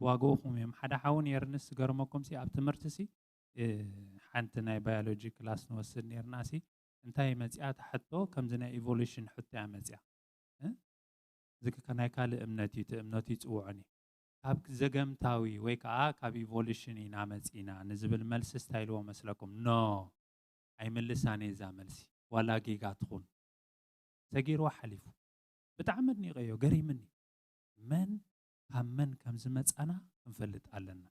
ዋግኡኹም እዮም ሓደ ሓውን የርንስ ገርመኩም ሲ ኣብ ትምህርቲ ሲ ሓንቲ ናይ ባዮሎጂ ክላስ ንወስድ ነርና ሲ እንታይ መጽያ ተሕቶ ከምዚ ናይ ኢቮሉሽን ሕቶ ያ መጽያ ዝከ ናይ ካልእ እምነት እዩ እምነት ይጽውዑኒ ካብ ዘገምታዊ ወይ ከዓ ካብ ኢቮሉሽን ኢና መጽኢና ንዝብል መልሲ ስታይልዎ መስለኩም ኖ ኣይምልሳነ እዛ መልሲ ዋላ ጌጋ ትኹን ሰጊርዋ ሓሊፉ ብጣዕሚ ንቀዮ ገሪምኒ መን ካብ መን ከም ዝመጻና ክንፈልጥ ኣለና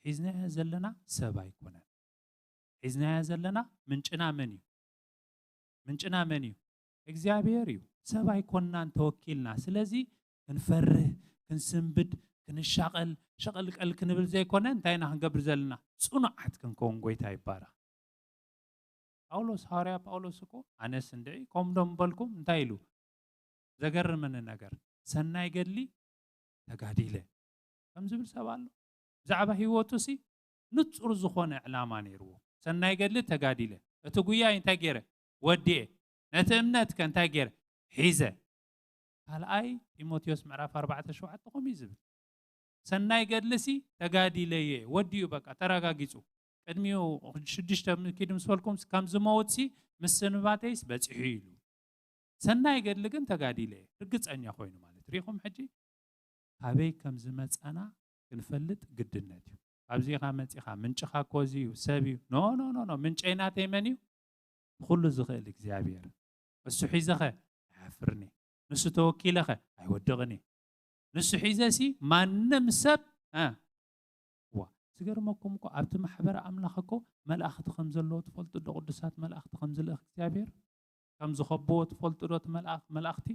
ሒዝናያ ዘለና ሰብ ኣይኮነን ሒዝናያ ዘለና ምንጭና መን እዩ ምንጭና መን እዩ እግዚአብሔር እዩ ሰብ ኣይኮንናን ተወኪልና ስለዚ ክንፈርህ ክንስንብድ ክንሻቀል ሸቀልቀል ክንብል ዘይኮነ እንታይና ክንገብር ዘለና ጽኑዓት ክንከውን ጎይታ ይባረክ ጳውሎስ ሐዋርያ ጳውሎስ እኮ ኣነስ እንድዒ ከምዶም በልኩም እንታይ ኢሉ ዘገርምን ነገር ሰናይ ገድሊ ተጋዲለ ከም ዝብል ሰብ ኣሎ ብዛዕባ ህይወቱ ሲ ንጹር ዝኾነ ዕላማ ነይርዎ ሰናይ ገድሊ ተጋዲለ እቲ ጉያ እንታይ ገይረ ወዲኤ ነቲ እምነት ከእንታይ ገይረ ሒዘ ካልኣይ ጢሞቴዎስ ምዕራፍ 4:7 ቆም ይዝብል ሰናይ ገድልሲ ተጋዲለየ ወዲኡ በቃ ተረጋጊጹ ቅድሚኡ 6 ኪድ ምስፈልኩም ከም ዝመውትሲ ምስ ስንባተይስ በጽሑ ኢሉ ሰናይ ገድሊ ግን ተጋዲለየ ርግጸኛ ኮይኑ ማለት ሪኹም ሕጂ ካበይ ከም ዝመጻና ክንፈልጥ ግድነት እዩ ኣብዚኻ መጺኻ ምንጭኻ ኮዚ እዩ ሰብ እዩ ኖ ኖ ኖ ኖ ምንጨይና ተይመን እዩ ኩሉ ዝኽእል እግዚአብሔር እሱ ሒዘኸ ኣፍርኒ ንሱ ተወኪለኸ ኣይወድቕኒ ንሱ ሒዘሲ ማንም ሰብ ዋ ዝገርመኩም እኮ ኣብቲ ማሕበረ ኣምላኽ እኮ መላእኽቲ ከም ዘለዎ ትፈልጡ ዶ ቅዱሳት መላእኽቲ ከም ዝልእኽ እግዚአብሔር ከም ዝኸብዎ ትፈልጡ ዶ መላእኽቲ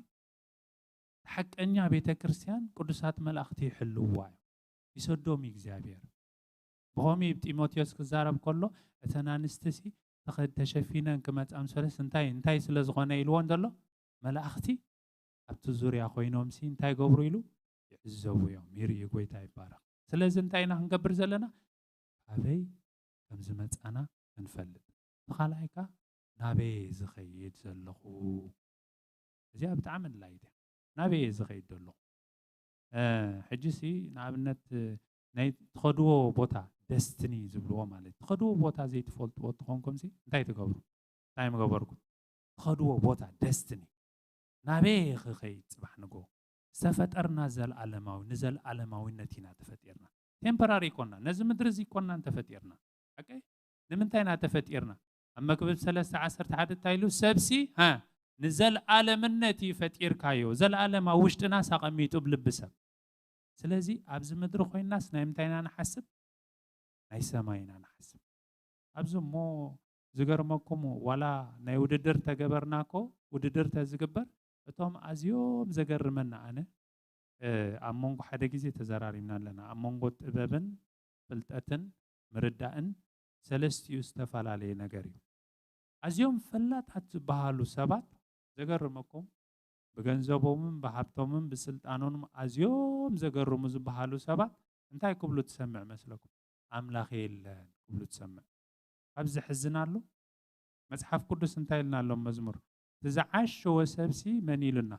ሓቀኛ ቤተ ክርስቲያን ቅዱሳት መላእኽቲ ይሕልዋ ይሰዶም እግዚአብሔር ብኸሚ ጢሞቴዎስ ክዛረብ ከሎ እተን ኣንስትሲ ተሸፊነን ክመጻም ሰለስ እንታይ ስለ ዝኾነ ኢልዎን ዘሎ መላእኽቲ ኣብቲ ዙርያ ኮይኖም ሲ እንታይ ገብሩ ኢሉ ይዕዘቡ እዮም ይርኢ ጎይታ ይባረክ ስለዚ እንታይ ኢና ክንገብር ዘለና ኣበይ ከም ዝመጻና ክንፈልጥ ተኻላይካ ናበይ ዝኸይድ ዘለኹ እዚኣ ብጣዕሚ ንላይት እያ ናበይ ዝኸይድ ዘለኹ ሕጂ ሲ ንኣብነት ናይ ትኸድዎ ቦታ ደስትኒ ዝብልዎ ማለት ትኸድዎ ቦታ ዘይትፈልጥዎ ትኾንኩም ሲ እንታይ ትገብሩ እንታይ ምገበርኩም ትኸድዎ ቦታ ደስትኒ ናበይ ክኸይድ ጽባሕ ንጎ ዝተፈጠርና ዘለዓለማዊ ንዘለዓለማዊነት ኢና ተፈጢርና ቴምፖራሪ ኮና ነዚ ምድሪ እዚ ኮና ተፈጢርና ኦኬ ንምንታይ ኢና ተፈጢርና ኣብ መክብብ 3:11 ታይሉ ሰብሲ ንዘለዓለምነት ይፈጢርካዮ ዘለዓለም ኣብ ውሽጥና ሳቐሚጡ ብልቢ ሰብ ስለዚ ኣብዚ ምድሪ ኮይናስ ናይ ምንታይ ኢና ንሓስብ ናይ ሰማይ ኢና ንሓስብ ኣብዚ እሞ ዝገርመኩም ዋላ ናይ ውድድር ተገበርናኮ ውድድር ተዝግበር እቶም ኣዝዮም ዘገርመና ኣነ ኣብ መንጎ ሓደ ግዜ ተዘራሪብና ኣለና ኣብ መንጎ ጥበብን ፍልጠትን ምርዳእን ሰለስቲኡ ዝተፈላለየ ነገር እዩ ኣዝዮም ፈላጣት ዝበሃሉ ሰባት ዘገርመኩም ብገንዘቦምን ብሃብቶምን ብስልጣኖምን ኣዝዮም ዘገርሙ ዝበሃሉ ሰባት እንታይ ክብሉ ትሰምዕ መስለኩም ኣምላኽ የለን ክብሉ ትሰምዕ ኣብዚ ሕዝናሉ መጽሓፍ ቅዱስ እንታይ ኢልና ኣሎ መዝሙር ትዝዓሸወ ሰብሲ መን ኢሉና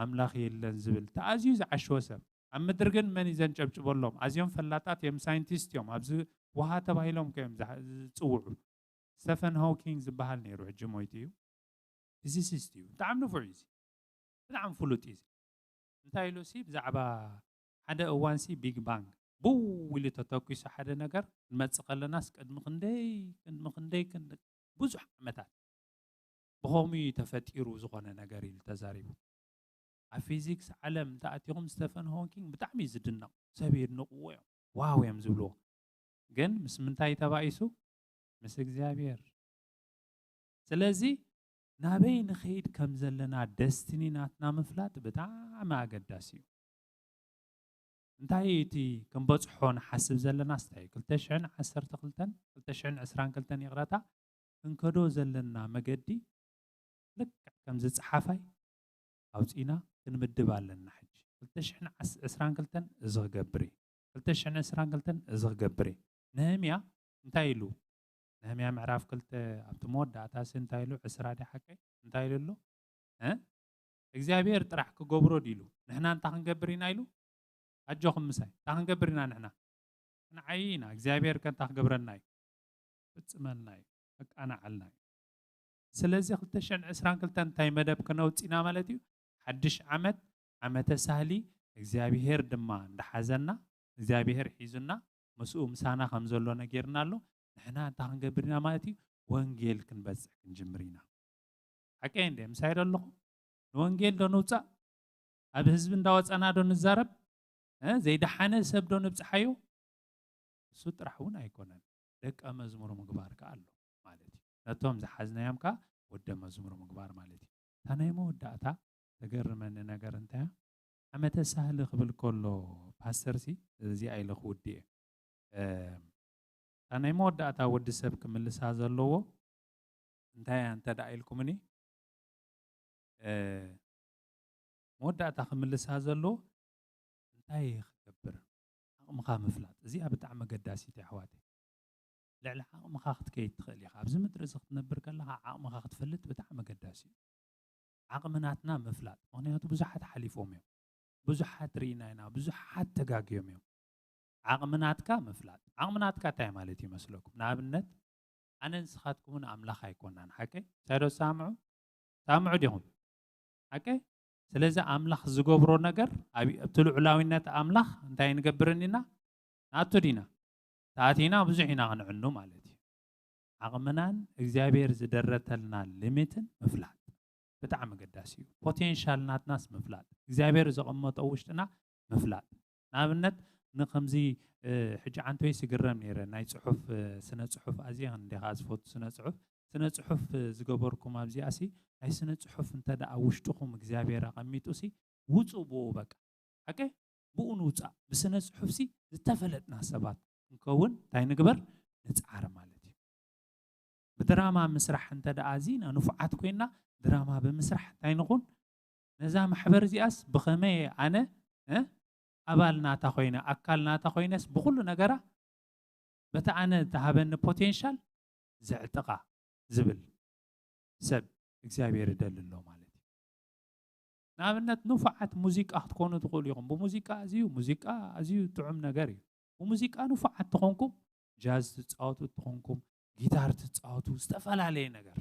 ኣምላኽ የለን ዝብል ተኣዝዩ ዝዓሸወ ሰብ ኣብ ምድሪ ግን መን እዩ ዘንጨብጭበሎም ኣዝዮም ፈላጣት እዮም ሳይንቲስት እዮም ኣብዚ ውሃ ተባሂሎም ከዮም ዝፅውዑ ስቴፈን ሆኪንግ ዝበሃል ነይሩ ሕጂ ሞይቱ እዩ ፊዚሲስት እዩ ብጣዕሚ ንፉዕ እዩ ብጣዕሚ ፍሉጥ እዩ እንታይ ኢሉ ሲ ብዛዕባ ሓደ እዋን ሲ ቢግ ባንግ ቡው ኢሉ ተተኪሱ ሓደ ነገር ንመፅእ ከለናስ ቅድሚ ክንደይ ብዙሕ ዓመታት ብኸምኡ ተፈጢሩ ዝኾነ ነገር ኢሉ ተዛሪቡ ኣብ ፊዚክስ ዓለም ተኣቲኹም ስቴፈን ሆኪንግ ብጣዕሚ እዩ ዝድነቕ ሰብ የድንቕዎ እዮም ዋው እዮም ዝብልዎ ግን ምስ ምንታይ ተባኢሱ ምስ እግዚኣብሔር ስለዚ ናበይ ንኸይድ ከም ዘለና ደስቲኒ ናትና ምፍላጥ ብጣዕሚ ኣገዳሲ እዩ እንታይ እቲ ክንበፅሖ ንሓስብ ዘለና ስታይ 2012 ይቕረታ ክንከዶ ዘለና መገዲ ልክዕ ከም ዝፀሓፋይ ኣውፂና ክንምድብ ኣለና ሕጂ 2022 እዚ ክገብር 2022 እዚ ክገብር ነህምያ እንታይ ኢሉ ነህምያ ምዕራፍ 2 ኣብቲ መወዳእታ እንታይ ኢሉ 20 ሓቀይ እንታይ ኢሉ ኣሎ እግዚኣብሔር ጥራሕ ክገብሮ ዲሉ ንሕና እንታይ ክንገብር ኢና ኢሉ ኣጆኹም ምሳይ እንታይ ክንገብር ኢና ንሕና ክንዓይና እግዚኣብሔር ከ እንታይ ክገብረና እዩ ፍፅመልና እዩ ከቃናዓልና እዩ ስለዚ 2022 እንታይ መደብ ክነውፂና ማለት እዩ ሓድሽ ዓመት ዓመተ ሳህሊ እግዚኣብሔር ድማ እንዳሓዘና እግዚኣብሔር ሒዙና ምስኡ ምሳና ከም ዘሎ ነጊርና ኣሎ ንሕና እንታይ ክንገብር ኢና ማለት እዩ ወንጌል ክንበፅሕ ክንጅምር ኢና ሓቀይ እንደ ምሳይ ዶ ኣለኹ ንወንጌል ዶ ንውፃእ ኣብ ህዝቢ እንዳወፀና ዶ ንዛረብ ዘይደሓነ ሰብ ዶ ንብፅሓዮ እሱ ጥራሕ እውን ኣይኮነን ደቀ መዝሙር ምግባር ከ ኣሎ ማለት እዩ ነቶም ዝሓዝናዮም ከ ወደ መዝሙር ምግባር ማለት እዩ እታ ናይ መወዳእታ ተገርመኒ ነገር እንታይ ዓመተ ሳህሊ ክብል ከሎ ፓስተር ሲ እዚኣ ኢለ ክውድእ እታ ናይ መወዳእታ ወዲ ሰብ ክምልሳ ዘለዎ እንታይ እንተ ዳ ኢልኩምኒ መወዳእታ ክምልሳ ዘለዎ እንታይ ክገብር ዓቕምኻ ምፍላጥ እዚኣ ብጣዕሚ ኣገዳሲት እያ ኣሕዋተይ ልዕሊ ዓቕምኻ ክትከይድ ትኽእል ኢኻ ኣብዚ ምድሪ እዚ ክትነብር ከለኻ ዓቕምኻ ክትፈልጥ ብጣዕሚ ኣገዳሲ እዩ ዓቕምናትና ምፍላጥ ምክንያቱ ብዙሓት ሓሊፎም እዮም ብዙሓት ርኢና ኢና ብዙሓት ተጋግዮም እዮም ዓቕምናትካ ምፍላጥ ዓቕምናትካ እንታይ ማለት ይመስለኩም ንኣብነት ኣነ ንስኻትኩምን ኣምላኽ ኣይኮናን ሓቀይ ሳይዶ ሳምዑ ዲኹም ሓቀይ ስለዚ ኣምላኽ ዝገብሮ ነገር ኣብቲ ልዑላዊነት ኣምላኽ እንታይ ንገብርን ኢና ናቱ ዲና ተኣቲና ብዙሕ ኢና ክንዕኑ ማለት እዩ ዓቕምናን እግዚኣብሔር ዝደረተልና ሊሚትን ምፍላጥ ብጣዕሚ ኣገዳሲ እዩ ፖቴንሻል ናትናስ ምፍላጥ እግዚኣብሔር ዘቐመጦ ውሽጥና ምፍላጥ ንኣብነት ንከምዚ ሕጂ ዓንተወይ ስግረም ነይረ ናይ ፅሑፍ ስነ ፅሑፍ ኣዝየ እንዲኻ ዝፈቱ ስነ ፅሑፍ ዝገበርኩም ኣብዚኣ ሲ ናይ ስነ ፅሑፍ እንተደኣ ውሽጥኹም እግዚኣብሔር ኣቐሚጡ ሲ ውፁእ ብኡ በቃ ሓቀ ብኡ ንውፃእ ብስነ ፅሑፍ ሲ ዝተፈለጥና ሰባት ንከውን እንታይ ንግበር ንፃዓር ማለት እዩ ብድራማ ምስራሕ እንተደኣ እዚና ንፉዓት ኮይና ድራማ ብምስራሕ እንታይ ንኹን ነዛ ማሕበር እዚኣስ ብኸመይ ኣነ ኣባል ናታ ኮይነ ኣካል ናታ ኮይነስ ብኩሉ ነገራ በታ ኣነ ተሃበኒ ፖቴንሻል ዘዕጥቓ ዝብል ሰብ እግዚኣብሔር ይደሊ ኣሎ ማለት እዩ ንኣብነት ንፉዓት ሙዚቃ ክትኮኑ ትኽእሉ ኢኹም ብሙዚቃ ኣዝዩ ጥዑም ነገር እዩ ብሙዚቃ ንፉዓት ትኾንኩም ጃዝ ትፃወቱ ትኾንኩም ጊታር ትፃወቱ ዝተፈላለየ ነገር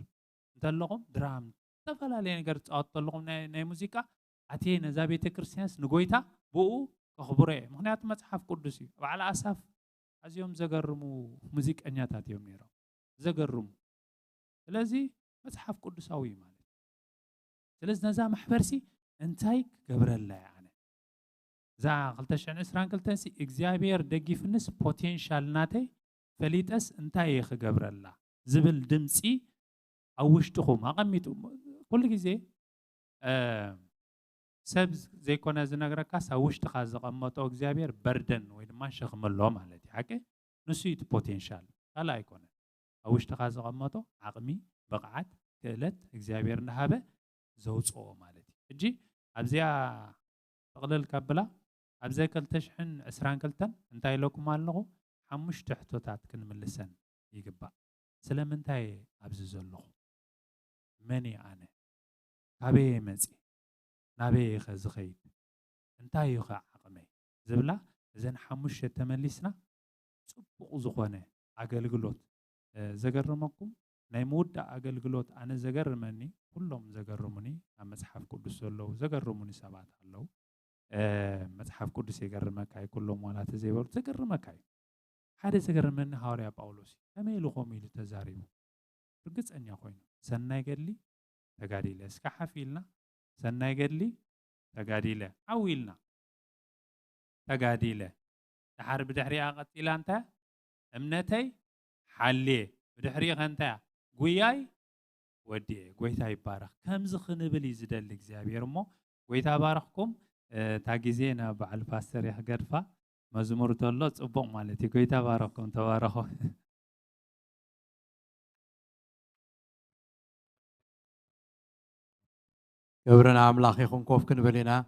እንተለኹም ድራም ዝተፈላለየ ነገር ትፃወቱ ተለኹም ናይ ሙዚቃ أتي نزا بيت كريستيانس نقويتا بو كخبره مخنيات مصحف قدسي وعلى أساف أزيوم زقرمو موزيك أنياتات يوم نيرو زقرمو لذي مصحف قدساوي مالك سلز نزا محبرسي انتاي قبر الله يعني زا قلتش عن إسران قلتنسي إكزيابير دقي في النس بوتنشال ناتي فليتأس انتاي يخ قبر الله زبل دمسي أوشتخو ما قميتو كل جزء سبز زي كنا زنقرا سوشت خاز قمتو إكزيابير بردن وين ما شخم الله مالتي حكي نسيت بوتنشال لا يكون أوشت خاز قمتو عقمي بقعت كلت إكزيابير نهابه زوجو مالتي اجي أبزيا تقلل كبلا أبزي كلتشحن عسران كلتن انتاي لكم مالغو حمش تحتوتات كن من اللسان يقبا سلام انتاي أبزي زلغو مني أنا كابي مزي نابي خزخيد انتاي يخا عقمي زبلا زين حمش تملسنا صبق زخونه أقلقلوت زقرمكم نيمود أقلقلوت أنا زقرمني كلهم زقرموني مصحف قدس الله زقرموني سبعة الله مصحف قدس يقرمك هاي كلهم ولا تزيور زقرمك هاي هذا زقرمني هاري باولوس كم يلقوم يلتزاريو رجس أن يخوين سنة قدلي تقاديله سكحفيلنا سنة قدلي تقاديله عويلنا تقاديله تحارب دحري قتيل أنت أمنتي حلي بدحري أنت قوياي ودي قويتا يبارك كم زخن بلي زدل إكزيابير مو قويتا بارككم تاجزينا بعل باستر يحقرفا مزمور تولو صبق مالتي قويتا بارككم تباركوا يبرنا أملاخ يخون كوف كن بلينا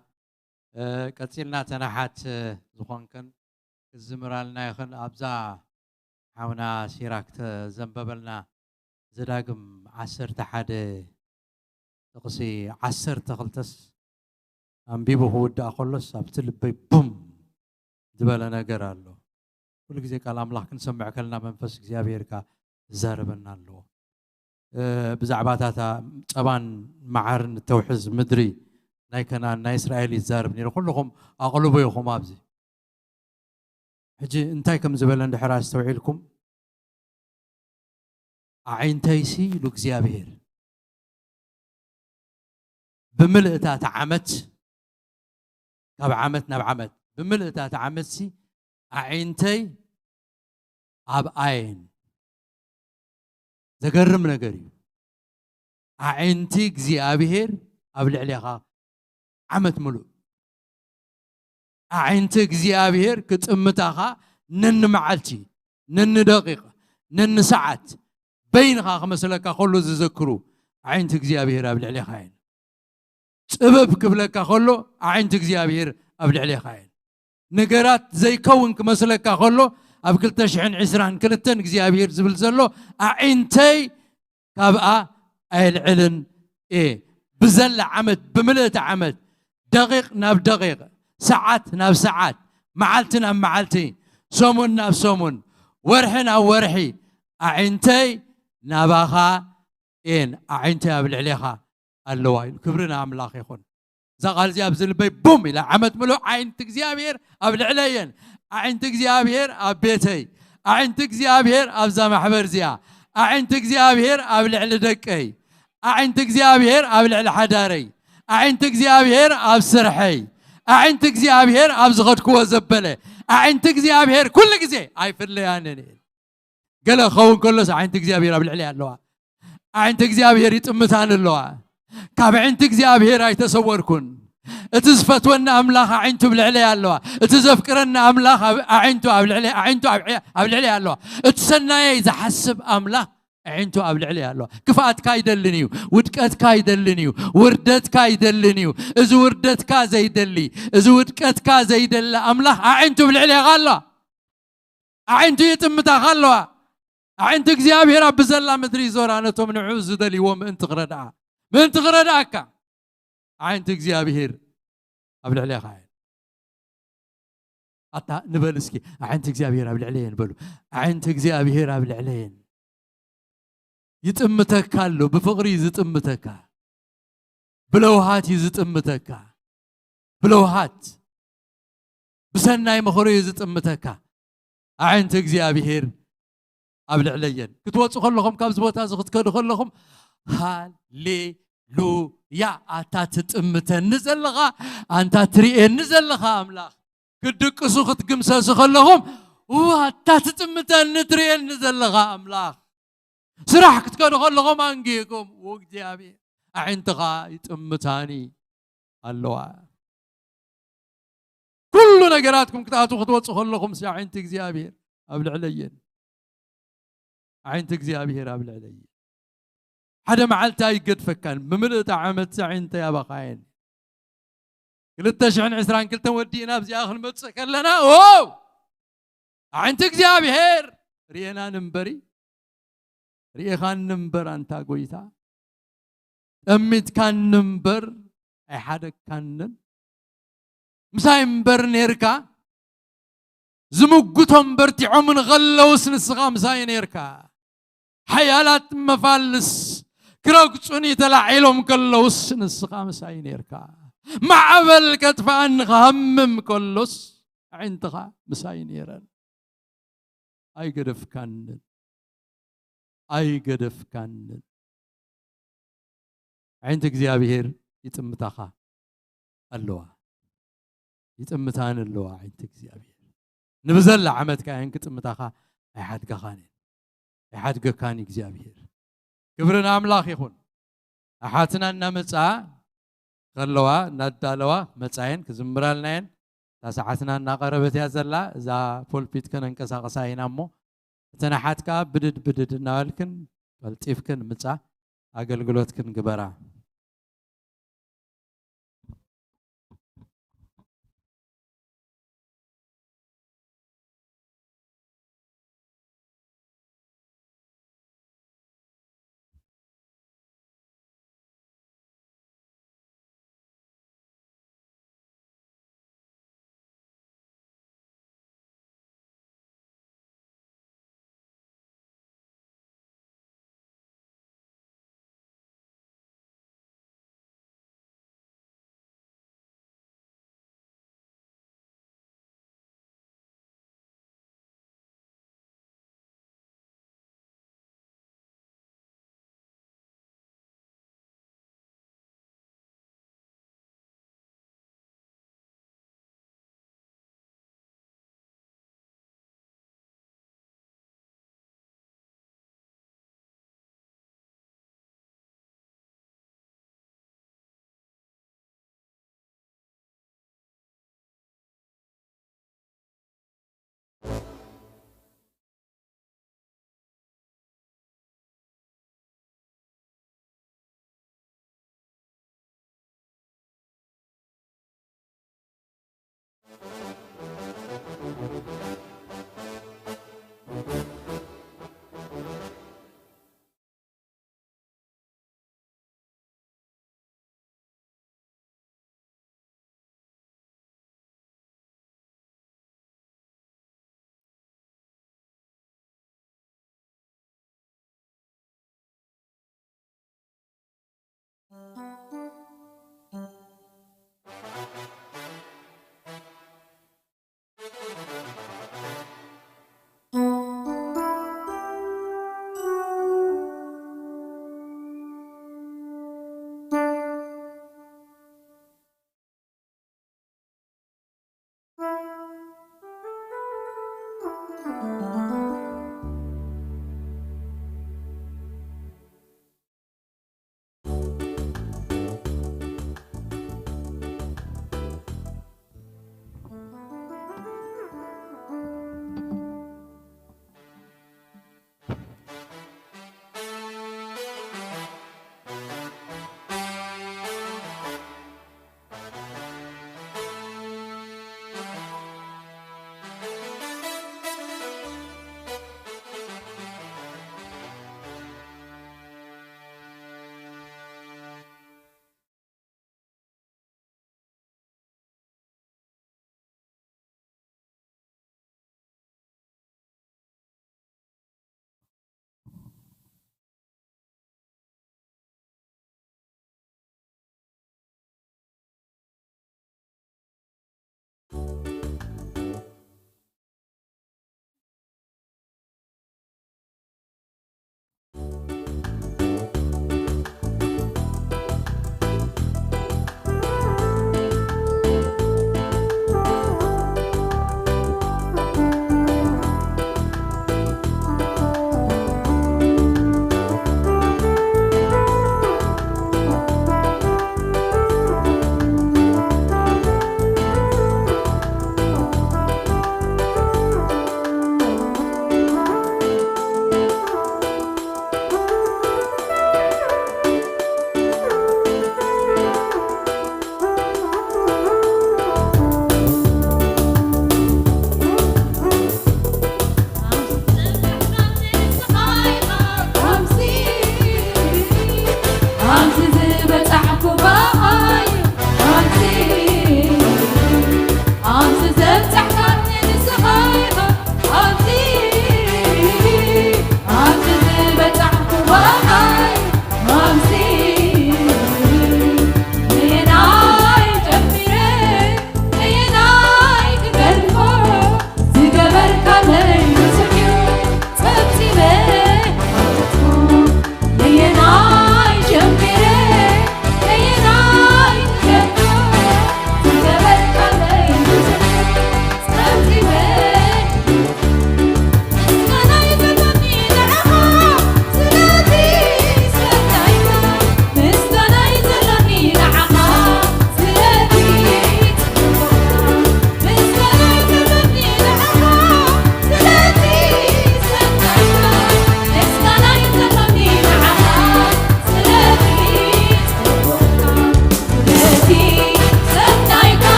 كتيرنا تنحات زخون الزمرالنا يخن أبزا حونا سيراكت زنببلنا زداقم عسر تحد تقصي عسر تغلتس أم بيبو هو دا أخلص أبتل بي بوم دبالنا قرالو كل جزي كلام الله كنسمع كلنا منفس جزيابيركا زاربنا له بزعباتها طبعا معارن التوحيز مدري نايكنا نا إسرائيلي زاربني كلهم أغلبوا يخوم أبزي حجي انتايكم زبالنا دحراس توعيلكم عين تيسي لوكزيابير بملئتات عمت كاب عمتنا بعمت بملئتات عمتسي عينتي أب عين زقرم نقري عينتي كزيابير أبلع عليها عمت ملو عينتي كزيابير كتأمتها نن معلتي نن دقيقة نن ساعات بينها خمس لك خلو زذكروا عينتك زيابير أبلع عليه خاين سبب قبلك خلو عينتك زيابير أبلع عليه خاين نقرات زي كونك مسلك خلو أبكل تشحن عسران كلتن زيابير زبل زلو عينتي كابقى العلن إيه بزل عمد بملئة عمد دقيق ناب دقيق ساعات ناب ساعات معلتن ناب معلتي سومن ناب سومن ورحي ناب ورحي عينتي نباخا إن عينتي أبل عليها اللواين كبرنا أملاخ يخون زغال زياب زلبي بوم إلى عمد ملو عينتك زيابير أبل عليين عينتك زيابير أبيتي عينتك زيابير أبزا محبر زيا عينتك زيابير أبل على دكي عينتك زيابير أبل على حداري عينتك زيابير أبسرحي عينتك زيابير أبزغد كوا زبلة عينتك زيابير كل جزء أي في الليانين قال خوون كله عينتك زيابير أبل عليها اللواء عينتك زيابير يتمتان اللواء كاب عينتك زيابير أي تصوركن اتزفت ونا أملاخ عينتو أبل عليها اللواء اتزفكرنا أملاخ عينتو أبل عليها عينتو أبل عليها اللواء اتسنى إذا حسب أملاخ عينتو أبل عليها اللواء كفات كايدلنيو ودكت كايدلنيو وردت كايدلنيو إذا وردت كازيدلي إذا ودكت كازيدل أملاخ عينتو أبل عليها غلا عينتو يتمتا غلا عندك زيابير رب زلا مدري زورانتهم نعوز ذلي وم انت غردع من تغردعك عندك زيابير قبل عليه خاين أتا نبلسكي عندك زيابير قبل عليه نبلو عندك زيابير قبل عليه يتأمتك كله بفقري يتأمتك بلوهات يتأمتك بلوهات بسناي مخري زطمتك عينت እግዚአብሔር أبلع عليا كتوصوا خلهم كابز بوتا زخت كدو خلهم هاليلويا أنت تتمتن نزلغا أنت تريئن نزلغا أملاخ كدك سخت قمسة خلهم وأنت تتمتن نتريئن نزلغا أملاخ سرح كتكدو خلهم أنجيكم وقديابي أعنتغا يتمتاني اللوا كل نقراتكم كتاتو خطوة خلهم ساعين تكزيابي أبلع عليا عين تكزيابي أبلع عليا حدا معلتاي قد فكان بملئ عملت ساعين يا بقاين قلت شعن عسران قلت ودينا بزي آخر متسك لنا أوه عين تكزيابي هير رينا نمبري ريخان نمبر أنت قويتا أميت كان نمبر أي حدا كان مساي مبر نيركا زمقتهم برتعوا من غلوس نسغا مساي نيركا حيالات مفالس كروكتوني تلعيلهم كلوس نسغا مساي نيركا معبل كتفان غهمم كلوس عندها مساي نيرن أي قدف كان أي قدف كان عندك زيابير يتمتاخا اللوا يتمتان اللوا عندك زيابير نبزل عمد كاين كتمتاخا أي حد كخاني أي حد كاني زيابير كبرنا أملاخ يخون أحاتنا نمتسا خلوا ندالوا متساين كزمبرالنين تساعتنا نقربت يا زلا إذا فول بيت كن انكسا قصاين أمو تنحاتك بدد نالكن والتيفكن متسا أقلقلوتكن قبرا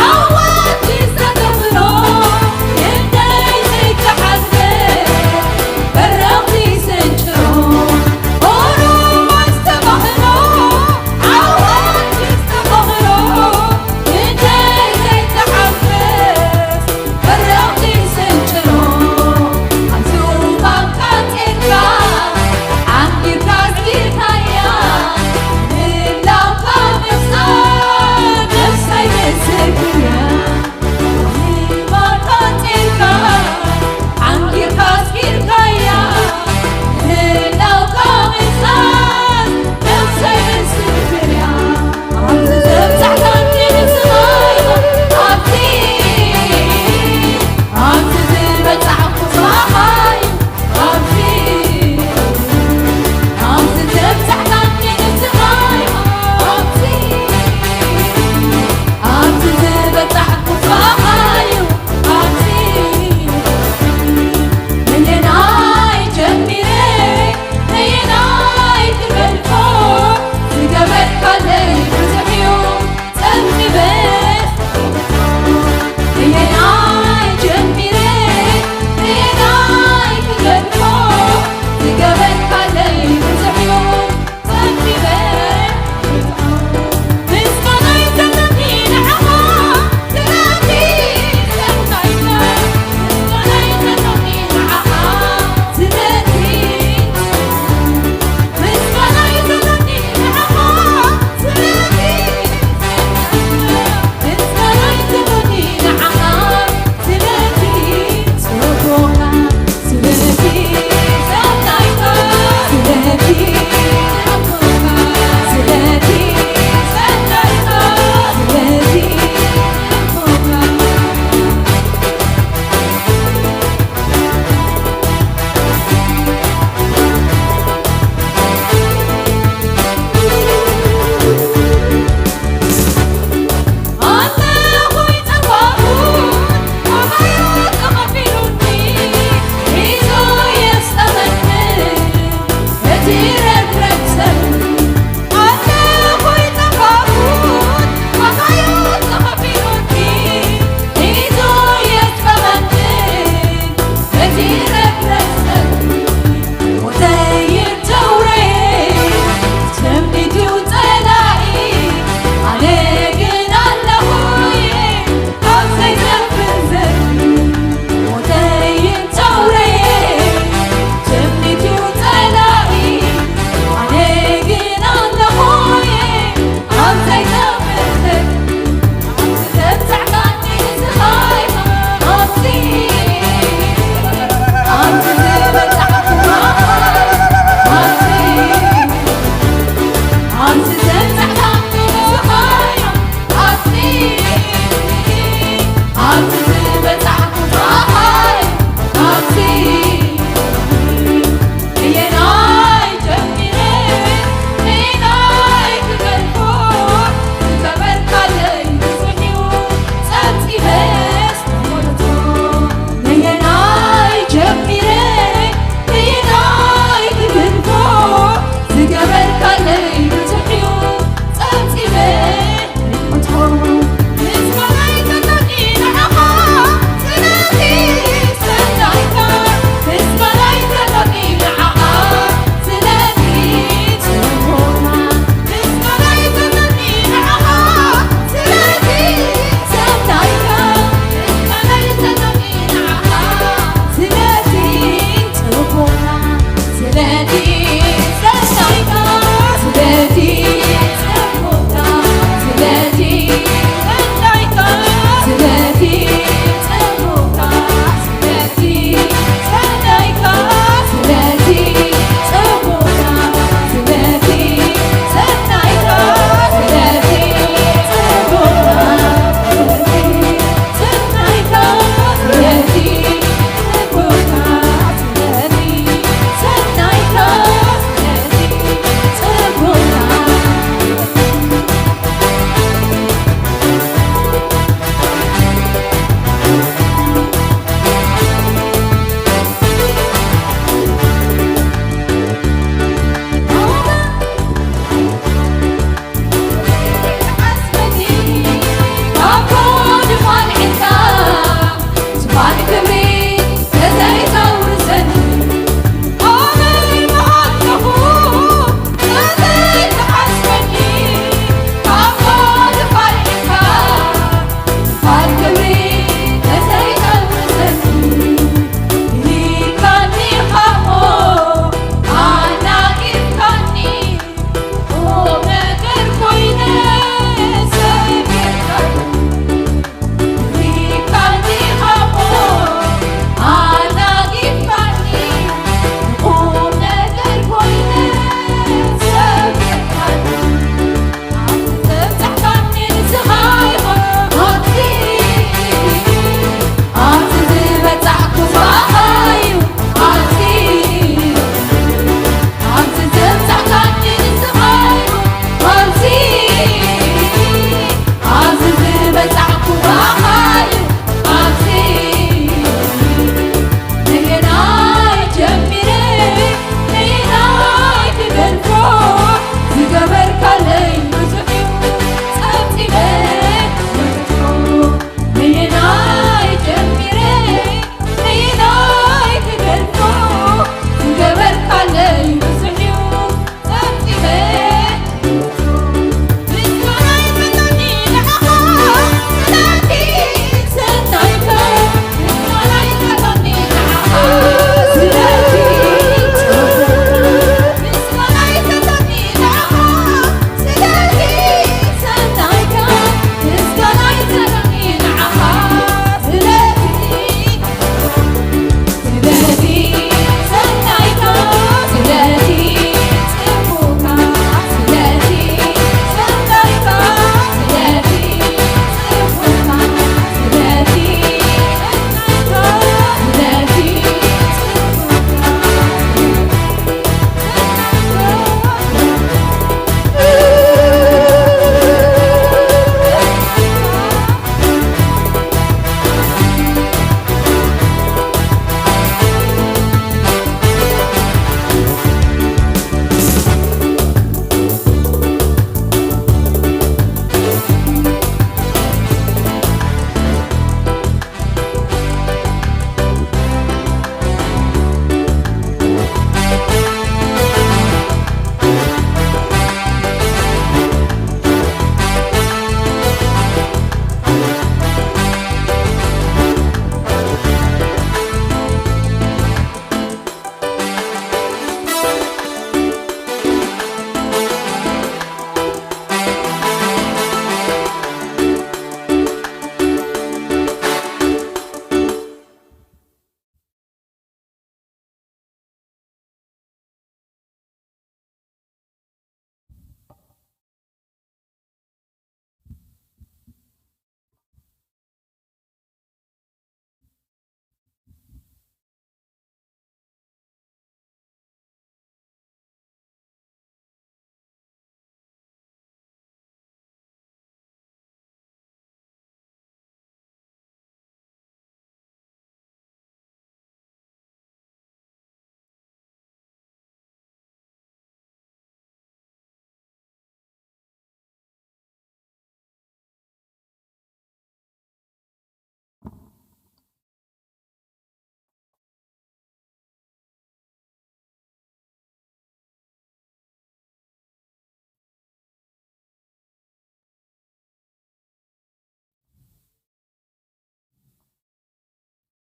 Awati sa kabro,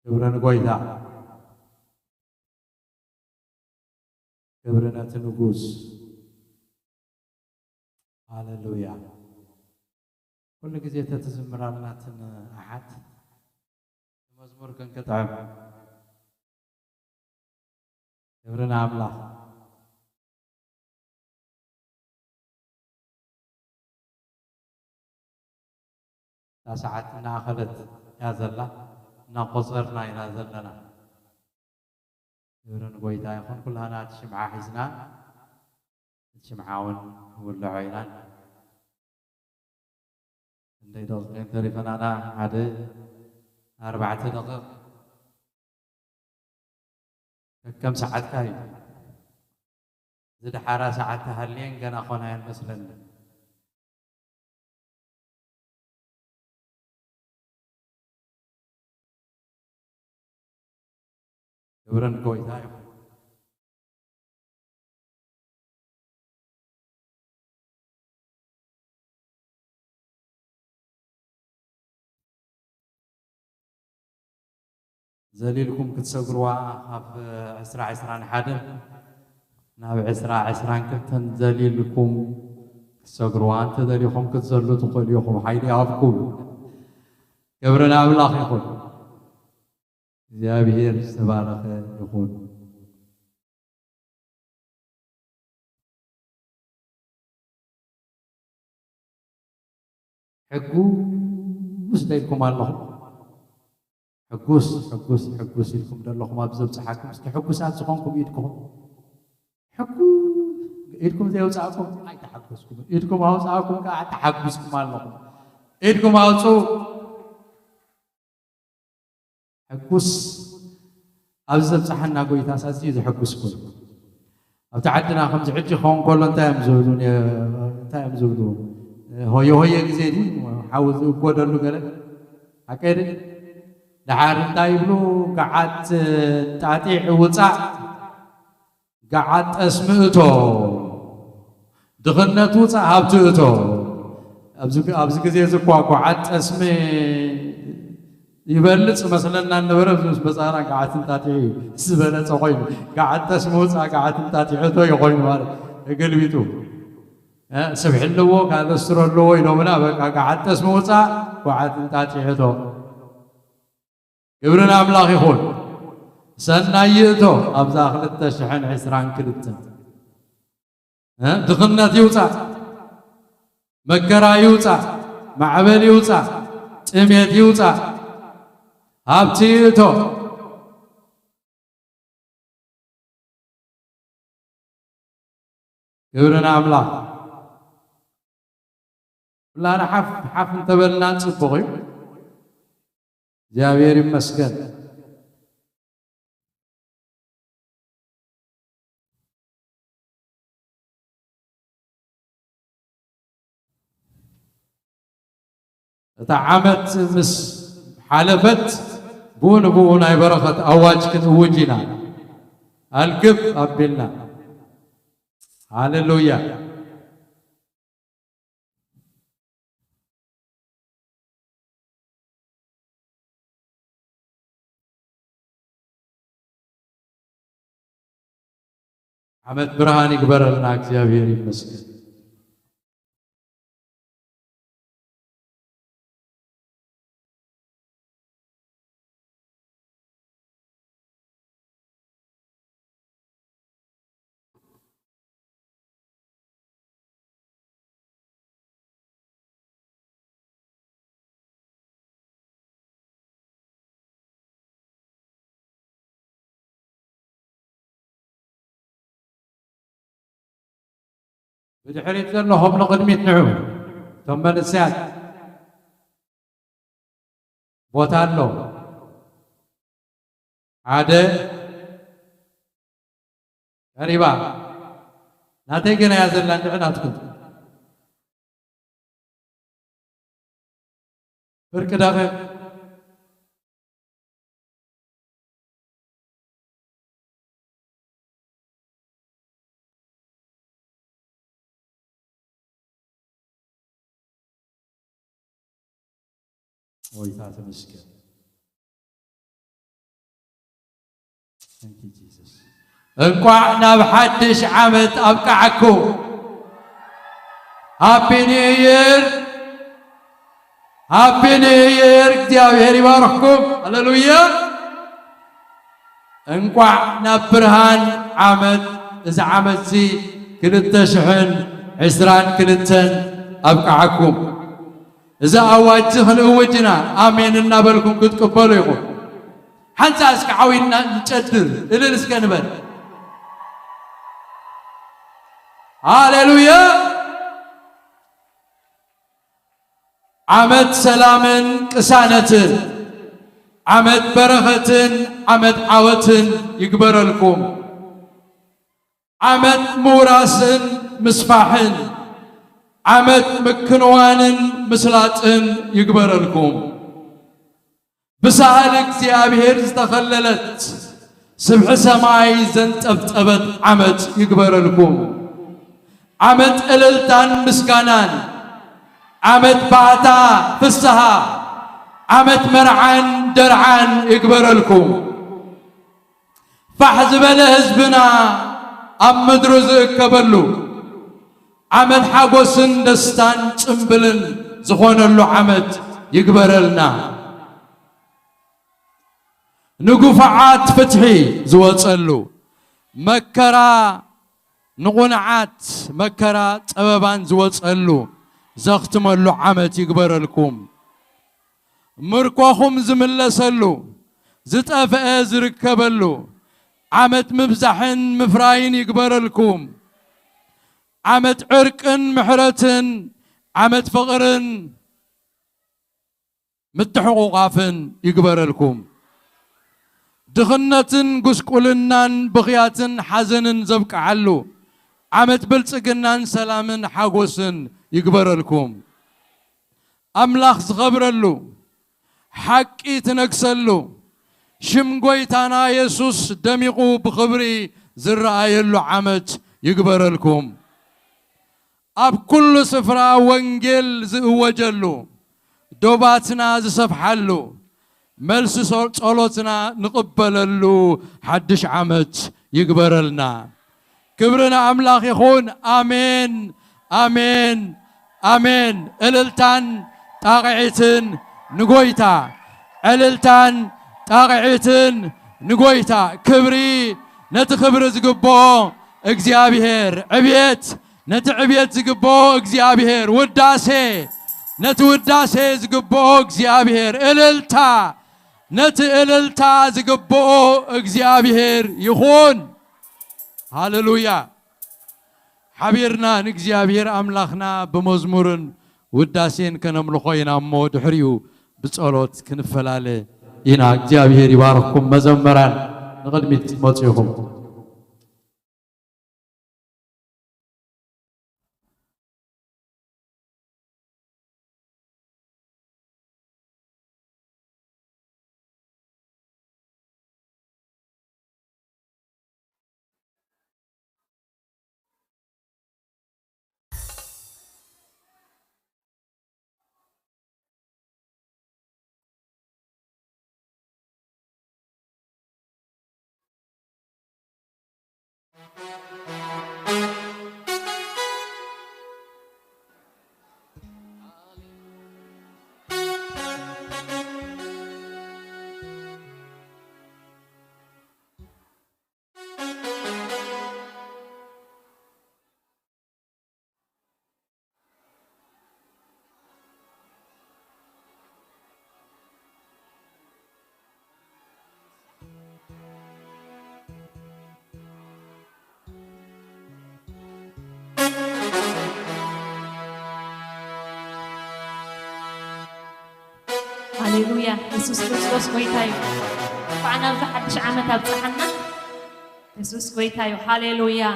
كبرنا قويتا كبرنا تنقوس هاللويا كل جزء تتزمر لنا أحد مزمور كان كتعب كبرنا عملا ساعتنا أخذت يا زلا نقصرنا إلى زلنا يورن قويتا يكون كلها نات شمعة حزنا شمعاون ولا عينان اللي دقيقين تريفنا أنا هذا 4 دقائق كم ساعة كاي زد حارة ساعة هالين كان أخونا مثلا يورن قويتا زليلكم كتسقروا في 10 حدا ناب 10 كنتن زليلكم كتسقروا أنت زليلكم كتزلوا تقوليكم حيدي أفكم كبرنا بالله يقول يا بهير تبارك يقول حقوس لكم الله حقوس لكم دلكم أبزب صحاكم حقوسات سخونكم إيدكم حقوس إيدكم زي وصاكم أي تحقوسكم إيدكم أوصاكم كا تحقوسكم الله إيدكم أوصو حقوس أبزب صحنا قويت أساسي زي حقوسكم أو تعدنا 5 حجي خون كلن تايم زودون هوي زيدي حاول يقودلو قال أكيد دحار تايبلو قعدت تعطيع وصع قعدت اسمعتو دخلنا توصع هبتوتو ابز غزي زكوا قعدت اسمي يبلص مثلا نبرز بصارا قعدت تعطيع سبلص خوين قعدت اسموصع قعدت تعطيعتو يخوين مال قلبيتو سبح لو قال استر لو ينو منا بقى قعدت اسموصع قعدت تعطيعتو كبرنا أملاك يقول سنايتو أبزا خلت شحن 20 كلتن دخلنا يوصع مكرا يوصع معبل يوصع تميت يوصع هابتيتو كبرنا أملاك لا أنا حف انتبلنا نصبغي እግዚአብሔር ይመስገን ተዓመት ምስ ሓለፈት ቡን ኣይ በረኸት ኣዋጅ ክንእውጅና ኣልግብ ኣቢልና ሃሌሉያ عمد برهان يكبر لنا እግዚአብሔር ይመስገን بدحريت لهم نقدميت نعوم ثم نسات بوتالو عادة غريبا ناتيجنا يا زلان دعنا تكون بركدافة ويتعطي مسكين እንኳዕ ናብ ሓድሽ ዓመት ኣብቃዓኩም ሃፒ ኒው ይር ሃፒ ኒው ይር እግዚአብሔር ይባርክኩም ሃሌሉያ እንኳዕ ናብ ብርሃን ዓመት እዚ ዓመት እዚ 2022 ኣብቃዓኩም እዚ ኣዋጅ ክንእውጅና ኣሜን እናበልኩም ክትቅበሉ ይኹን ሓንሳ እስከ ዓዊና ንጨድር እልል እስከ ንበል ሃሌሉያ ዓመት ሰላምን ቅሳነትን ዓመት በረኸትን ዓመት ዓወትን ይግበረልኩም ዓመት ምውራስን ምስፋሕን ዓመት ምክንዋንን ምስላጥን ይግበረልኩም ብሳህል እግዚአብሔር ዝተኸለለት ስብሒ ሰማይ ዘንጠብጠበት ዓመት ይግበረልኩም ዓመት እልልታን ምስጋናን ዓመት ባታ ፍስሃ ዓመት መርዓን ደርዓን ይግበረልኩም ፋሕ ዝበለ ህዝብና ኣብ ምድሩ ዝእከበሉ ዓመት ሓጎስን ደስታን ጽምብልን ዝኾነሉ ዓመት ይግበረልና ንጉፋዓት ፍትሒ ዝወጸሉ መከራ ንቑንዓት መከራ ፀበባን ዝወጸሉ ዘኽትመሉ ዓመት ይግበረልኩም ምርኮኹም ዝምለሰሉ ዝጠፍአ ዝርከበሉ ዓመት ምብዛሕን ምፍራይን ይግበረልኩም ዓመት ዕርቅን ምሕረትን ዓመት ፍቕርን ምትሕቑቓፍን ይግበረልኩም ድኽነትን ጉስቁልናን ብኽያትን ሓዘንን ዘብቅዓሉ ዓመት ብልጽግናን ሰላምን ሓጎስን ይግበረልኩም ኣምላኽ ዝኸብረሉ ሓቂ ትነግሰሉ ሽም ጎይታና ኢየሱስ ደሚቑ ብኽብሪ ዝረኣየሉ ዓመት ይግበረልኩም ኣብ ኩሉ ስፍራ ወንጌል ዝእወጀሉ ዶባትና ዝሰፍሓሉ መልሲ ጸሎትና ንቕበለሉ ሓድሽ ዓመት ይግበረልና ክብርና ኣምላኽ ይኹን ኣሜን ኣሜን ኣሜን እልልታን ጣቕዒትን ንጎይታ ዕልልታን ጣቕዒትን ንጎይታ ክብሪ ነቲ ክብሪ ዝግብኦ እግዚአብሔር ዕብየት ነቲ ዕብየት ዝግብኦ እግዚአብሔር ውዳሴ ነቲ ውዳሴ ዝግብኦ እግዚአብሔር እልልታ ነቲ እልልታ ዝግብኦ እግዚአብሔር ይኹን ሃሌሉያ ሓቢርና ንእግዚአብሔር ኣምላኽና ብመዝሙርን ውዳሴን ከነምልኾ ኢና እሞ ድሕሪኡ ብጸሎት ክንፈላለ ኢና እግዚአብሔር ይባርክኩም መዘመራን ንቕድሚት ክትመፁ ኢኹም هللويا يسوس كريستوس كويتايو فعنا بحدش عمت أبصحنا يسوس كويتايو هللويا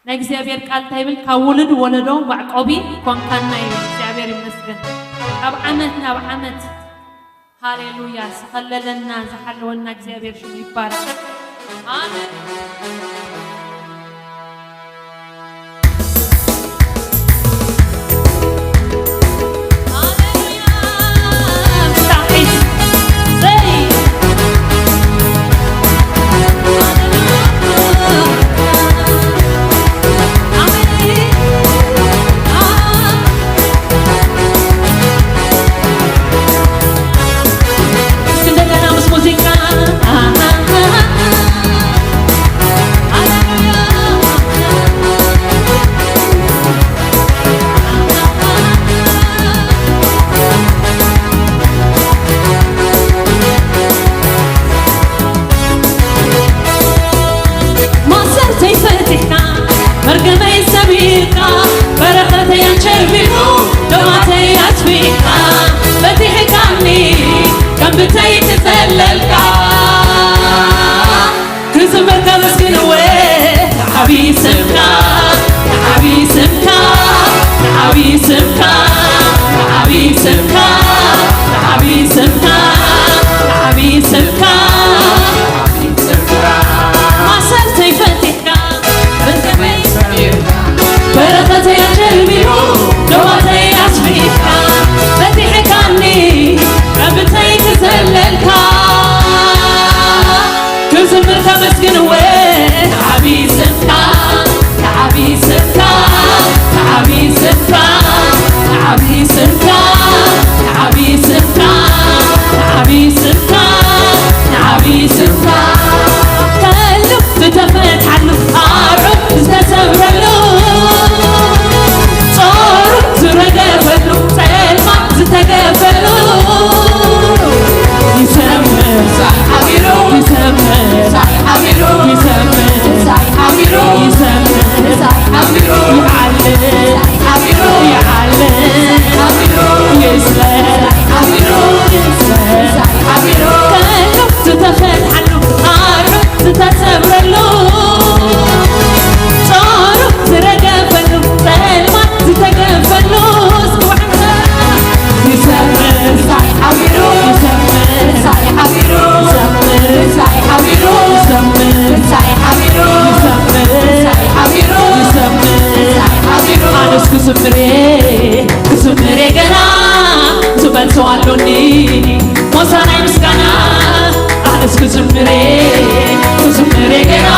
نجزيابير قال تايبل كولد ولدهم وعقوبي كون كان نايو نجزيابير يمسكن أب عمت هللويا سخللنا زحلونا نجزيابير شو يبارك آمين سمكا عبي سمكا عبي سمكا عبي سمكا ما سرتي فتحك بنتبي بركتي يا جلبيو دواتي أسبيك فتحك عني ربتي تزللك كزمرك مسكن وين عبي سمكا عبي سمكا عبي سمكا عبي سمكا عبي سمكا عبي سمكا عبي سمكا كلو تتفت عنه عرب تتسبرلو صار ترقفلو سلمى تتقفلو يسمر صح حبيرو يسمر صح حبيرو يسمر صح حبيرو يسمر صح حبيرو يعلم صح حبيرو يعلم حبيرو يسمر صح حبيرو يسمر صح حبيرو كلو تتفت عنه عرب تتسبرلو صار ترقفلو سلمى تتقفلو يسمر صح حبيرو يسمر صح حبيرو يسمر صح حبيرو يسمر صح حبيرو يسمر صح حبيرو يسمر صح حبيرو أنا سكسمري كسمري جنا زبان سوالوني موسانا مسكنا أنا سكسمري كسمري جنا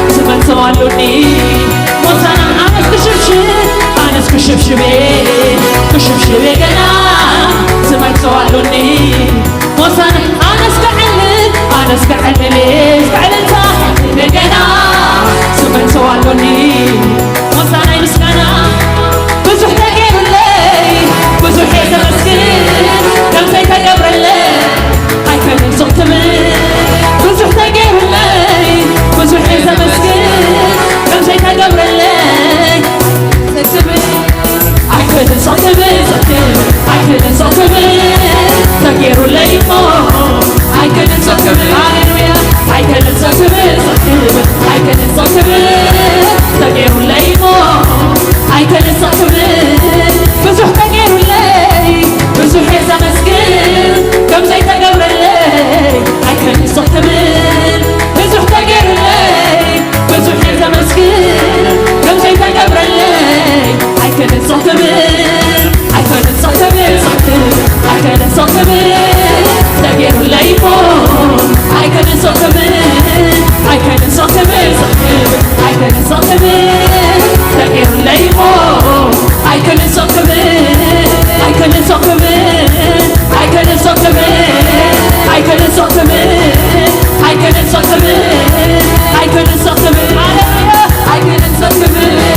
زبان سوالوني موسانا أنا سكشبشب أنا سكشبشبي كشبشبي جنا زبان سوالوني موسانا أنا سكعلل أنا سكعلل سكعلل صاحب جنا زبان سوالوني موسانا مسكنا بزح تغير الليل بزح يتمسكن كم سيت قبر الليل هاي كان صوت من بزح تغير الليل بزح يتمسكن كم سيت قبر الليل هاي كان صوت من هاي كان صوت من تغير الليل هاي كان صوت من هاليلويا هاي كان صوت من هاي كان صوت من تغير الليل هاي كان صوت من بزح تغير الليل بزح يتمسكن كم زيت قبر الليل هاي كان صوت من بزح تغير الليل بزح يتمسكن كم زيت قبر الليل هاي كان صوت من هاي كان صوت من هاي كان صوت من تغير الليل هاي كان صوت من هاي كان صوت من هاي كان صوت من تغير الليل هاي كان صوت من هاي كان صوت من هاي كان صوت من هاي كان صوت من هاي كان صوت من هاي كان صوت من هاي كان صوت من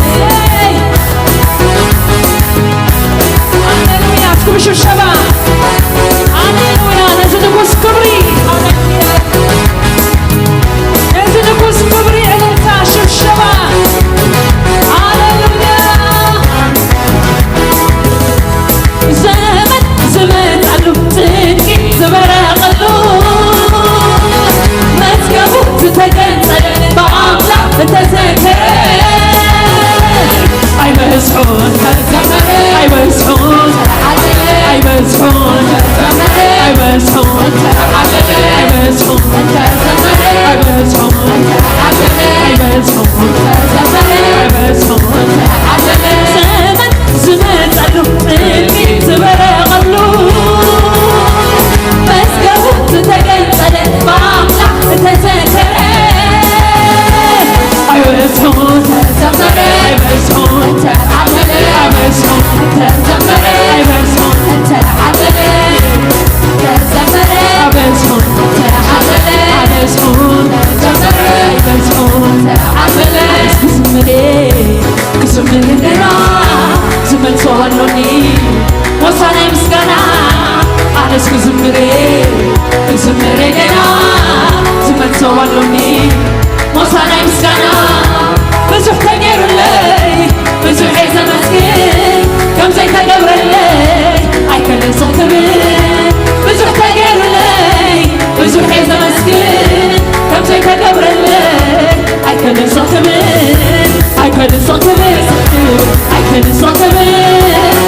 هاليلويا اسكبوا الشباب هاليلويا نزلوا كبري نزلوا كبري على شوف الشباب هاليلويا زمن علو تنكي زبرا غلو ما تقبو تتقنطل بعملة تتذكر أي مسحون أي مسحون أي مسحون أي مسحون أي مسحون أي مسحون أي مسحون أي مسحون زمن علو تنكي زبرا غلو ما تقبو تتقنطل بعملة تتذكر أي مسحون أي مسحون أي مسحون أي مسحون I couldn't stop the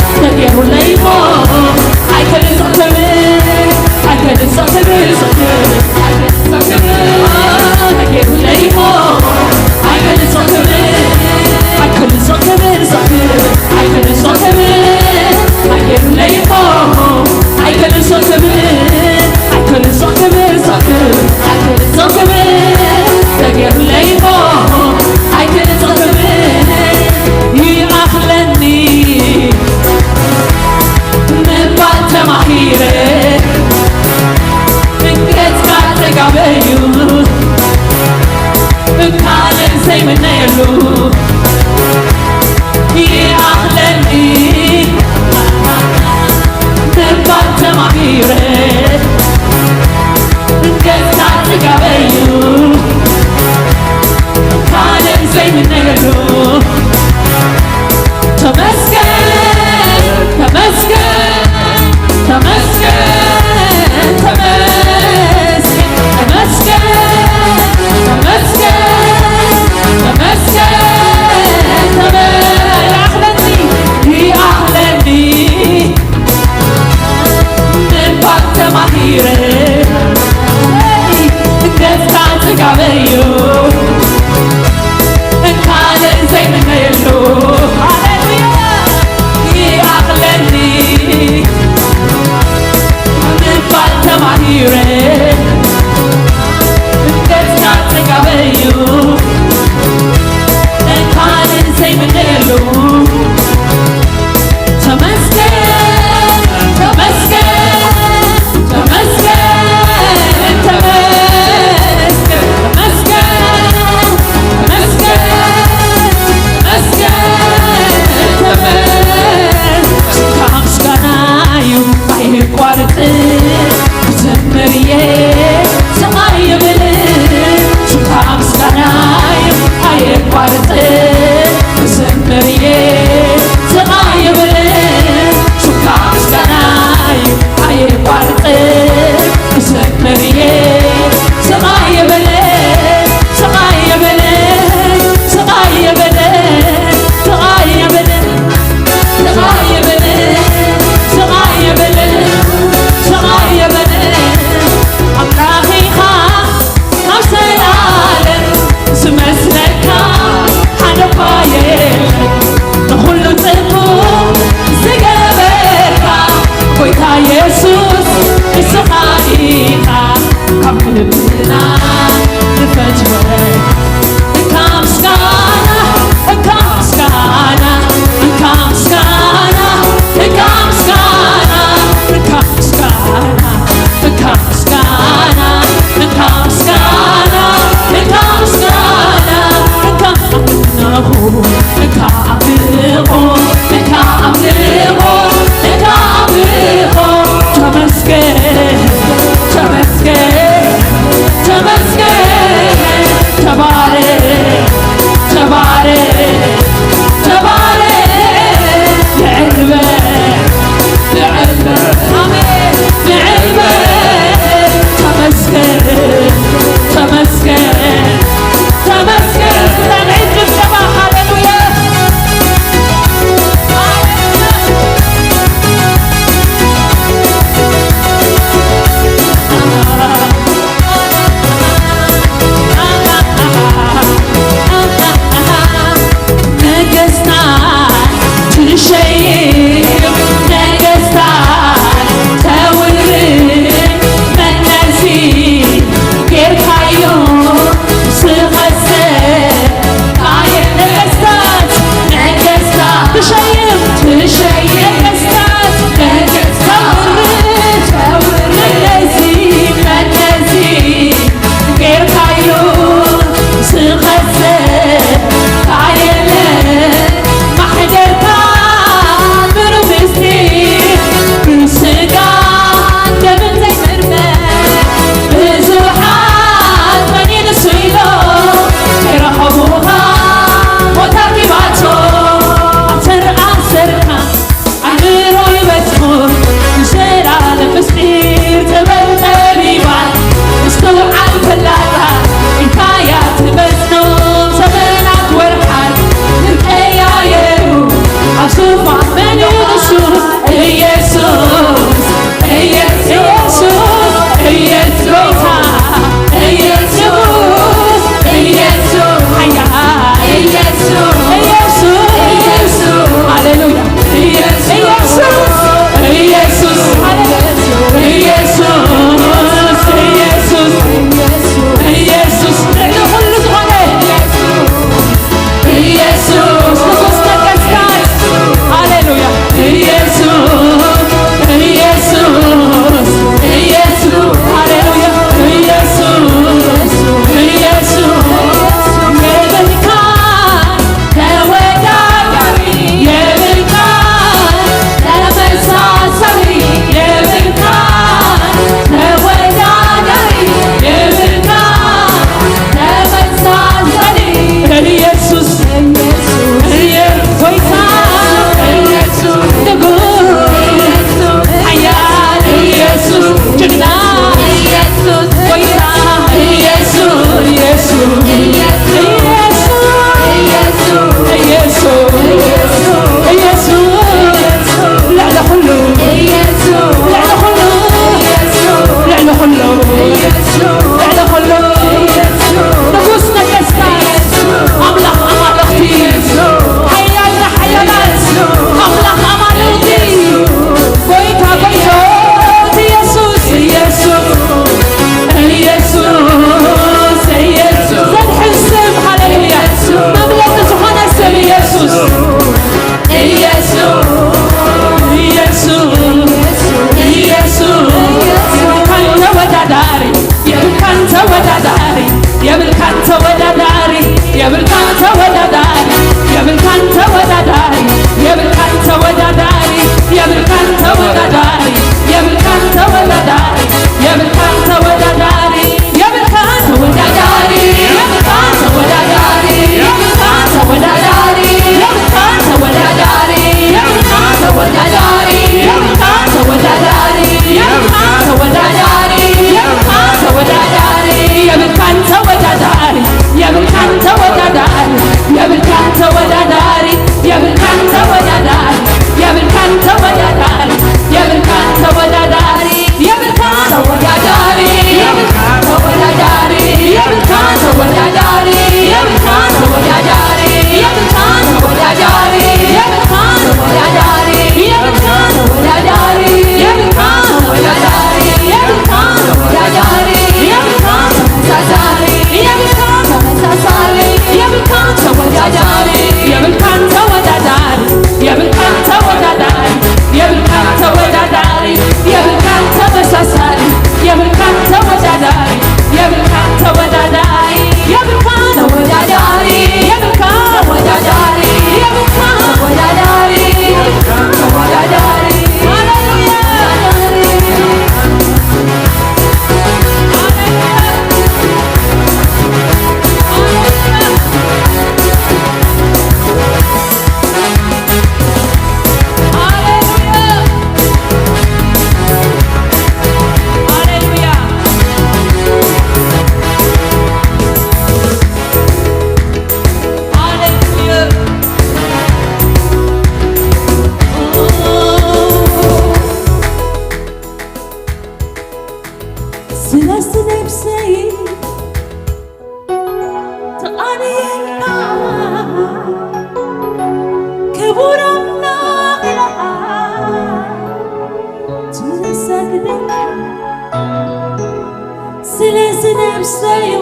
نفسي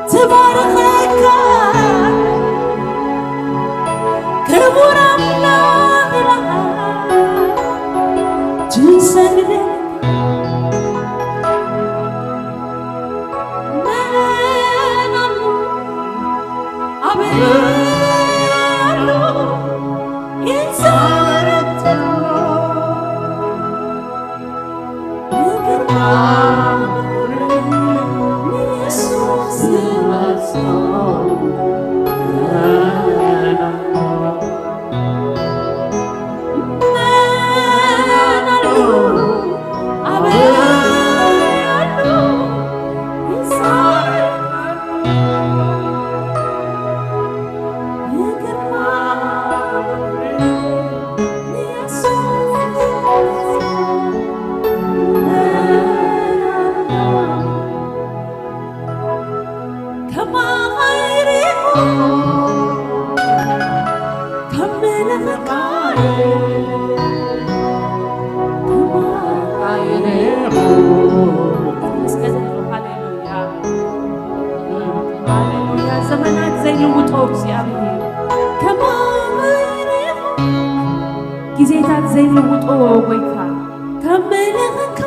تبارك كبر أملاك لها تنسى ጊዜታት ዘይልውጦ ጎይታ ከመለኸካ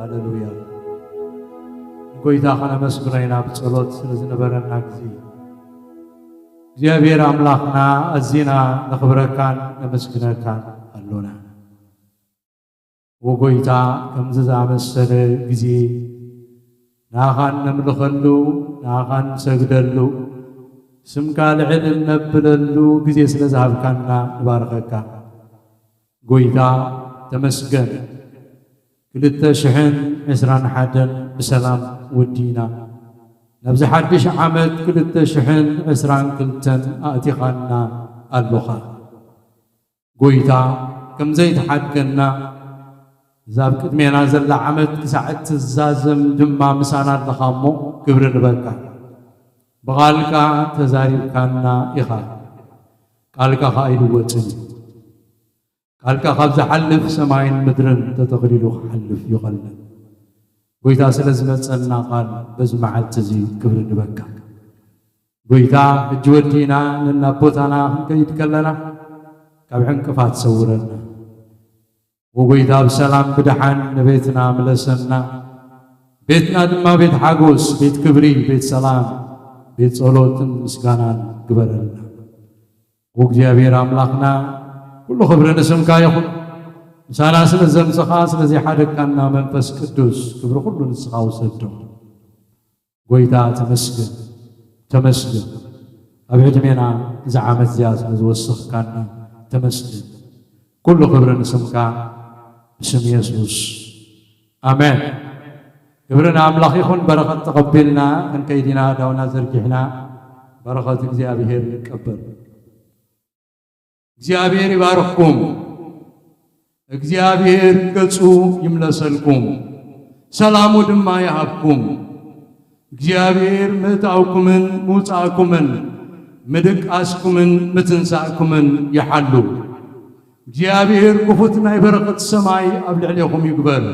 ሃሌሉያ ጎይታ ከነመስግነና በጸሎት ስለዝነበረና ጊዜ እግዚአብሔር አምላክና አዚና ነኽብረካን ነመስግነካን አሎና ወጎይታ ከምዝ ዛመሰለ ጊዜ ናኻን ነምልኸሉ ናኻን ሰግደሉ ስምካ ልዕል ነብለሉ ጊዜ ስለዝሃብካና ንባርከካ ጎይታ ተመስገን 2021 بسلام ودينا نبز حدش عمد 2022 أتيخانا اللغة قويتا كم زيت حقنا زاب قدمينا زل عمت كساعت الزازم دما مسانا لخامو كبر نبكا بغالك تزاريب كاننا إخا قالك خايد وطني قالك خبز حلف سماين مدرن تتغليلو حلف يغلل قويتا سلزمتنا قال بزمع التزي كبر نبكا قويتا جودينا لنا بوتانا كيد كلنا كابحن كفات سورنا وقويتا بسلام بدحان بيتنا ملسنا بيتنا دما بيت حاقوس بيت كبري بيت سلام بيت صلوت مسكانا قبلنا وقجابير أملاقنا كل خبرنا سمكا يقول مسانا سلزم سخاس لزي حدك كنا منفس قدوس كبر كل نسخا وسدو قويتا تمسكن أبعد مينا زعامت زياس نزوسخ كنا تمسكن كل خبرنا سمكا بسم يسوس آمين كبرنا أملاق يخون بركة تقبلنا كن كيدنا دونا زركحنا بركة እግዚአብሔር يقبل እግዚአብሔር ይባርክኩም እግዚአብሔር ገጹ ይምለሰልኩም ሰላሙ ድማ ያሃብኩም እግዚአብሔር ምታውኩምን ሙጻኩምን ምድቃስኩምን ምትንሳኩምን ይሐሉ እግዚአብሔር ክፉትና የበረከት ሰማይ አብልዕልኩም ይግበር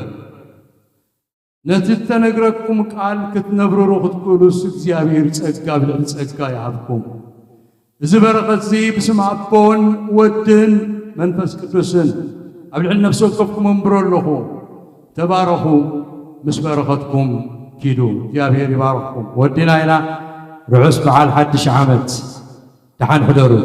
ነትተነግረኩም ቃል ክትነብሩ ክትቁሉስ እግዚአብሔር ጸጋ ብልዕል ጸጋ ያሃብኩም እዚ በረከት ዚ ብስም አቦን ወድን መንፈስ ቅዱስን أبلع النفس وقفكم انبروا تباركوا مس بركتكم كيدو يا بير يبارككم ودينا إلى رعوس بعال حدش عامت تحن حضروا